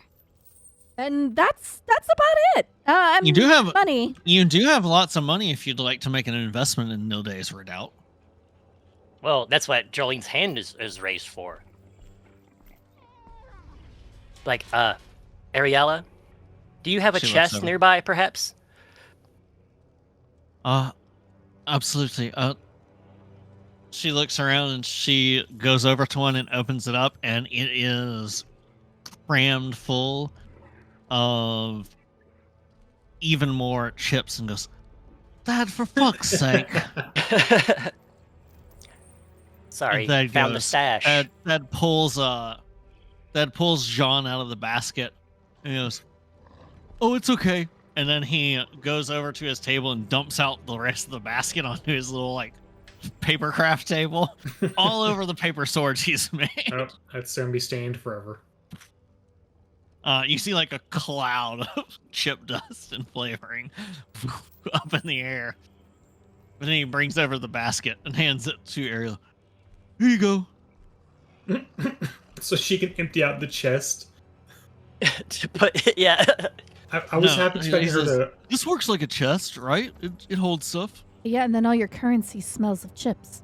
and that's about it. You do have money. You do have lots of money if you'd like to make an investment in No Days Redoubt. Well, that's what Jolene's hand is raised for. Like, Ariella, do you have a She looks chest over. nearby, perhaps? Absolutely. She looks around and she goes over to one and opens it up, and it is crammed full of even more chips, and goes, "Dad, for fuck's sake!" Sorry, And Dad found the goes, stash. Dad pulls Jean out of the basket, and he goes, "Oh, it's okay." And then he goes over to his table and dumps out the rest of the basket onto his little like paper craft table, all over the paper swords he's made. Oh, that's gonna be stained forever. You see like a cloud of chip dust and flavoring up in the air. But then he brings over the basket and hands it to Ariel. "Here you go." So she can empty out the chest. But yeah, I was No, half expecting he her says, to. "This works like a chest, right? It holds stuff." Yeah, and then all your currency smells of chips.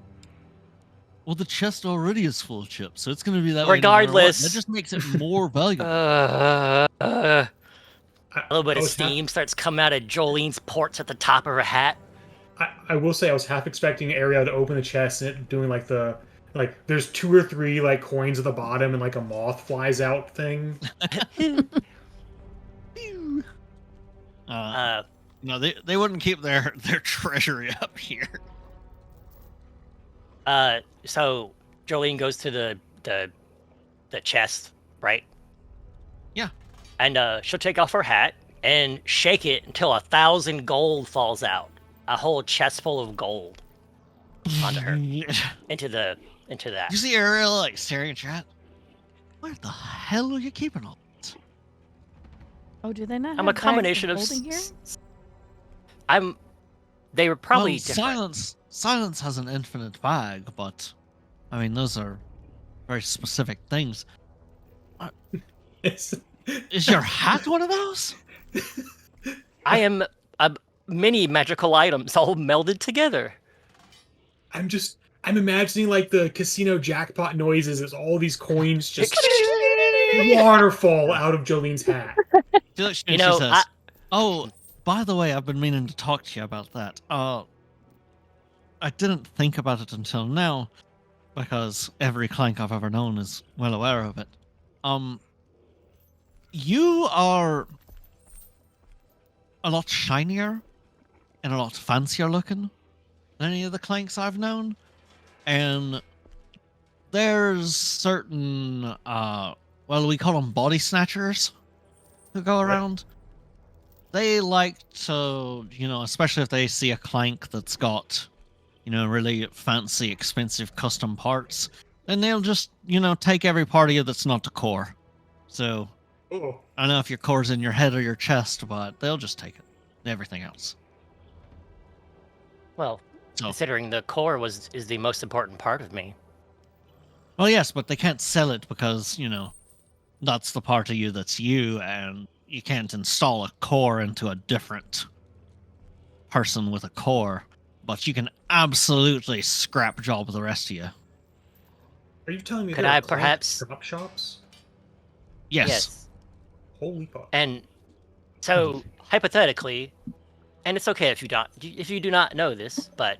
Well, the chest already is full of chips, so it's going to be that way. no matter what. Regardless. That just makes it more valuable. a I- little bit I of was half- steam starts coming out of Jolene's ports at the top of her hat. I will say I was half expecting Ariel to open the chest and it doing like the Like there's 2 or 3 like coins at the bottom and like a moth flies out thing. No, they wouldn't keep their treasury up here. So Jolene goes to the chest, right? Yeah. And she'll take off her hat and shake it until 1,000 gold falls out. A whole chest full of gold onto her. into that. You see Ariel like staring at chat? Where the hell are you keeping all this? Oh, do they not? I'm have a combination of. bags holding here? They were probably well, different. Silence has an infinite bag, but I mean those are very specific things. It's... Is your hat one of those? I am many magical items all melded together. I'm imagining like the casino jackpot noises as all these coins just waterfall out of Jolene's hat. You know, she says, "Oh, by the way, I've been meaning to talk to you about that. I didn't think about it until now, because every clank I've ever known is well aware of it. You are a lot shinier and a lot fancier looking than any of the clanks I've known, and there's certain well, we call them body snatchers who go around. They like to, especially if they see a clank that's got, really fancy, expensive custom parts, then they'll just, take every part of you that's not the core. So, Oh. I don't know if your core's in your head or your chest, but they'll just take it. Everything else. Well, considering the core is the most important part of me. Well, yes, but they can't sell it because, that's the part of you that's you, and you can't install a core into a different person with a core, but you can absolutely scrap job the rest of you. Are you telling me Could there I are perhaps drop shops? Yes. Holy fuck. And so hypothetically, and it's okay if you do not know this, but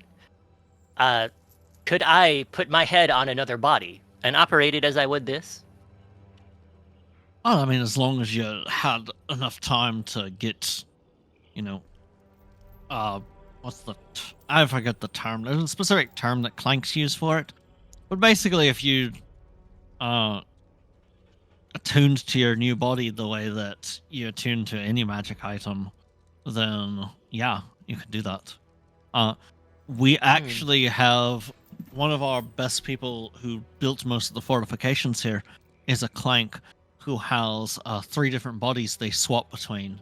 could I put my head on another body and operate it as I would this? Well, I mean, as long as you had enough time to get, I forget the term. There's a specific term that clanks use for it. But basically, if you attuned to your new body the way that you attune to any magic item, then yeah, you could do that. We actually have one of our best people who built most of the fortifications here is a clank who has 3 different bodies they swap between.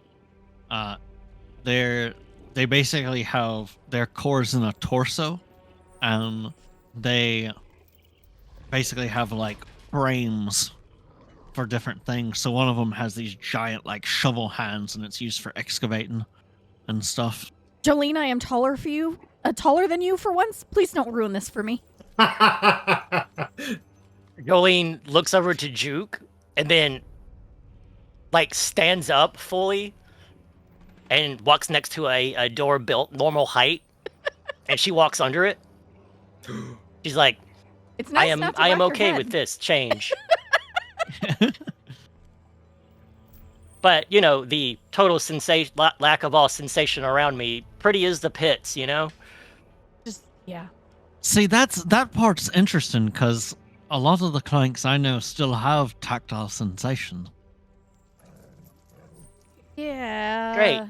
They basically have their cores in a torso, and they basically have like frames for different things. So one of them has these giant like shovel hands, and it's used for excavating and stuff. Jolene, I am taller than you for once. Please don't ruin this for me. Jolene looks over to Juke and then like stands up fully and walks next to a door built normal height, and she walks under it. She's like, It's nice I not to am whack your okay head. with this change. But, the total lack of all sensation around me, pretty is the pits, Just, yeah. See, that part's interesting because a lot of the clanks I know still have tactile sensation. Yeah. Great.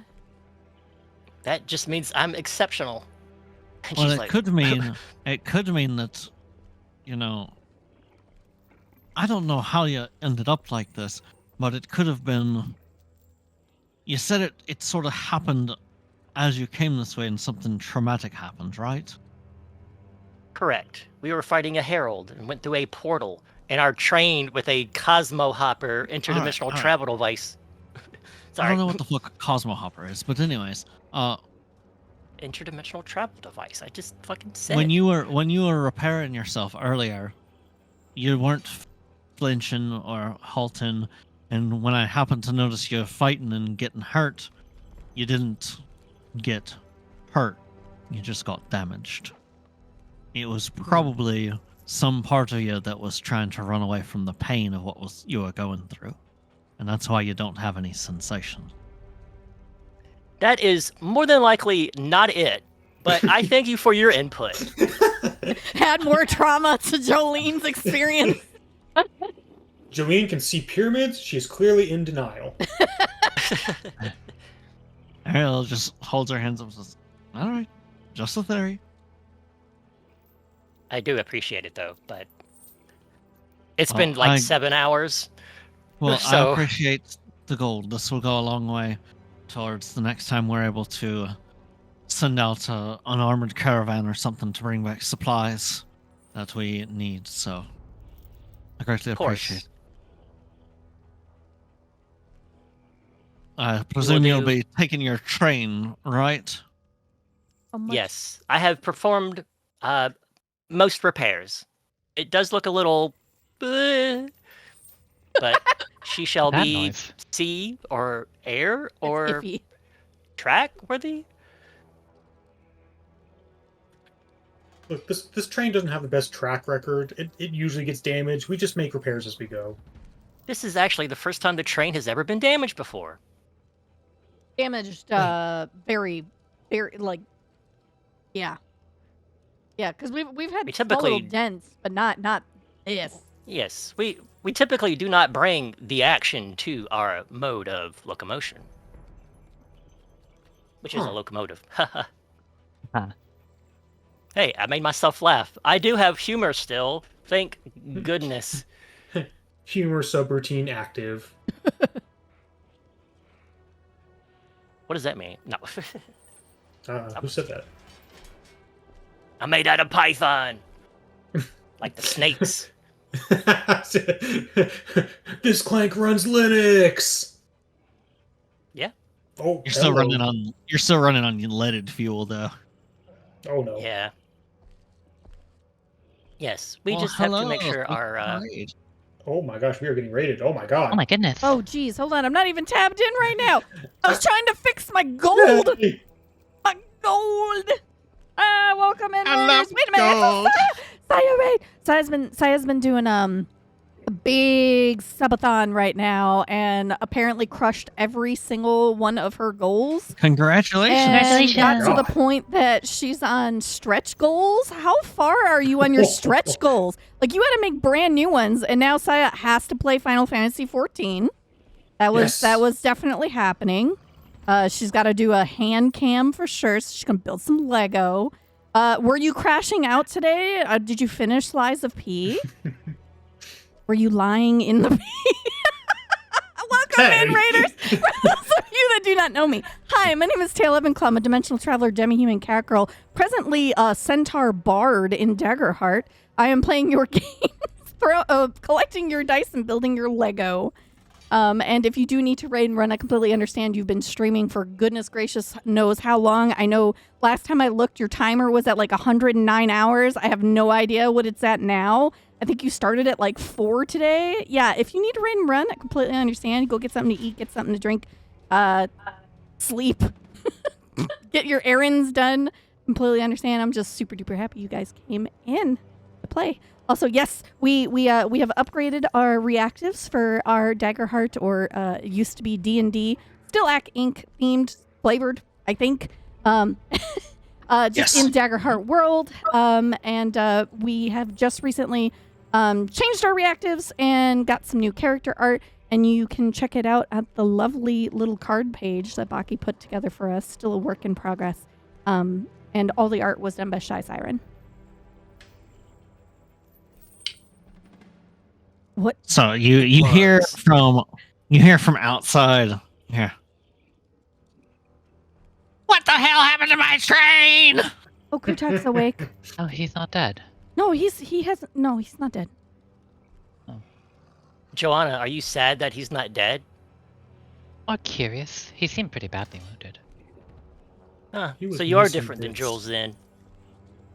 That just means I'm exceptional. And Well, she's it like, could mean that, I don't know how you ended up like this, but it could have been. You said it sort of happened as you came this way, and something traumatic happened, right? correct. We were fighting a herald and went through a portal and are trained with a Cosmo Hopper interdimensional all right. travel device. I Sorry. don't know what the fuck Cosmo Hopper is, but anyways, Interdimensional travel device. I just fucking said. when you were repairing yourself earlier, you weren't flinching or halting, and when I happened to notice you fighting and getting hurt, you didn't get hurt. You just got damaged. It was probably some part of you that was trying to run away from the pain of what you were going through, and that's why you don't have any sensation. That is more than likely not it, but I thank you for your input. Add more trauma to Jolene's experience. Jolene can see pyramids. She is clearly in denial. Ariel just holds her hands up and says, all right, just a theory. I do appreciate it though, but it's been like 7 hours. Well, So- I appreciate the gold. This will go a long way towards the next time we're able to send out an armored caravan or something to bring back supplies that we need. So I greatly Of course. appreciate it. I presume you'll do- be taking your train, right? How much- Yes, I have performed most repairs. It does look a little, but she shall That be noise. sea or air It's or iffy. track worthy. Look, this train doesn't have the best track record. It usually gets damaged. We just make repairs as we go. This is actually the first time the train has ever been damaged before. Damaged, very, very, like, yeah. Yeah, because we've had We small little typically- dents, but not this. Yes, we typically do not bring the action to our mode of locomotion, which is a Huh. locomotive. Huh. Hey, I made myself laugh. I do have humor still. Thank goodness. Humor subroutine active. What does that mean? No. Who said that? I'm made out of python. Like the snakes. This clank runs Linux. Yeah. Oh, You're still hello. running on leaded fuel though. Oh no. Yeah. Yes, we Well, just have to make hello, sure so our great. Oh my gosh, we are getting raided. Oh my god. Oh my goodness. Oh, geez, hold on. I'm not even tabbed in right now. I was trying to fix my gold. Yay! My gold. Welcome in, I Raiders. love Wait a minute. gold. Saya raid. Saya's been doing a big subathon right now, and apparently crushed every single one of her goals. Congratulations. And Congratulations. got to the God. point that she's on stretch goals. How far are you on your stretch goals? Like, you had to make brand new ones, and now Saya has to play Final Fantasy 14. That Yes. was definitely happening. She's got to do a hand cam for sure. So she's gonna build some Lego. Were you crashing out today? Did you finish Lies of P? Were you lying in the pee? Welcome in, Hey. Raiders. For those of you that do not know me, hi, my name is Tayelle. I'm a dimensional traveler, demi-human cat girl, presently a centaur bard in Daggerheart. I am playing your games, collecting your dice and building your Lego. And if you do need to raid and run, I completely understand. You've been streaming for goodness gracious knows how long. I know last time I looked, your timer was at like 109 hours. I have no idea what it's at now. I think you started at like 4 today. Yeah, if you need to raid and run, I completely understand. Go get something to eat, get something to drink, sleep, get your errands done. Completely understand. I'm just super duper happy you guys came in to play. Also, yes, we have upgraded our reactives for our Daggerheart, or it used to be D&D, still Ac Inc. themed, flavored, I think. Just Yes. in Daggerheart world. And we have just recently changed our reactives and got some new character art. And you can check it out at the lovely little card page that Baki put together for us. Still a work in progress. And all the art was done by Shy Siren. What? So you hear from outside. Yeah. What the hell happened to my train? Oh, Kutak's awake. Oh, he's not dead. No, he's not dead. Joanna, are you sad that he's not dead? Or curious. He seemed pretty badly wounded. Huh. He was So you are missing different than bits. Jules then.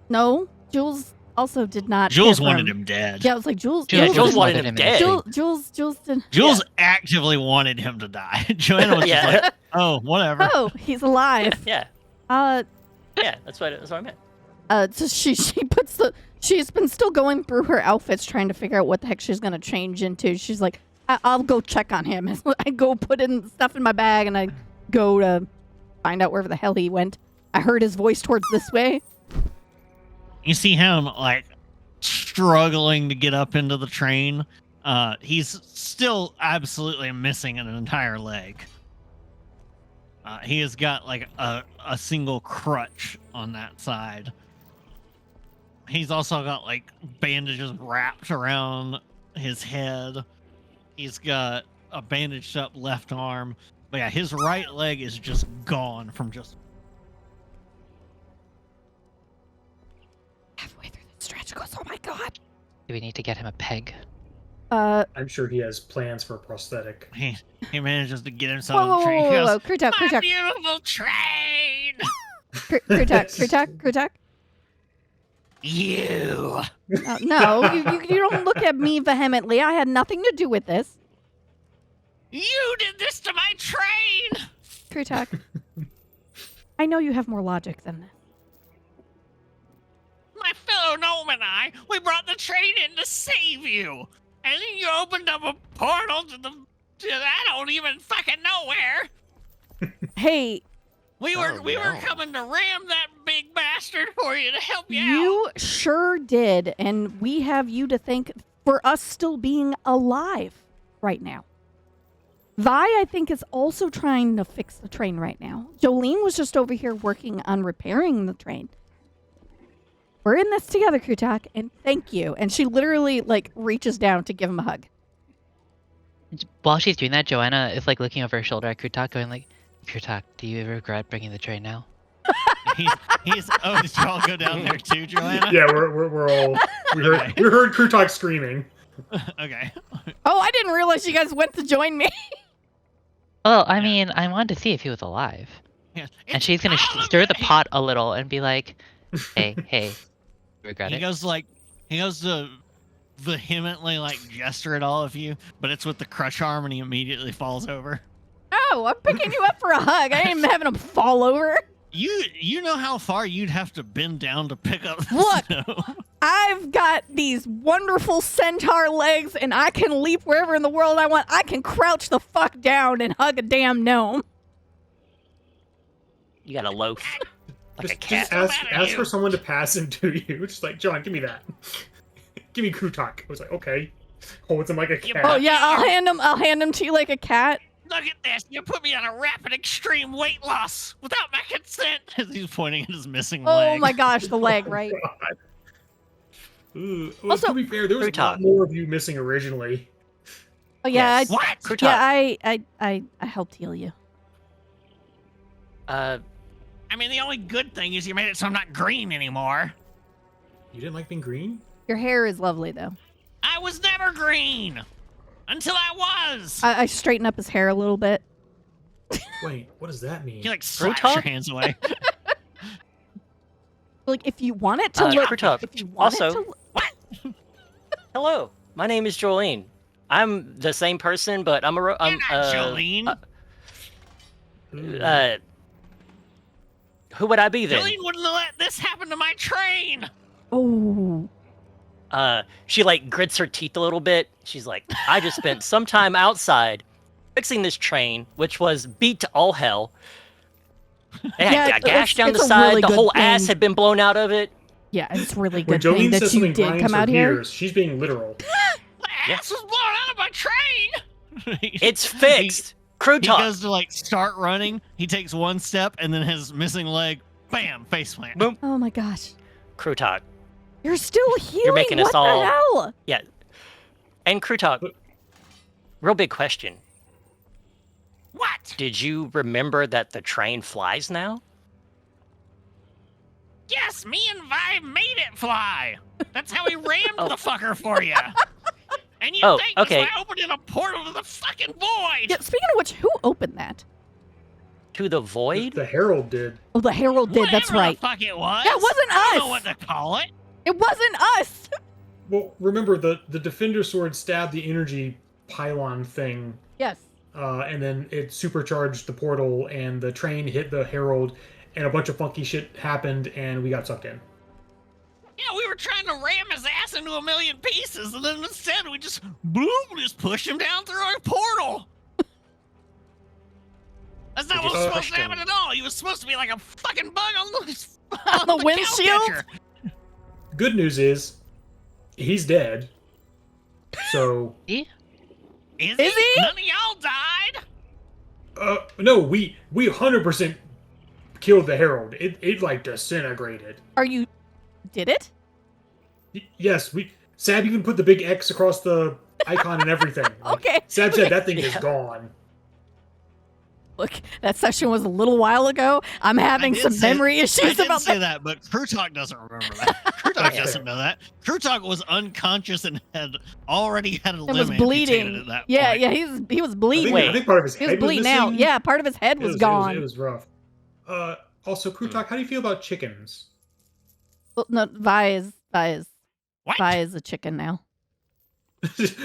No, Jules also did not. Jules care for wanted him dead. Yeah, I was like Jules. Yeah, Jules Jules wanted wanted him him dead. Jules did. Jules actively wanted him to die. Joanna was just Yeah. like, oh, whatever. Oh, he's alive. Yeah, Uh, yeah, that's what I meant. So she puts She's been still going through her outfits trying to figure out what the heck she's going to change into. She's like, I'll go check on him. I go put in stuff in my bag and I go to find out wherever the hell he went. I heard his voice towards this way. You see him, like, struggling to get up into the train. He's still absolutely missing an entire leg. He has got, like, a single crutch on that side. He's also got, like, bandages wrapped around his head. He's got a bandaged up left arm. But yeah, his right leg is just gone from just... Halfway through the stretch goes, oh my god. Do we need to get him a peg? I'm sure he has plans for a prosthetic. He manages to get himself Whoa, on the train. He goes, Kurtak, "My Kurtak, beautiful train! Kurtak. You! No, you don't look at me vehemently. I had nothing to do with this. You did this to my train! Kurtak, I know you have more logic than this. My fellow gnome and I, we brought the train in to save you! And then you opened up a portal to I don't even fucking know where! Hey, We were coming to ram that big bastard for you to help you out! you sure did, and we have you to thank for us still being alive right now. Vi, I think, is also trying to fix the train right now. Jolene was just over here working on repairing the train. We're in this together, Kurtak, and thank you. And she literally, like, reaches down to give him a hug. While she's doing that, Joanna is like looking over her shoulder at Kurtak, going like, Kurtak, do you regret bringing the train now? He's oh, did y'all go down there too, Joanna? Yeah, we're all we heard Kurtak screaming. Okay. Oh, I didn't realize you guys went to join me. Well, I mean, I wanted to see if he was alive. Yeah. And she's gonna stir the pot a little and be like, hey, regret He it? goes to vehemently like gesture at all of you, but it's with the crutch arm and he immediately falls over. Oh, I'm picking you up for a hug. I ain't having him fall over. You know how far you'd have to bend down to pick up the Look. snow. I've got these wonderful centaur legs, and I can leap wherever in the world I want. I can crouch the fuck down and hug a damn gnome. You got a loaf. Like a cat. Just ask for someone to pass into you. Just like, John, give me that. Give me Kurtak. I was like, okay. Holds him like a cat. Oh yeah, I'll hand him to you like a cat. Look at this! You put me on a rapid extreme weight loss without my consent. As he's pointing at his missing leg. Oh my gosh, the leg, right? God. Well, Also- to be fair, there was a lot more of you missing originally. Oh yeah, Yes. What? Kurtak. yeah, I helped heal you. I mean, the only good thing is you made it so I'm not green anymore. You didn't like being green? Your hair is lovely though. I was never green until I was. I straighten up his hair a little bit. Wait, what does that mean? He like slaps Kurtak? your hands away. Like if you want it to look. Kurtak, If you want also- it to look. Hello, my name is Jolene. I'm the same person, but I'm a. You're not Jolene. Who would I be then? Jolene wouldn't let this happen to my train. Oh. She like grits her teeth a little bit. She's like, I just spent some time outside fixing this train, which was beat to all hell. It Yeah, had a gash down the it's a side. really The good whole ass thing. had been blown out of it. Yeah, it's really When good thing Jolene that says you something did grinds come her out here. gears, she's being literal. My ass was blown out of my train. It's fixed. Crew He talk. goes to like start running. He takes one step and then his missing leg, bam, face plant. Boom. Oh my gosh. Crew talk. You're still healing. making us what all- the hell? Yeah. And crew talk. Real big question. What? Did you remember that the train flies now? Yes, me and Vi made it fly. That's how we rammed the fucker for you. And you Oh, think okay. I opened in a portal to the fucking void? Yeah, speaking of which, who opened that? To the void? The Herald did. Oh, the Herald did. That's Whatever right. The fuck it was. That wasn't I don't us. know what to call it. It wasn't us. Well, remember the Defender Sword stabbed the energy pylon thing, Yes. and then it supercharged the portal, and the train hit the Herald, and a bunch of funky shit happened, and we got sucked in. Yeah, we were trying to ram his ass into a million pieces, and then instead we just pushed him down through our portal. That's not what was supposed to happen at all. He was supposed to be like a fucking bug on the windshield? cowcatcher. Good news is, he's dead. So He? Is he? None of y'all died? no, we 100% killed the Herald. It like disintegrated. Did it? Yes, Sab even put the big X across the icon and everything. Like, Okay. Sab said that thing is gone. Look, that session was a little while ago. I'm having some memory I issues did about say that. that, but Crew Talk doesn't remember that. Crew Talk doesn't know that. Crew Talk was unconscious and had already had a It limb was amputated bleeding. at that Yeah, point. yeah, he was bleeding. I think part of his He was head bleeding missing. out. Yeah, part of his head was gone. It was rough. Also, Crew Talk, how do you feel about chickens? Well, no, Vi is What? a chicken now.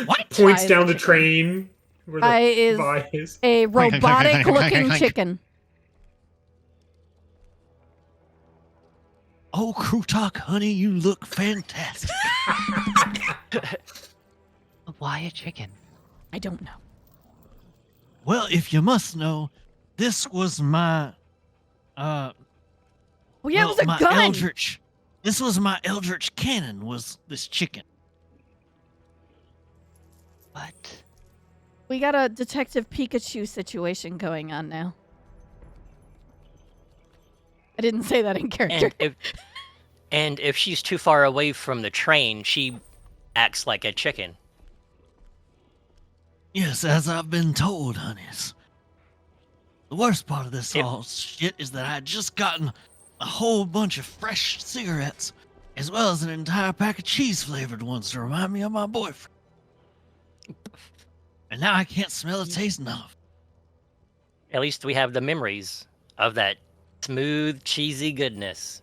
What? Points Vi is down a the chicken. train. Where Vi is Vi is. a robotic-looking chicken. Oh, Crew Talk, honey, you look fantastic. Why a chicken? I don't know. Well, if you must know, this was my Oh yeah, it was a my gun. Eldritch. This was my Eldritch cannon, was this chicken. What? We got a Detective Pikachu situation going on now. I didn't say that in character. And if she's too far away from the train, she acts like a chicken. Yes, as I've been told, honeys. The worst part of this all shit is that I had just gotten a whole bunch of fresh cigarettes, as well as an entire pack of cheese-flavored ones to remind me of my boyfriend. And now I can't smell or taste enough. At least we have the memories of that smooth, cheesy goodness.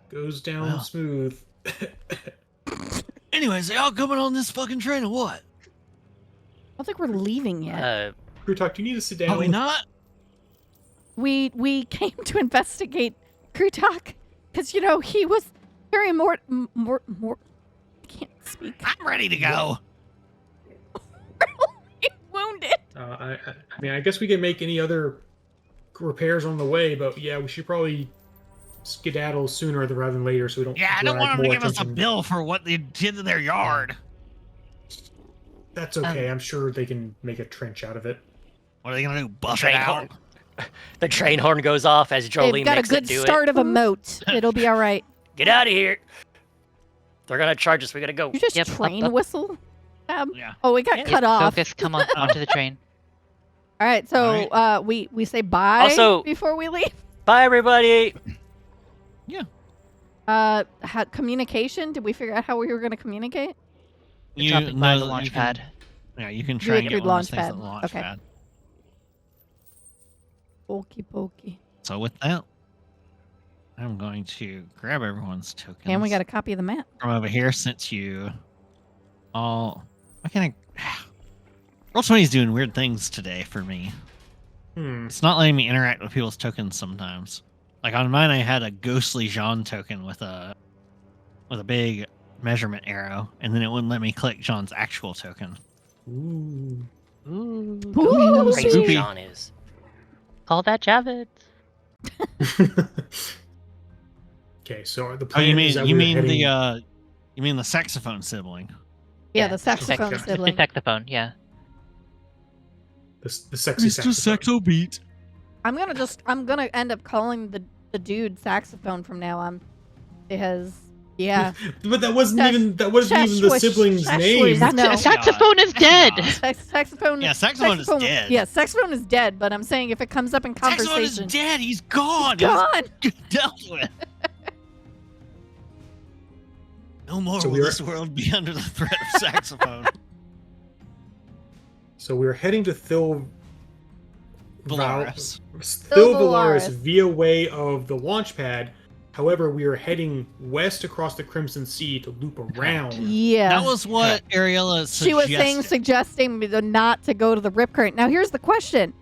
Goes down Wow. smooth. Anyways, are y'all coming on this fucking train or what? I don't think we're leaving yet. Crew Talk, do you need to sit down? Are we not? We came to investigate Krutok because he was very more. I can't speak. I'm ready to go. Wounded. I mean, I guess we can make any other repairs on the way, but yeah, we should probably skedaddle sooner rather than later so we don't. Yeah, I don't drag want them to more give us a attention. bill for what they did to their yard. That's okay. I'm sure they can make a trench out of it. What are they gonna do? Buff it Train out? horn. The train horn goes off as Jolie They've got a makes good it do start of a moat. It'll be all right. Get out of here! They're gonna charge us. We gotta go. You just Yep, train up. whistle? Yeah. Oh, we got Yeah, cut off. Focus, come on, onto the train. All right, so All we say bye Also- before we leave. Bye, everybody. Communication. Did we figure out how we were going to communicate? Dropping by the launch pad. Yeah, you can Do try it and through get one of those things launch at the pad. launch Okay. pad. Pokey pokey. So with that, I'm going to grab everyone's tokens. And we got a copy of the map. from over here since you all. Why can't I? Roll20's doing weird things today for me. It's not letting me interact with people's tokens sometimes. Like on mine, I had a ghostly Jean token with a big measurement arrow, and then it wouldn't let me click Jean's actual token. Ooh. Ooh. Ooh. Crazy Spoopy. John is. Call that Javid. Okay, so the Oh, plan you is mean that you we're mean heading... the saxophone sibling? Yeah, the saxophone The sibling. saxophone, yeah. the sexy saxophone. beat. I'm gonna end up calling the dude saxophone from now on. Because But that wasn't Sax- even the Saxwish- sibling's Saxwish. name. No. Saxophone is dead! saxophone. Yeah, saxophone is dead. Yeah, saxophone is dead. But I'm saying if it comes up in Saxophone conversation, is dead. He's gone. gone. He's dealt with. No more So will we were- this world be under the threat of saxophone. So we're heading to Valaris. Valaris via way of the launch pad. However, we are heading west across the Crimson Sea to loop around. Yeah. That was what Ariella suggested. She was suggesting me not to go to the rip current. Now here's the question: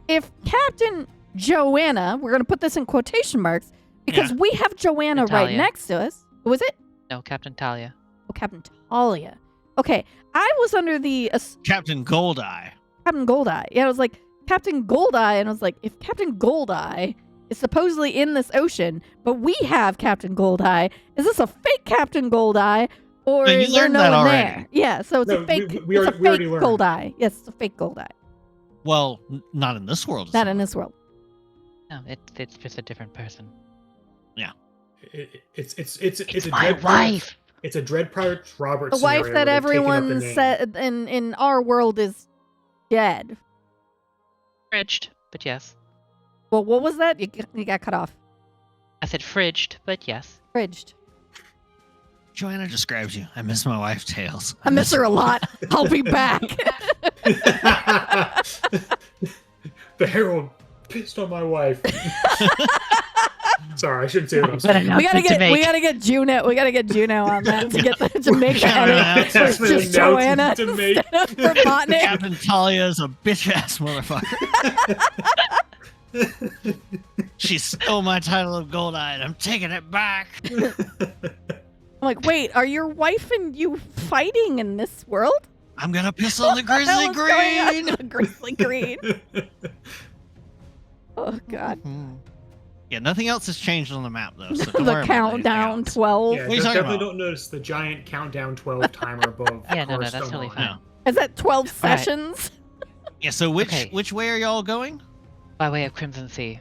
if Captain Joanna, we're going to put this in quotation marks because we have Joanna right Natalia. next to us. Who was it? No, Captain Talia. Oh, Captain Talia. Okay, I was under the Captain Goldeye. Captain Goldeye. Yeah, I was like Captain Goldeye, and I was like, if Captain Goldeye is supposedly in this ocean, but we have Captain Goldeye, is this a fake Captain Goldeye, or No, you is there learned no that one already. there? Yeah, so it's No, a fake. we it's a already fake learned. Goldeye. Yes, it's a fake Goldeye. Well, not in this world. Not in this world. No, it's just a different person. It's It's a my Dread Pirate- wife. It's a Dread Pirate Robert. The wife scenario that where they've taken up the everyone name. said in our world is dead. Fridged, but yes. Well, what was that? You got cut off. I said fridged, but yes. Fridged. Joanna describes you. I miss my wife, Tails. I miss her a lot. I'll be back. The Herald pissed on my wife. Sorry, I shouldn't say that. I'm What sorry. an we gotta announcement to get we make. gotta get Juno. We gotta get Juno on that to get the Jamaica Shout edit. out. So it's That's just an Joanna announcement to make. instead of Robotnik. Captain Talia is a bitch ass motherfucker. She stole my title of Goldeye, and I'm taking it back. I'm like, wait, are your wife and you fighting in this world? I'm gonna piss on the What the hell grizzly is going on? green. The grizzly green. Oh god. Yeah, nothing else has changed on the map though. So don't The worry about countdown anything else. 12. Yeah, What are you talking definitely about? don't notice the giant countdown 12 timer above. Yeah, no, that's Hearthstone totally on. fine. No. Is that 12 All right. sessions? Yeah. So Okay. which way are y'all going? By way of Crimson Sea.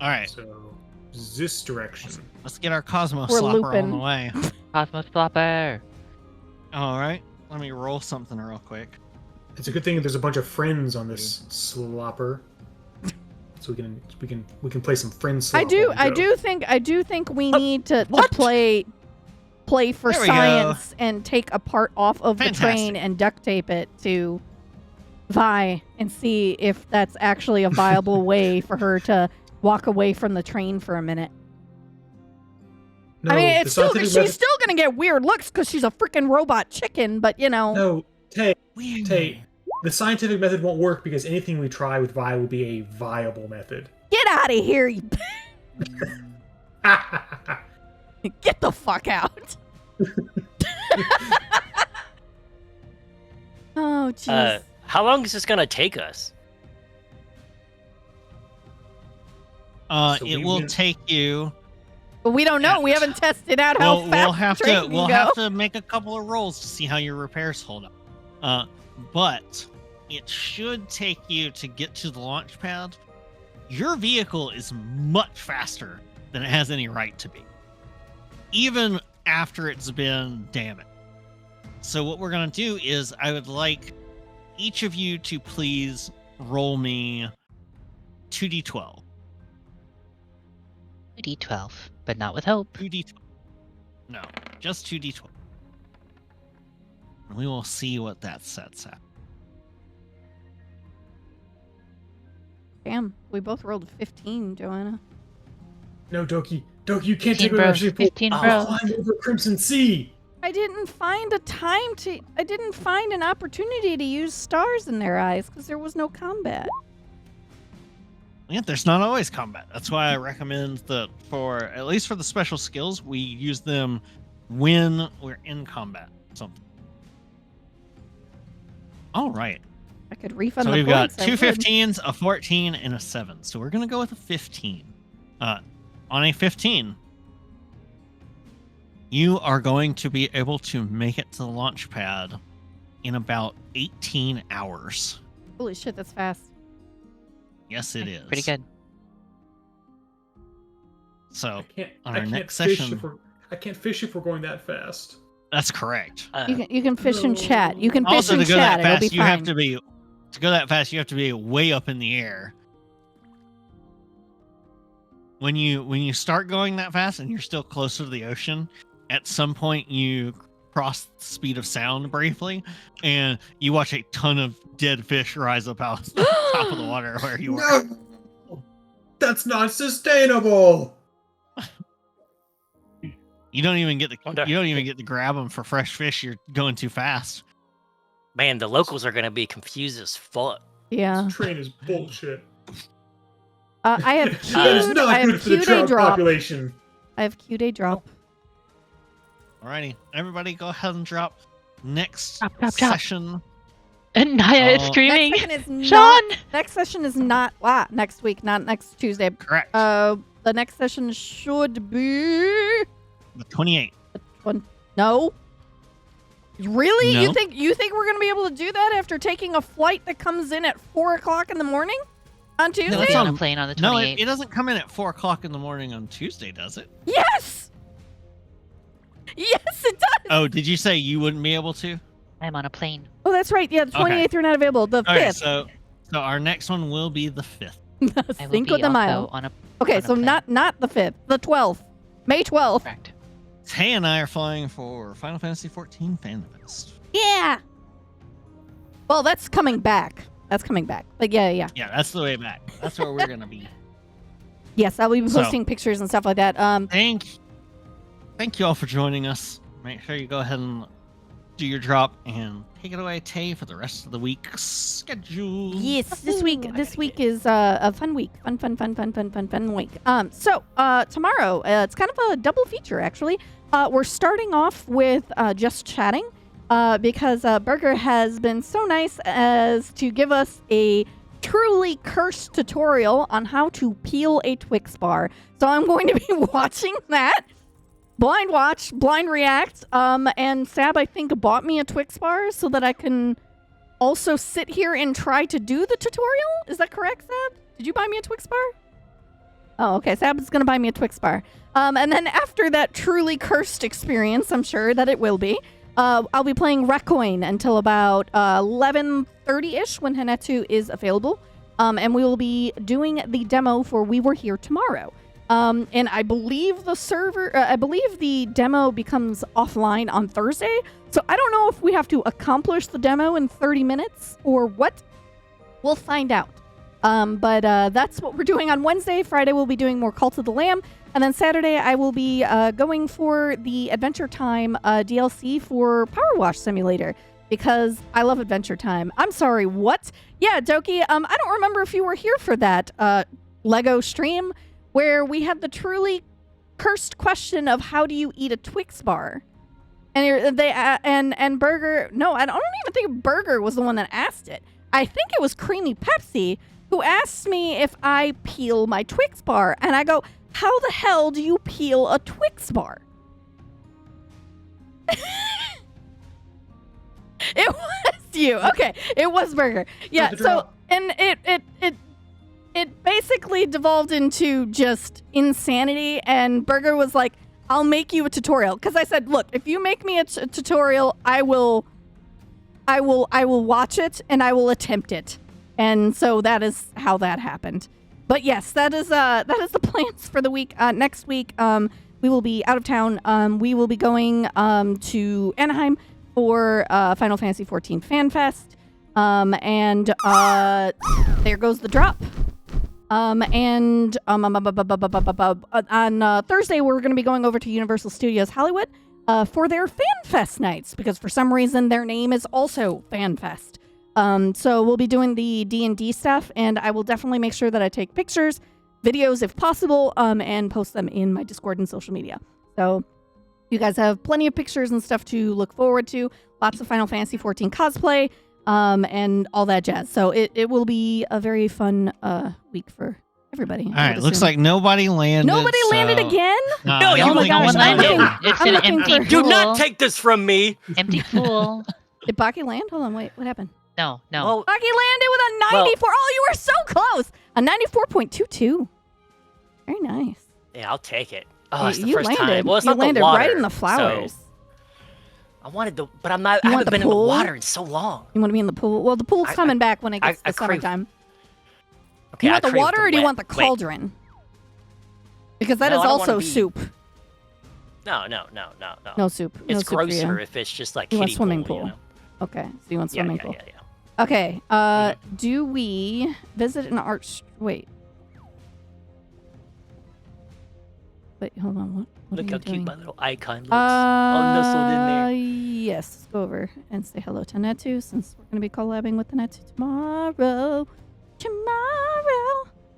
All right, So, this direction. let's get our Cosmo We're Slopper on looping. the way. Cosmos Flopper. All right, let me roll something real quick. It's a good thing there's a bunch of friends on this slopper, so we can play some friend slop. I do while we go. I do think we need to what? play for There we science and take a part off of the Fantastic. train and duct tape it to Vi and see if that's actually a viable way for her to walk away from the train for a minute. No, I mean, the it's still scientific she's method- still gonna get weird looks because she's a freaking robot chicken, but you know. No, Tay, Weird. the scientific method won't work because anything we try with Vi will be a viable method. Get out of here! You get the fuck out! Oh jeez. How long is this gonna take us? So It we will win- take you. But we don't know. We yeah. haven't tested out how We'll fast have the train to can we'll go. have to make a couple of rolls to see how your repairs hold up. But it should take you to get to the launch pad. Your vehicle is much faster than it has any right to be, even after it's been damaged. So what we're gonna do is I would like each of you to please roll me 2d12. 2d12, but not with hope. 2d12. No, just 2d12. And we will see what that sets at. Damn, we both rolled a 15, Joanna. No, Doki, you can't 15 take bro. over people. 15 I'll bro. climb over Crimson Sea. I didn't find an opportunity to use stars in their eyes because there was no combat. Yeah, there's not always combat. That's why I recommend that for, at least for the special skills, we use them when we're in combat. Something. All right. I could refund So the we've got points. I two would. 15s, a 14, and a 7. So we're going to go with a 15. On a 15, you are going to be able to make it to the launch pad in about 18 hours. Holy shit, that's fast. Yes, it is. Pretty good. So I on our can't next fish session- I can't fish if we're going that fast. that's correct. You can fish in chat. You can fish Also, in to go chat. that It'll be fast, you fine. have to go that fast. You have to be way up in the air. When you start going that fast and you're still closer to the ocean, at some point you cross the speed of sound briefly, and you watch a ton of dead fish rise up out of the top of the water where you are. No, that's not sustainable. You don't even get Wonder- to grab them for fresh fish. You're going too fast. Man, the locals are gonna be confused as fuck. Yeah. This train is bullshit. I have That is queued. not I have good for the queued a trout drop. population. I have queued a drop. Alrighty, everybody, go ahead and drop next Drop. session. And Naya is Oh. screaming. Next session is Sean! next session is not next week, not next Tuesday. Correct. The next session should be The 28th. no. Really? No. You think we're gonna be able to do that after taking a flight that comes in at 4:00 in the morning on Tuesday? We'll that's be on a on- plane on the 28th. No, it doesn't come in at 4 o'clock in the morning on Tuesday, does it? Yes. Yes, it does. Oh, did you say you wouldn't be able to? I'm on a plane. Oh, that's right. Yeah, the 28th you're not available. The 5th. Okay, so our next one will be the 5th. I will Cinco be de also Mayo. on a Okay, on a so plane. not the 5th, the 12th, May 12th. correct. Tay and I are flying for Final Fantasy XIV Fan Fest. Yeah. Well, that's coming back. But yeah. Yeah, that's the way back. That's where we're gonna be. Yes, I'll be So- posting pictures and stuff like that. Thank you all for joining us. Make sure you go ahead and do your drop and take it away, Tay, for the rest of the week's schedule. Yes, this week is a fun week. Fun week. So tomorrow, it's kind of a double feature actually. We're starting off with just chatting because Burger has been so nice as to give us a truly cursed tutorial on how to peel a Twix bar. So I'm going to be watching that. Blind watch, blind react, and Sab, I think, bought me a Twix bar so that I can also sit here and try to do the tutorial. Is that correct, Sab? Did you buy me a Twix bar? Oh, okay. Sab is going to buy me a Twix bar. And then after that truly cursed experience, I'm sure that it will be, I'll be playing Recoin until about 11:30-ish when Hanetsu is available. And we will be doing the demo for We Were Here Tomorrow. And I believe the demo becomes offline on Thursday. So I don't know if we have to accomplish the demo in 30 minutes or what. We'll find out. But that's what we're doing on Wednesday. Friday we'll be doing more Cult of the Lamb. And then Saturday I will be going for the Adventure Time DLC for Power Wash Simulator. Because I love Adventure Time. I'm sorry, what? Yeah, Doki, I don't remember if you were here for that Lego stream where we had the truly cursed question of how do you eat a Twix bar? And and Burger, no, I don't even think Burger was the one that asked it. I think it was Creamy Pepsi who asked me if I peel my Twix bar. And I go, how the hell do you peel a Twix bar? It was you. Okay, it was Burger. Yeah, so, and it basically devolved into just insanity, and Burger was like, I'll make you a tutorial. Because I said, look, if you make me a tutorial, I will watch it, and I will attempt it. And so that is how that happened. But yes, that is the plans for the week. Next week, we will be out of town. We will be going to Anaheim for Final Fantasy XIV Fan Fest. And there goes the drop. On Thursday, we're going to be going over to Universal Studios Hollywood for their Fan Fest nights, because for some reason their name is also Fan Fest. So we'll be doing the D&D stuff, and I will definitely make sure that I take pictures, videos if possible, and post them in my Discord and social media. So you guys have plenty of pictures and stuff to look forward to. Lots of Final Fantasy XIV cosplay. And all that jazz. So it will be a very fun week for everybody. All right, looks like nobody landed. Nobody landed again? No, I you don't my think gosh, there's I'm nobody. looking- It's I'm an looking empty for- Do pool. not take this from me. Empty pool. Did Baki land? Hold on, wait, what happened? No. Well, Baki landed with a 94. Oh, you were so close. A 94.22. Very nice. yeah, I'll take it. Oh, it's the You first landed. time. Well, it's You not landed the water, right in the flowers. so I wanted the, but I'm not. You I want haven't the been in the pool? water in so long. You want to be in the pool? Well, the pool's I- coming back when it gets I to crave- summertime. Okay, You I want the crave water or do you wet. want the Wait, cauldron? Because that No, is I don't wanna also be- soup. No. No soup. No It's soup for you. grosser if it's just like You want kiddie swimming pool. You pool. know? Okay, so you want Yeah, swimming yeah, pool. yeah. Okay, do we visit an art... Wait, hold on, what Look are how you cute doing? my little icon looks. All nestled in there. Yes, let's go over and say hello to Netu, since we're going to be collabing with the Netu tomorrow.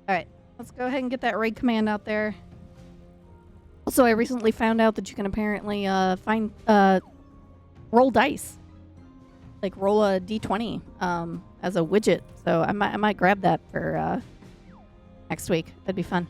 Alright, let's go ahead and get that raid command out there. Also, I recently found out that you can apparently roll dice, like roll a d20 as a widget. So I might grab that for next week. That'd be fun.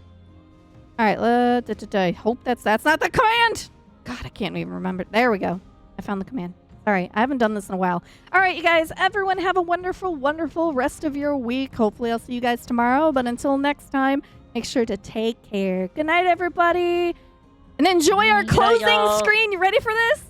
All right, I hope that's not the command. God, I can't even remember. There we go. I found the command. Sorry, I haven't done this in a while. All right, you guys, everyone have a wonderful, wonderful rest of your week. Hopefully I'll see you guys tomorrow. But until next time, make sure to take care. Good night, everybody. And enjoy our closing screen. You ready for this?